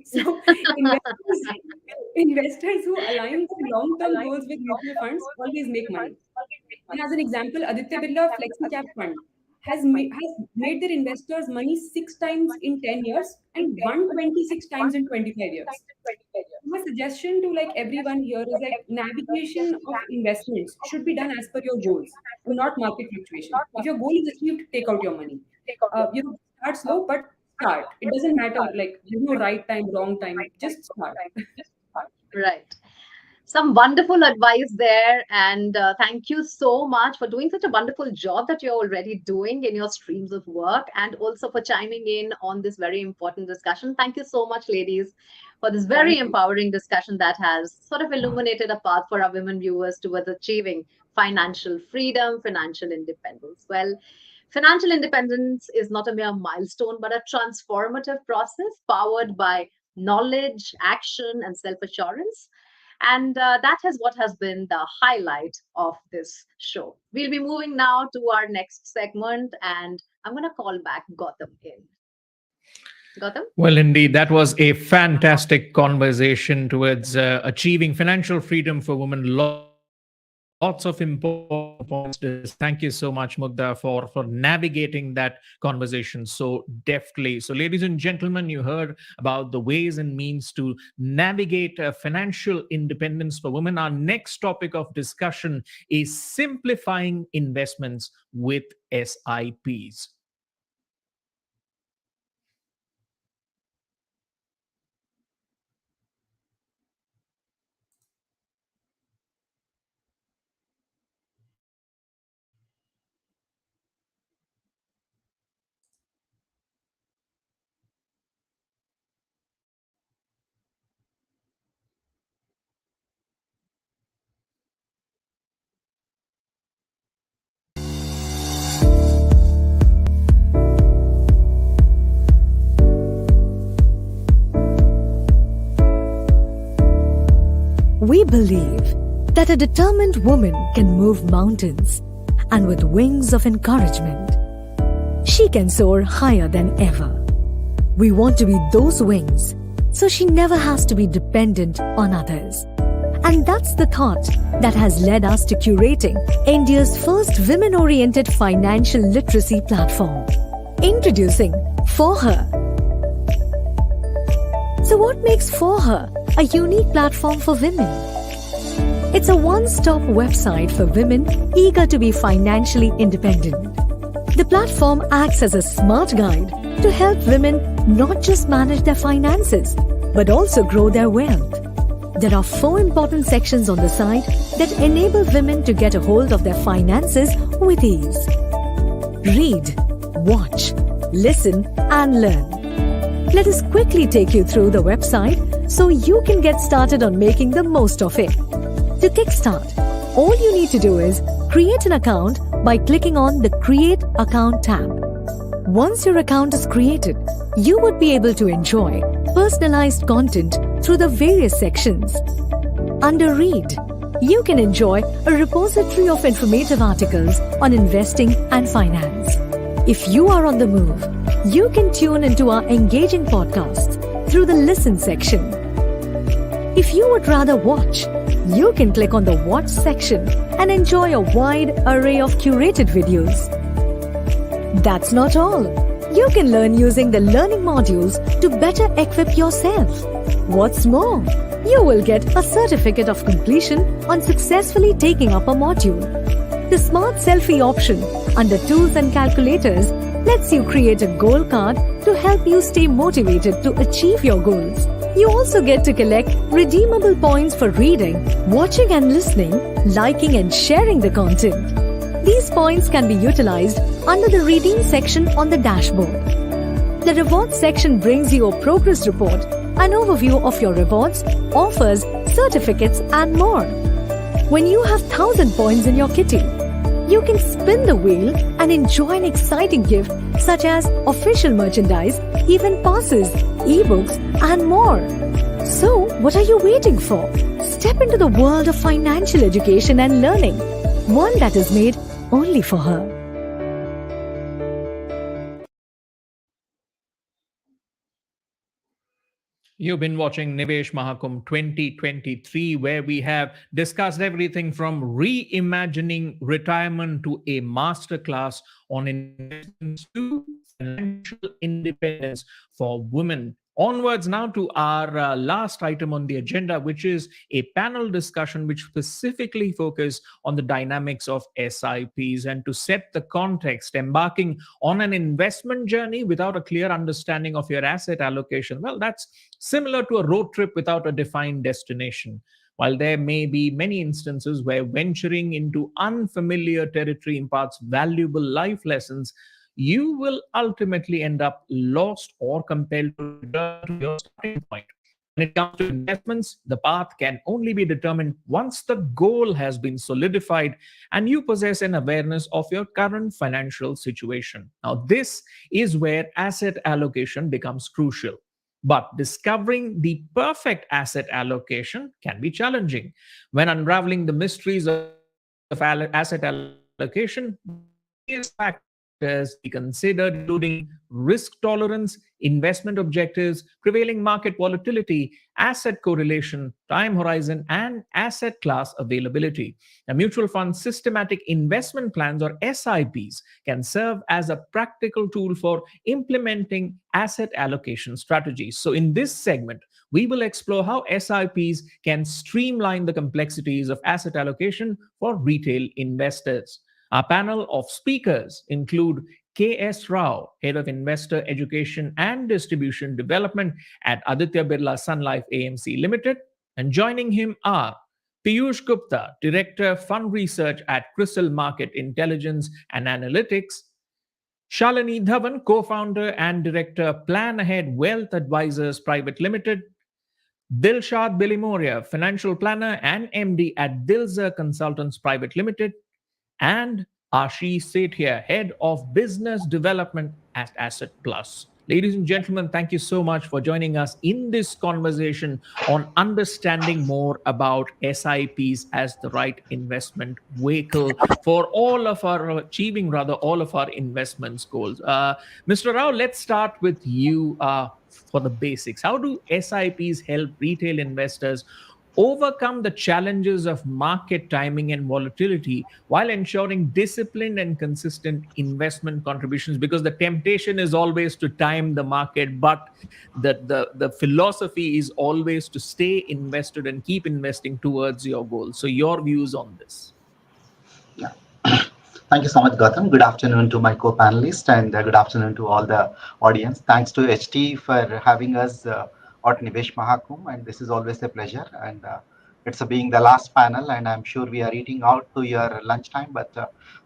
So investors, investors who align their long-term goals with mutual funds always make money. And as an example, Aditya Birla Flexi Cap Fund has made their investors money 6 times in 10 years and 126 times in 25 years. My suggestion to like everyone here is like navigation of investments should be done as per your goals and not market fluctuation. If your goal is achieved, take out your money. Start slow, but start. It doesn't matter like there's no right time, wrong time. Just start. Right. Some wonderful advice there. And thank you so much for doing such a wonderful job that you're already doing in your streams of work, and also for chiming in on this very important discussion. Thank you so much, ladies, for this very empowering discussion that has sort of illuminated a path for our women viewers towards achieving financial freedom, financial independence. Well, financial independence is not a mere milestone, but a transformative process powered by knowledge, action, and self assurance. And that is what has been the highlight of this show. We'll be moving now to our next segment, and I'm going to call back Gautam in. Gautam? Well, indeed, that was a fantastic conversation towards achieving financial freedom for women. Lots of important points. Thank you so much, Mugdha, for navigating that conversation so deftly. So, ladies and gentlemen, you heard about the ways and means to navigate financial independence for women. Our next topic of discussion is simplifying investments with SIPs. We believe that a determined woman can move mountains, and with wings of encouragement, she can soar higher than ever. We want to be those wings, so she never has to be dependent on others. And that's the thought that has led us to curating India's first women-oriented financial literacy platform. Introducing For Her. So what makes For Her a unique platform for women? It's a one-stop website for women eager to be financially independent. The platform acts as a smart guide to help women not just manage their finances, but also grow their wealth. There are 4 important sections on the site that enable women to get a hold of their finances with ease. Read, watch, listen, and learn. Let us quickly take you through the website so you can get started on making the most of it. To kickstart, all you need to do is create an account by clicking on the Create Account tab. Once your account is created, you would be able to enjoy personalized content through the various sections. Under Read, you can enjoy a repository of informative articles on investing and finance. If you are on the move, you can tune into our engaging podcasts through the Listen section. If you would rather watch, you can click on the Watch section and enjoy a wide array of curated videos. That's not all. You can learn using the learning modules to better equip yourself. What's more, you will get a certificate of completion on successfully taking up a module. The Smart Selfie option under Tools and Calculators lets you create a goal card to help you stay motivated to achieve your goals. You also get to collect redeemable points for reading, watching and listening, liking and sharing the content. These points can be utilized under the Redeem section on the dashboard. The Rewards section brings you a progress report, an overview of your rewards, offers, certificates and more. When you have 1,000 points in your kitty, you can spin the wheel and enjoy an exciting gift such as official merchandise, event passes, ebooks, and more. So, what are you waiting for? Step into the world of financial education and learning, one that is made only for her. You've been watching Nivesh Mahakumbh 2023, where we have discussed everything from reimagining retirement to a masterclass on investments to financial independence for women. Onwards now to our last item on the agenda, which is a panel discussion which specifically focuses on the dynamics of SIPs. And to set the context, embarking on an investment journey without a clear understanding of your asset allocation, well, that's similar to a road trip without a defined destination. While there may be many instances where venturing into unfamiliar territory imparts valuable life lessons, you will ultimately end up lost or compelled to return to your starting point. When it comes to investments, the path can only be determined once the goal has been solidified and you possess an awareness of your current financial situation. Now, this is where asset allocation becomes crucial. But discovering the perfect asset allocation can be challenging. When unraveling the mysteries of asset allocation, various factors be considered, including risk tolerance, investment objectives, prevailing market volatility, asset correlation, time horizon, and asset class availability. Now, mutual fund systematic investment plans, or SIPs, can serve as a practical tool for implementing asset allocation strategies. So, in this segment, we will explore how SIPs can streamline the complexities of asset allocation for retail investors. Our panel of speakers include K.S. Rao, Head of Investor Education and Distribution Development at Aditya Birla Sun Life AMC Limited, and joining him are Piyush Gupta, Director Fund Research at Crystal Market Intelligence and Analytics, Shalini Dhawan, Co-founder and Director Plan Ahead Wealth Advisors Private Limited, Dilshad Bilimoria, Financial Planner and MD at Dilzer Consultants Private Limited, and Ashish Sethia, Head of Business Development at Asset Plus. Ladies and gentlemen, thank you so much for joining us in this conversation on understanding more about SIPs as the right investment vehicle for all of our achieving, rather, all of our investments goals. Mr. Rao, let's start with you for the basics. How do SIPs help retail investors overcome the challenges of market timing and volatility while ensuring disciplined and consistent investment contributions? Because the temptation is always to time the market, but the philosophy is always to stay invested and keep investing towards your goals. So your views on this? Thank you so much, Gautam. Good afternoon to my co-panelists and good afternoon to all the audience. Thanks to HT for having us at Nivesh Mahakumbh, and this is always a pleasure. And it's being the last panel, and I'm sure we are eating out to your lunchtime. But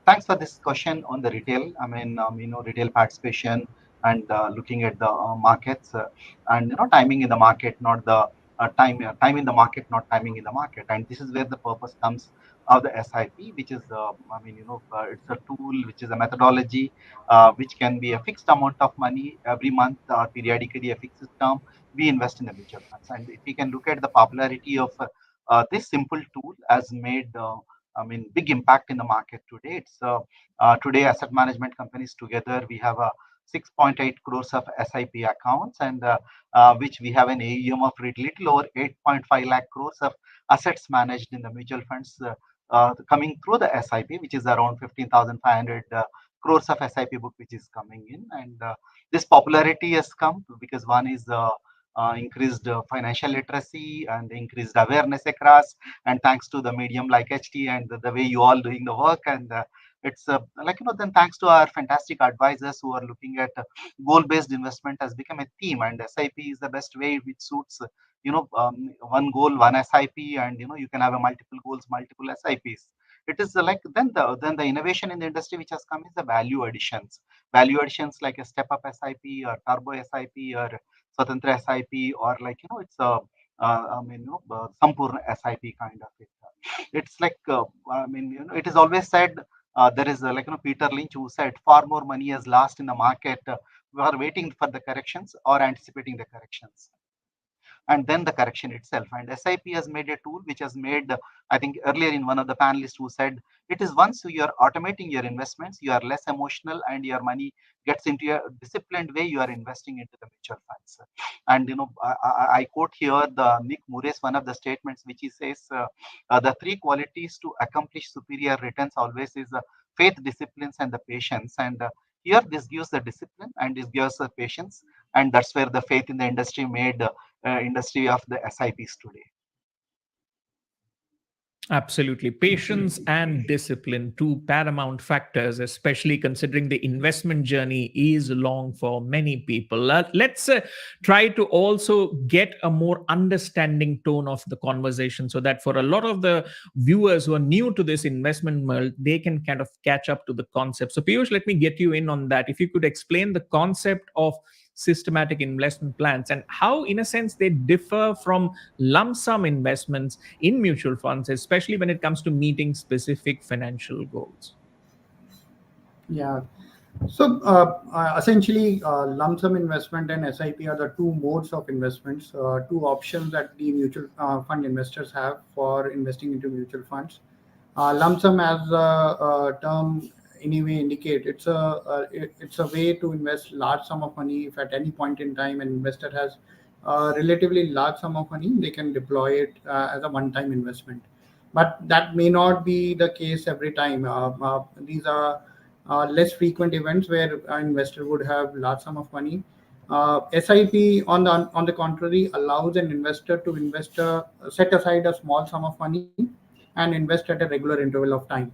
thanks for this question on the retail. I mean, retail participation and looking at the markets and timing in the market, not the time in the market, not timing in the market. And this is where the purpose comes of the SIP, which is, it's a tool, which is a methodology, which can be a fixed amount of money every month or periodically a fixed term. We invest in the mutual funds. And if we can look at the popularity of this simple tool has made, big impact in the market today. It's today asset management companies together, we have a 6.8 crores of SIP accounts and which we have an AUM of little over 8.5 lakh crores of assets managed in the mutual funds coming through the SIP, which is around 15,500 crores of SIP book which is coming in. And this popularity has come because one is increased financial literacy and increased awareness across, and thanks to the medium like HT and the way you all doing the work. And it's then thanks to our fantastic advisors who are looking at goal-based investment has become a theme, and SIP is the best way which suits one goal, one SIP, and you can have a multiple goals, multiple SIPs. It is then the innovation in the industry which has come is the value additions like a step up SIP or turbo SIP or Swatantra SIP, or it's a Sampurna SIP kind of it. It's it is always said there is Peter Lynch who said far more money is lost in the market. We are waiting for the corrections or anticipating the corrections, and then the correction itself. And SIP has made a tool which has made, I think earlier in one of the panelists who said, it is once you are automating your investments, you are less emotional and your money gets into a disciplined way, you are investing into the mutual funds. And, I quote here the Nick Murray's one of the statements, which he says, the three qualities to accomplish superior returns always is faith, disciplines, and the patience. And here this gives the discipline and this gives the patience, and that's where the faith in the industry made industry of the SIPs today. Absolutely. Patience and discipline, two paramount factors, especially considering the investment journey is long for many people. Let's try to also get a more understanding tone of the conversation so that for a lot of the viewers who are new to this investment world, they can kind of catch up to the concept. So, Piyush, let me get you in on that. If you could explain the concept of systematic investment plans and how, in a sense, they differ from lump sum investments in mutual funds, especially when it comes to meeting specific financial goals. Yeah. So essentially, lump sum investment and SIP are the two modes of investments, two options that the mutual fund investors have for investing into mutual funds. Lump sum, as the term anyway indicate, it's a way to invest large sum of money. If at any point in time an investor has a relatively large sum of money, they can deploy it as a one-time investment. But that may not be the case every time. These are less frequent events where an investor would have large sum of money. SIP, on the contrary, allows an investor to set aside a small sum of money and invest at a regular interval of time.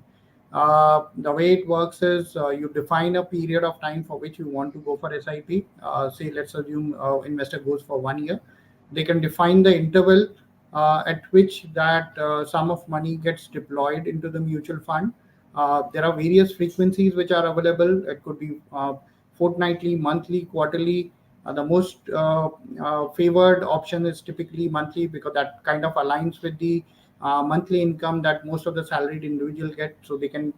The way it works is you define a period of time for which you want to go for SIP. Say, let's assume investor goes for 1 year. They can define the interval at which that sum of money gets deployed into the mutual fund. There are various frequencies which are available. It could be fortnightly, monthly, quarterly. The most favored option is typically monthly because that kind of aligns with the monthly income that most of the salaried individuals get. So they can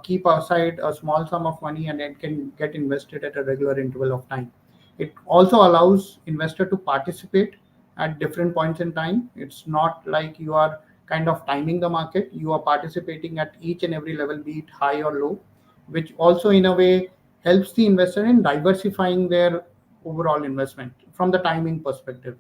keep aside a small sum of money and it can get invested at a regular interval of time. It also allows investor to participate at different points in time. It's not like you are kind of timing the market. You are participating at each and every level, be it high or low, which also in a way helps the investor in diversifying their overall investment from the timing perspective.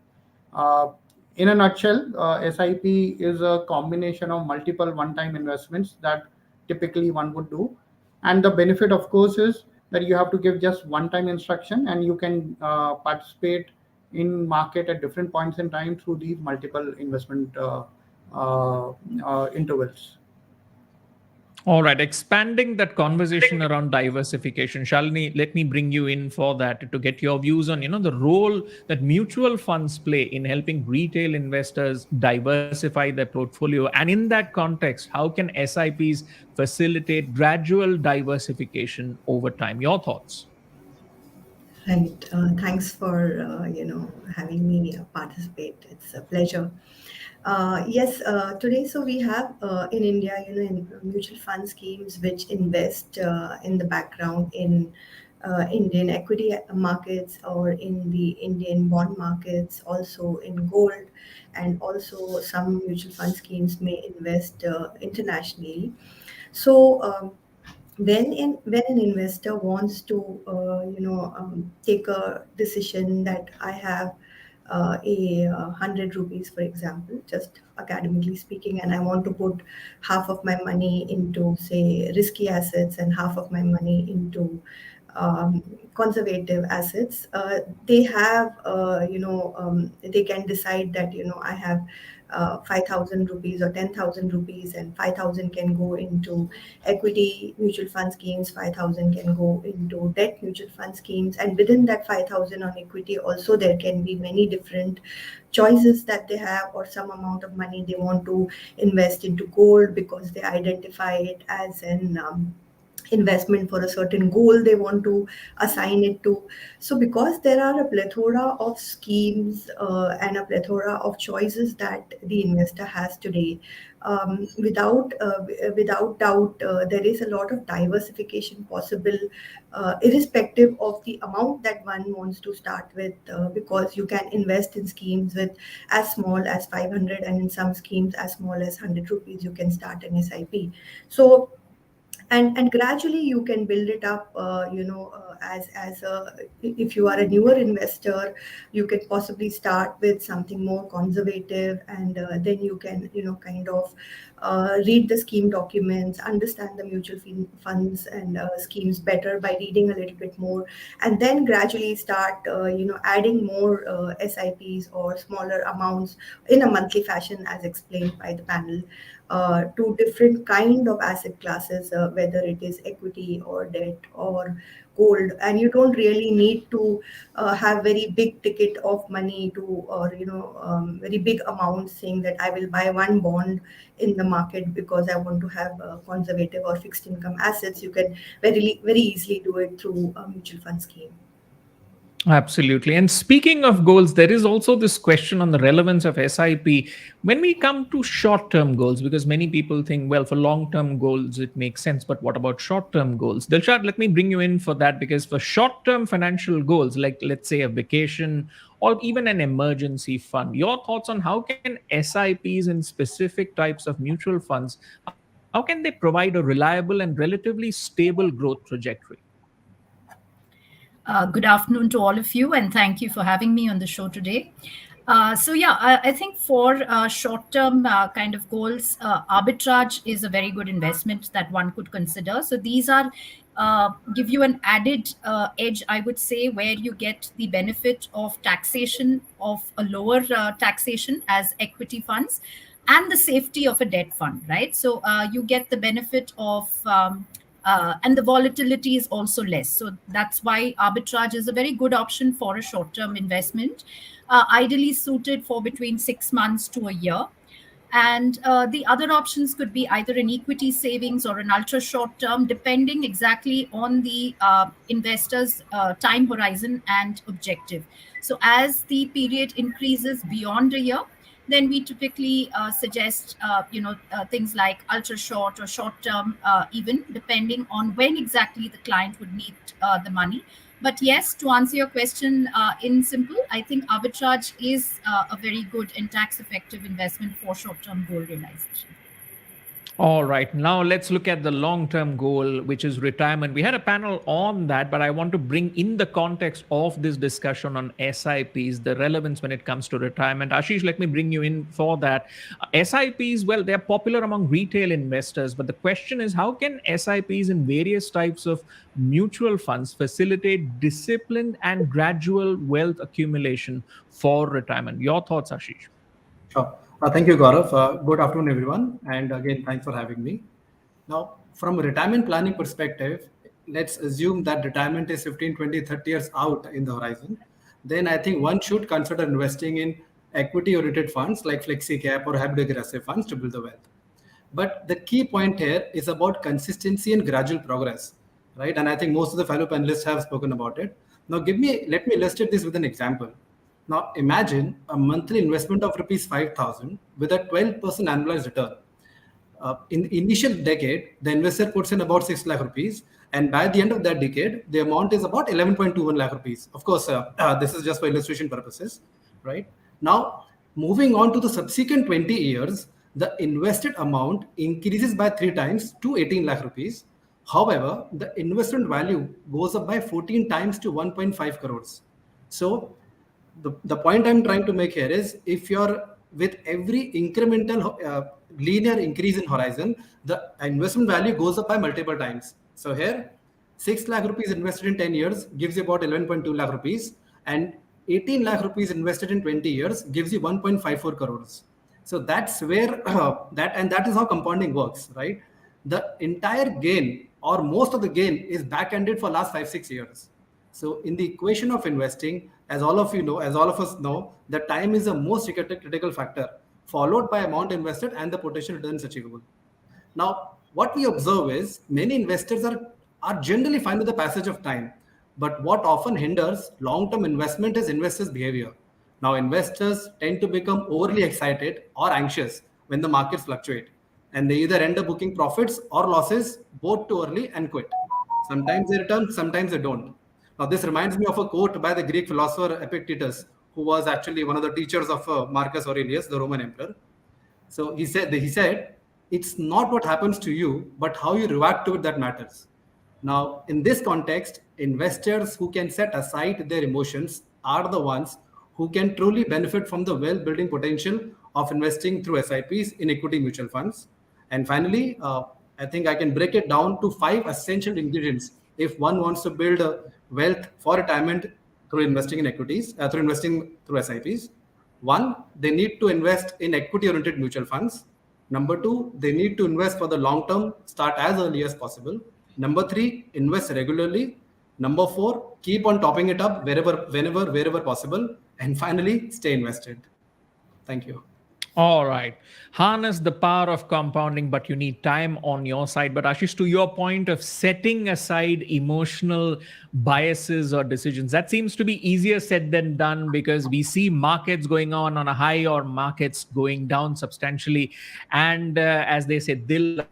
In a nutshell, SIP is a combination of multiple one-time investments that typically one would do. And the benefit, of course, is that you have to give just one-time instruction and you can participate in market at different points in time through these multiple investment intervals. All right, expanding that conversation around diversification, Shalini, let me bring you in for that to get your views on, the role that mutual funds play in helping retail investors diversify their portfolio. And in that context, how can SIPs facilitate gradual diversification over time? Your thoughts? Right. Thanks for having me participate. It's a pleasure. Yes. Today, so we have in India, in mutual fund schemes which invest in the background in Indian equity markets or in the Indian bond markets, also in gold, and also some mutual fund schemes may invest internationally. So. When an investor wants to take a decision that I have a 100 rupees, for example, just academically speaking, and I want to put half of my money into, say, risky assets and half of my money into conservative assets, they have they can decide that I have 5,000 rupees or 10,000 rupees, and 5,000 can go into equity mutual fund schemes, 5,000 can go into debt mutual fund schemes, and within that 5,000 on equity also there can be many different choices that they have, or some amount of money they want to invest into gold because they identify it as an investment for a certain goal they want to assign it to. So because there are a plethora of schemes and a plethora of choices that the investor has today, without doubt there is a lot of diversification possible, irrespective of the amount that one wants to start with, because you can invest in schemes with as small as 500, and in some schemes as small as 100 rupees you can start an SIP. So and gradually you can build it up, as a, if you are a newer investor, you can possibly start with something more conservative, and then you can kind of read the scheme documents, understand the mutual funds and schemes better by reading a little bit more, and then gradually start adding more SIPs or smaller amounts in a monthly fashion, as explained by the panel, to different kind of asset classes, whether it is equity or debt or gold. And you don't really need to have very big ticket of money to, or very big amounts, saying that I will buy one bond in the market because I want to have conservative or fixed income assets. You can very easily do it through a mutual fund scheme. Absolutely. And speaking of goals, there is also this question on the relevance of SIP when we come to short term goals, because many people think, well, for long term goals, it makes sense. But what about short term goals? Dilshad, let me bring you in for that, because for short term financial goals, like let's say a vacation or even an emergency fund, your thoughts on how can SIPs in specific types of mutual funds, how can they provide a reliable and relatively stable growth trajectory? Good afternoon to all of you, and thank you for having me on the show today. I think for short-term kind of goals, arbitrage is a very good investment that one could consider. So these are give you an added edge, I would say, where you get the benefit of taxation of a lower taxation as equity funds, and the safety of a debt fund, right? So you get the benefit of and the volatility is also less. So that's why arbitrage is a very good option for a short term investment, ideally suited for between 6 months to a year. And the other options could be either an equity savings or an ultra short term, depending exactly on the investor's time horizon and objective. So, as the period increases beyond a year, then we typically suggest things like ultra short or short term, even depending on when exactly the client would need the money. But yes, to answer your question in simple, I think arbitrage is a very good and tax effective investment for short term goal realization. All right, now let's look at the long term goal, which is retirement. We had a panel on that, but I want to bring in the context of this discussion on SIPs, the relevance when it comes to retirement. Ashish, let me bring you in for that. SIPs, well, they're popular among retail investors, but the question is, how can SIPs in various types of mutual funds facilitate disciplined and gradual wealth accumulation for retirement? Your thoughts, Ashish? Sure. Thank you, Gaurav. Good afternoon, everyone. And again, thanks for having me. Now, from a retirement planning perspective, let's assume that retirement is 15, 20, 30 years out in the horizon. Then I think one should consider investing in equity oriented funds like flexi cap or hybrid aggressive funds to build the wealth. But the key point here is about consistency and gradual progress, right? And I think most of the fellow panelists have spoken about it. Now, let me illustrate this with an example. Now, imagine a monthly investment of rupees 5,000 with a 12% annualized return. In the initial decade, the investor puts in about 6 lakh rupees, and by the end of that decade, the amount is about 11.21 lakh rupees. Of course, this is just for illustration purposes, right? Now, moving on to the subsequent 20 years, the invested amount increases by 3 times to 18 lakh rupees. However, the investment value goes up by 14 times to 1.5 crores. So the point I'm trying to make here is if you're with every incremental linear increase in horizon, the investment value goes up by multiple times. So here, 6 lakh rupees invested in 10 years gives you about 11.2 lakh rupees, and 18 lakh rupees invested in 20 years gives you 1.54 crores. So that's where that is how compounding works, right? The entire gain or most of the gain is back ended for last 5-6 years. So in the equation of investing, as all of you know, as all of us know, the time is the most critical factor, followed by amount invested and the potential returns achievable. Now, what we observe is many investors are generally fine with the passage of time, but what often hinders long-term investment is investors' behavior. Now, investors tend to become overly excited or anxious when the markets fluctuate, and they either end up booking profits or losses both too early and quit. Sometimes they return, sometimes they don't. Now, this reminds me of a quote by the Greek philosopher Epictetus, who was actually one of the teachers of Marcus Aurelius, the Roman emperor. So he said, it's not what happens to you, but how you react to it that matters. Now, in this context, investors who can set aside their emotions are the ones who can truly benefit from the wealth building potential of investing through SIPs in equity mutual funds. And finally, I think I can break it down to 5 essential ingredients if one wants to build a wealth for retirement through investing in equities, through investing through SIPs. One, they need to invest in equity oriented mutual funds. Number two, they need to invest for the long term, start as early as possible. Number three, invest regularly. Number four, keep on topping it up wherever possible. And finally, stay invested. Thank you. All right. Harness the power of compounding, but you need time on your side. But Ashish, to your point of setting aside emotional biases or decisions, that seems to be easier said than done because we see markets going on a high or markets going down substantially. And as they say, dil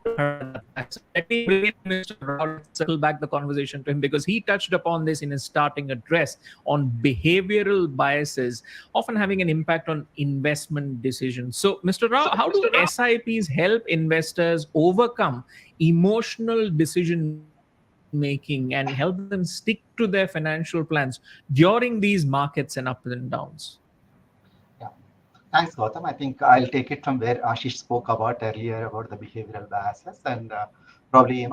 so let me bring in Mr. Rao. Let's circle back the conversation to him because he touched upon this in his starting address on behavioral biases often having an impact on investment decisions. So, Mr. Rao, how do SIPs help investors overcome emotional decision making and help them stick to their financial plans during these markets and ups and downs? Yeah. Thanks, Gautam. I think I'll take it from where Ashish spoke about earlier about the behavioral biases. And probably,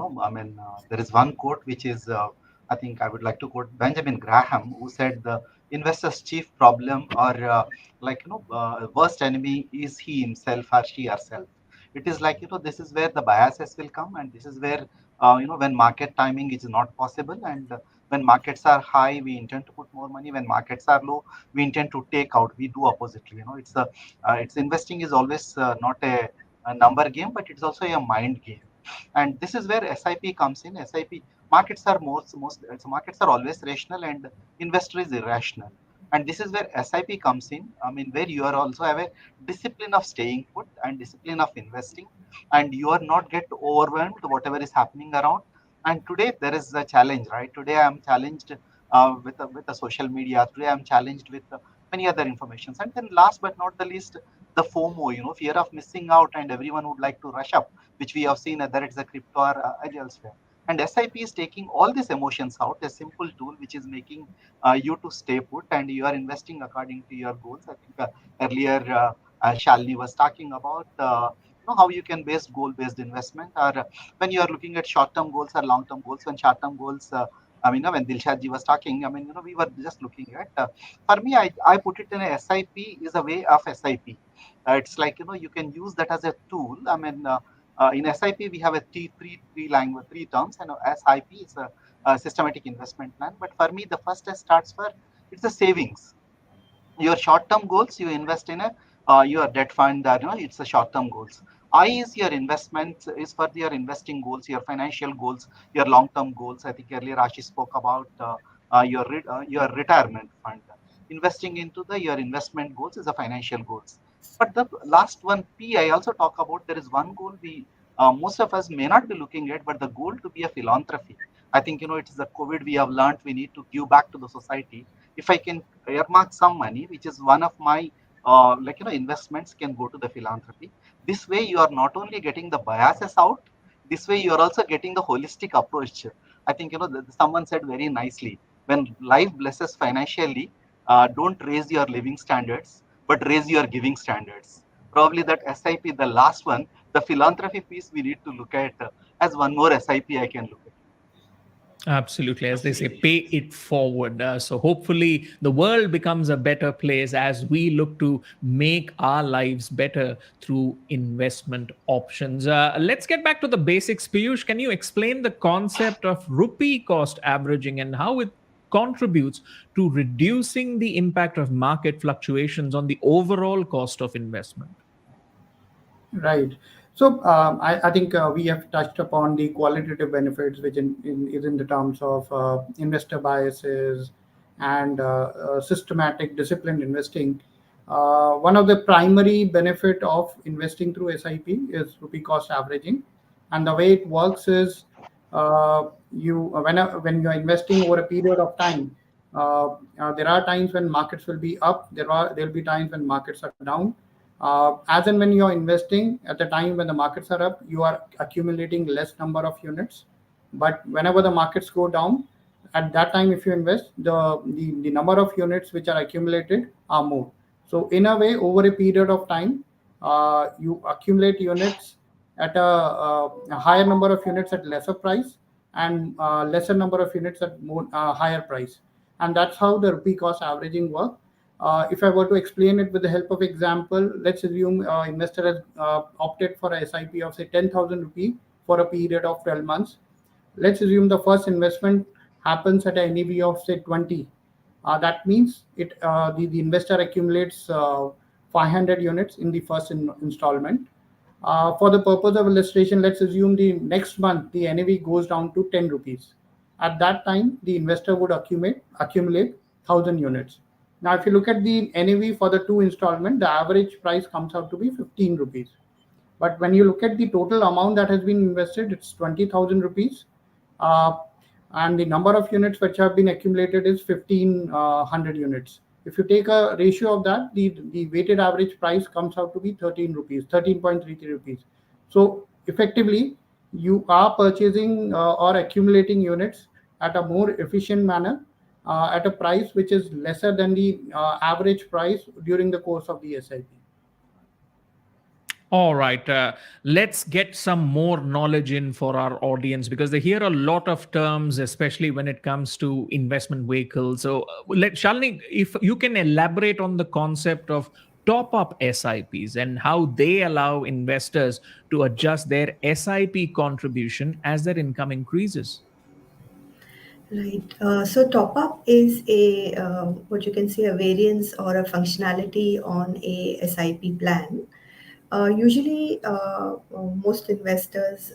there is one quote which is, I think I would like to quote Benjamin Graham, who said the investor's chief problem or worst enemy is he himself or she herself. It is like, this is where the biases will come, and this is where, when market timing is not possible, and when markets are high, we intend to put more money. When markets are low, we intend to take out. We do oppositely. It's investing is always not a number game, but it's also a mind game. And this is where SIP comes in. SIP markets are markets are always rational, and investor is irrational. And this is where SIP comes in. I mean, where you are also have a discipline of staying put and discipline of investing, and you are not get overwhelmed whatever is happening around. And today there is a challenge, right? Today I am challenged with the social media. Today I'm challenged with many other informations. And then last but not the least, the FOMO, fear of missing out, and everyone would like to rush up, which we have seen whether it's a crypto or elsewhere. And SIP is taking all these emotions out, a simple tool which is making you to stay put, and you are investing according to your goals. I think earlier Shalini was talking about how you can base goal-based investment, or when you are looking at short-term goals or long-term goals. When short-term goals, when Dilshad ji was talking, we were just looking at. For me, I put it in a SIP is a way of SIP. It's like, you can use that as a tool. In SIP, we have a three terms, and SIP is a systematic investment plan. But for me, the first S starts for it's a savings. Your short-term goals, you invest in a your debt fund, that it's a short-term goals. I is your investment is for your investing goals, your financial goals, your long-term goals. I think earlier Rashi spoke about your retirement fund. Investing into the your investment goals is a financial goals. But the last one P I also talk about, there is one goal we most of us may not be looking at, but the goal to be a philanthropy. I think it is the COVID we have learned we need to give back to the society. If I can earmark some money, which is one of my investments, can go to the philanthropy. This way, you are not only getting the biases out. This way, you are also getting the holistic approach. I think someone said very nicely, when life blesses financially, don't raise your living standards, but raise your giving standards. Probably that SIP, the last one, the philanthropy piece, we need to look at as one more SIP I can look at. Absolutely. As they say, pay it forward. So hopefully the world becomes a better place as we look to make our lives better through investment options. Let's get back to the basics. Piyush, can you explain the concept of rupee cost averaging and how it contributes to reducing the impact of market fluctuations on the overall cost of investment? Right. So I think we have touched upon the qualitative benefits, which is in the terms of investor biases and systematic, disciplined investing. One of the primary benefit of investing through SIP is rupee cost averaging, and the way it works is you when you're investing over a period of time, there are times when markets will be up. There'll be times when markets are down. As and when you're investing at the time when the markets are up, you are accumulating less number of units. But whenever the markets go down, at that time, if you invest, the number of units which are accumulated are more. So in a way, over a period of time, you accumulate units at a higher number of units at lesser price and lesser number of units at more higher price. And that's how the rupee cost averaging works. If I were to explain it with the help of example, let's assume investor has opted for a SIP of say 10,000 rupee for a period of 12 months. Let's assume the first investment happens at an NAV of say 20. That means the investor accumulates 500 units in the first installment. For the purpose of illustration, let's assume the next month the NAV goes down to 10 rupees. At that time, the investor would accumulate 1,000 units. Now, if you look at the NAV for the two installment, the average price comes out to be 15 rupees. But when you look at the total amount that has been invested, it's 20,000 rupees. Uh, and the number of units which have been accumulated is 1,500 units. If you take a ratio of that, the weighted average price comes out to be 13 rupees, 13.33 rupees. So effectively, you are purchasing or accumulating units at a more efficient manner at a price which is lesser than the average price during the course of the SIP. All right, let's get some more knowledge in for our audience because they hear a lot of terms, especially when it comes to investment vehicles. So, let Shalini, if you can elaborate on the concept of top-up SIPs and how they allow investors to adjust their SIP contribution as their income increases. Right. So top up is a what you can say a variance or a functionality on a SIP plan. Usually, most investors,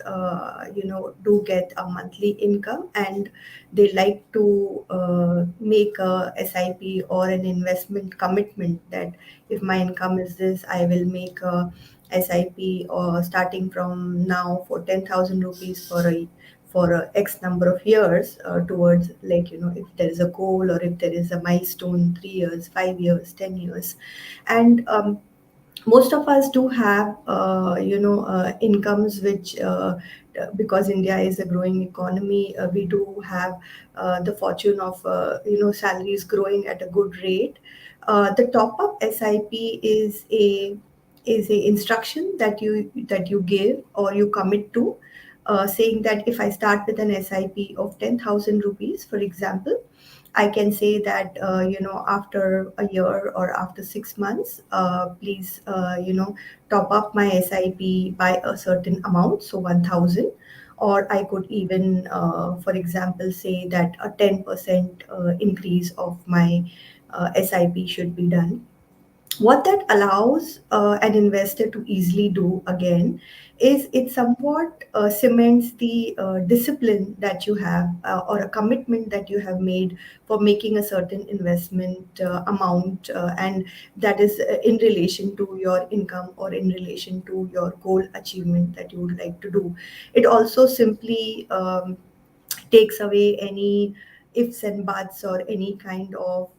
do get a monthly income, and they like to make a SIP or an investment commitment that if my income is this, I will make a SIP or starting from now for 10,000 rupees for a X number of years towards if there is a goal or if there is a milestone 3 years, 5 years, 10 years, and most of us do have incomes which because India is a growing economy, we do have the fortune of salaries growing at a good rate. The top up SIP is a instruction that you give or you commit to, saying that if I start with an SIP of 10,000 rupees, for example, I can say that, after a year or after 6 months, please, top up my SIP by a certain amount, so 1,000. Or I could even, for example, say that a 10% increase of my SIP should be done. What that allows an investor to easily do again is it somewhat cements the discipline that you have, or a commitment that you have made for making a certain investment amount, and that is in relation to your income or in relation to your goal achievement that you would like to do. It also simply takes away any ifs and buts or any kind of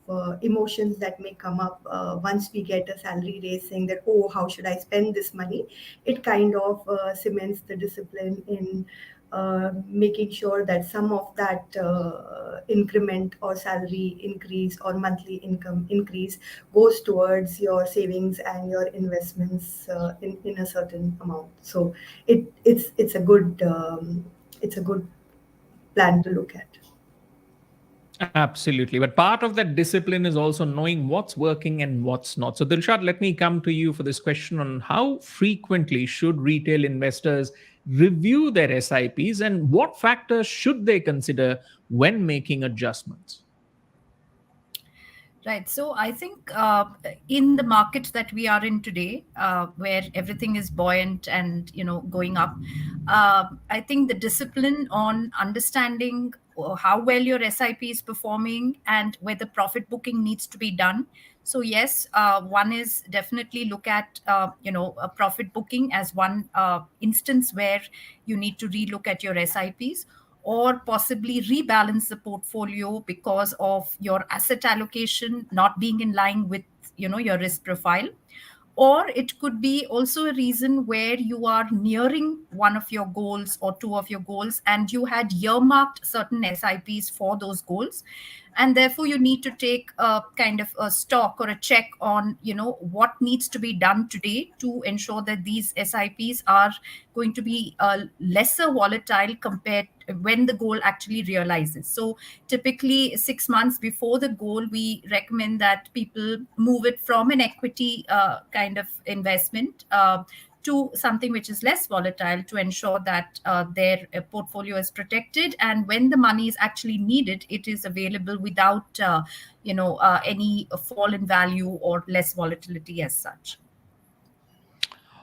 emotions that may come up once we get a salary raise, saying that, oh, how should I spend this money? It kind of cements the discipline in making sure that some of that increment or salary increase or monthly income increase goes towards your savings and your investments in a certain amount. So it's a good plan to look at. Absolutely. But part of that discipline is also knowing what's working and what's not. So, Dilshad, let me come to you for this question on how frequently should retail investors review their SIPs and what factors should they consider when making adjustments? Right. So I think in the market that we are in today, where everything is buoyant and going up, I think the discipline on understanding how well your SIP is performing and whether profit booking needs to be done. So yes, one is definitely look at a profit booking as one instance where you need to relook at your SIPs, or possibly rebalance the portfolio because of your asset allocation not being in line with your risk profile. Or it could be also a reason where you are nearing one of your goals or two of your goals, and you had earmarked certain SIPs for those goals, and therefore you need to take a kind of a stock or a check on what needs to be done today to ensure that these SIPs are going to be lesser volatile compared when the goal actually realizes. So typically 6 months before the goal, we recommend that people move it from an equity kind of investment to something which is less volatile, to ensure that their portfolio is protected, and when the money is actually needed, it is available without any fall in value or less volatility as such.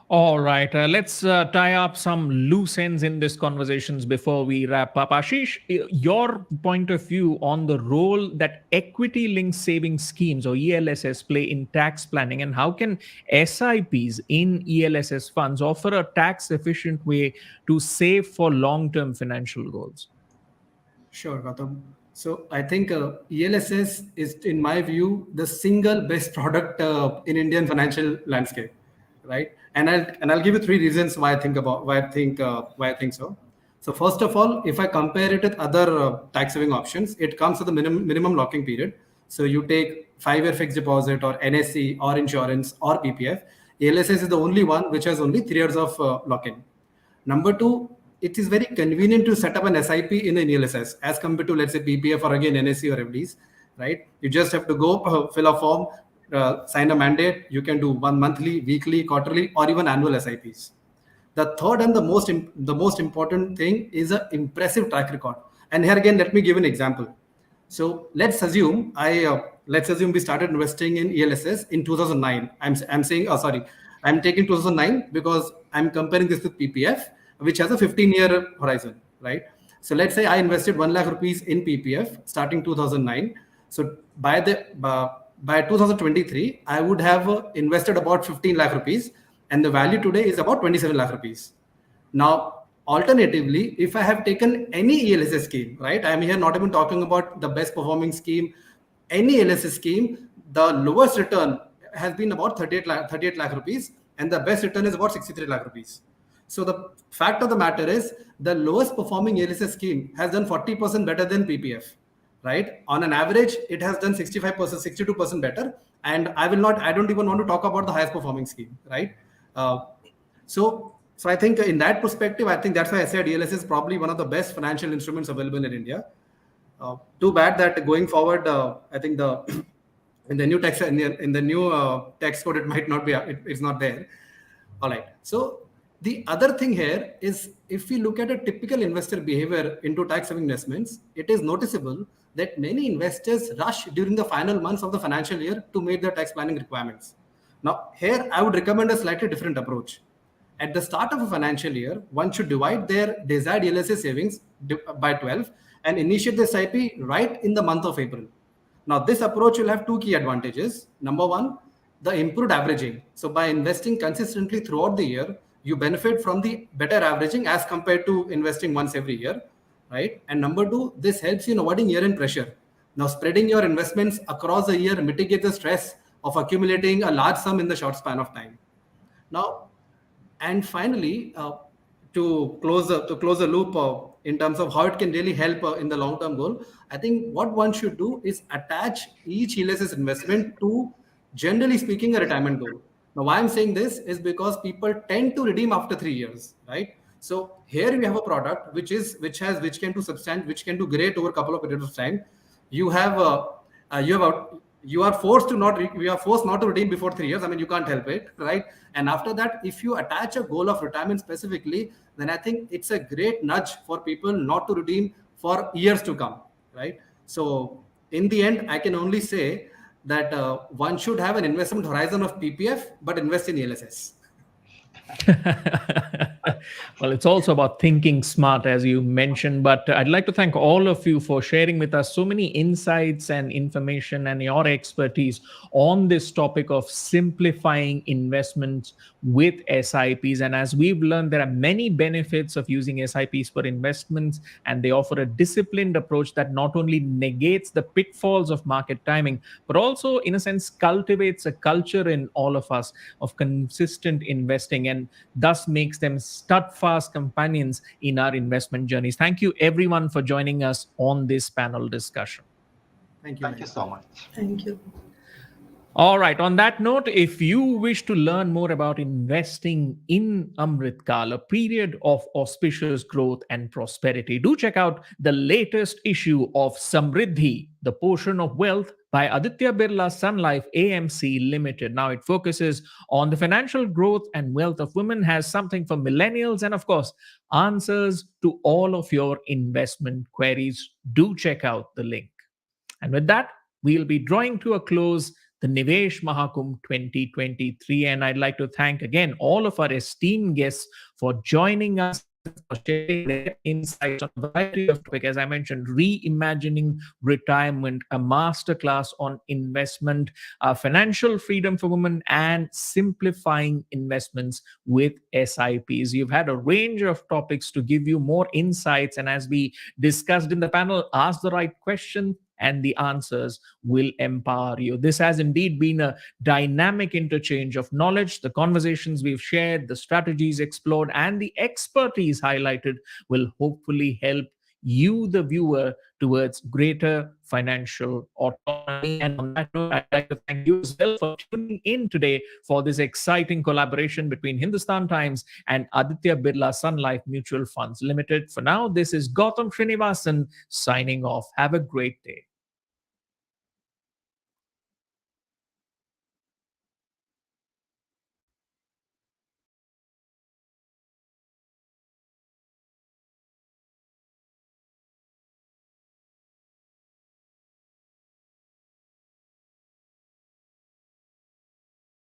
All right, let's tie up some loose ends in this conversations before we wrap up. Ashish, your point of view on the role that equity-linked savings schemes or ELSS play in tax planning, and how can SIPs in ELSS funds offer a tax-efficient way to save for long-term financial goals? Sure, Gautam. So I think ELSS is, in my view, the single best product in Indian financial landscape, right? And I'll give you three reasons why I think so. So first of all, if I compare it with other tax saving options, it comes with a minimum locking period. So you take 5-year fixed deposit or NSC or insurance or PPF. ELSS is the only one which has only 3 years of lock-in. Number two, it is very convenient to set up an SIP in an ELSS as compared to, let's say, PPF or again NSC or FDs, right? You just have to go fill a form, sign a mandate. You can do one monthly, weekly, quarterly, or even annual SIPs. The third and the most important thing is an impressive track record. And here again, let me give an example. So let's assume we started investing in ELSS in 2009. I'm taking 2009 because I'm comparing this with PPF, which has a 15-year horizon, right? So let's say I invested 1 lakh rupees in PPF starting 2009. So by 2023, I would have invested about 15 lakh rupees, and the value today is about 27 lakh rupees. Now, alternatively, if I have taken any ELSS scheme, right? I'm here not even talking about the best performing scheme, any ELSS scheme, the lowest return has been about 38 lakh rupees, and the best return is about 63 lakh rupees. So the fact of the matter is the lowest performing ELSS scheme has done 40% better than PPF, right? On an average, it has done 65%, 62% better. And I don't even want to talk about the highest performing scheme, right? So I think in that perspective, I think that's why I said ELSS is probably one of the best financial instruments available in India. Too bad that going forward, I think the in the new text in the new text code it might not be it's not there. All right. So the other thing here is if we look at a typical investor behavior into tax saving investments, it is noticeable that many investors rush during the final months of the financial year to meet their tax planning requirements. Now, here I would recommend a slightly different approach. At the start of a financial year, one should divide their desired LSA savings by 12 and initiate the SIP right in the month of April. Now, this approach will have two key advantages. Number one, the improved averaging. So, by investing consistently throughout the year, you benefit from the better averaging as compared to investing once every year, right? And number two, this helps you in avoiding year-end pressure. Now, spreading your investments across the year mitigates the stress of accumulating a large sum in the short span of time. Now, and finally, to close the loop in terms of how it can really help in the long term goal, I think what one should do is attach each ELSS investment to, generally speaking, a retirement goal. Now, why I'm saying this is because people tend to redeem after 3 years, right? So here we have a product which can do great over a couple of periods of time. You have you are forced to not we are forced not to redeem before 3 years. I mean, you can't help it, right? And after that, if you attach a goal of retirement specifically, then I think it's a great nudge for people not to redeem for years to come, right? So in the end, I can only say that one should have an investment horizon of PPF, but invest in ELSS. Well, it's also about thinking smart, as you mentioned. But I'd like to thank all of you for sharing with us so many insights and information and your expertise on this topic of simplifying investments with SIPs. And as we've learned, there are many benefits of using SIPs for investments, and they offer a disciplined approach that not only negates the pitfalls of market timing, but also, in a sense, cultivates a culture in all of us of consistent investing, and thus makes them steadfast companions in our investment journeys. Thank you, everyone, for joining us on this panel discussion. Thank you. Thank you so much. Thank you. All right. On that note, if you wish to learn more about investing in Amritkal, a period of auspicious growth and prosperity, do check out the latest issue of Samriddhi, the Portion of Wealth by Aditya Birla Sun Life AMC Limited. Now, it focuses on the financial growth and wealth of women, has something for millennials, and of course, answers to all of your investment queries. Do check out the link. And with that, we'll be drawing to a close the Nivesh Mahakumbh 2023. And I'd like to thank again all of our esteemed guests for joining us, for sharing their insights on a variety of topics. As I mentioned, reimagining retirement, a masterclass on investment, financial freedom for women, and simplifying investments with SIPs. You've had a range of topics to give you more insights. And as we discussed in the panel, ask the right question and the answers will empower you. This has indeed been a dynamic interchange of knowledge. The conversations we've shared, the strategies explored, and the expertise highlighted will hopefully help you, the viewer, towards greater financial autonomy. And on that note, I'd like to thank you as well for tuning in today for this exciting collaboration between Hindustan Times and Aditya Birla Sun Life Mutual Funds Limited. For now, this is Gautam Srinivasan signing off. Have a great day.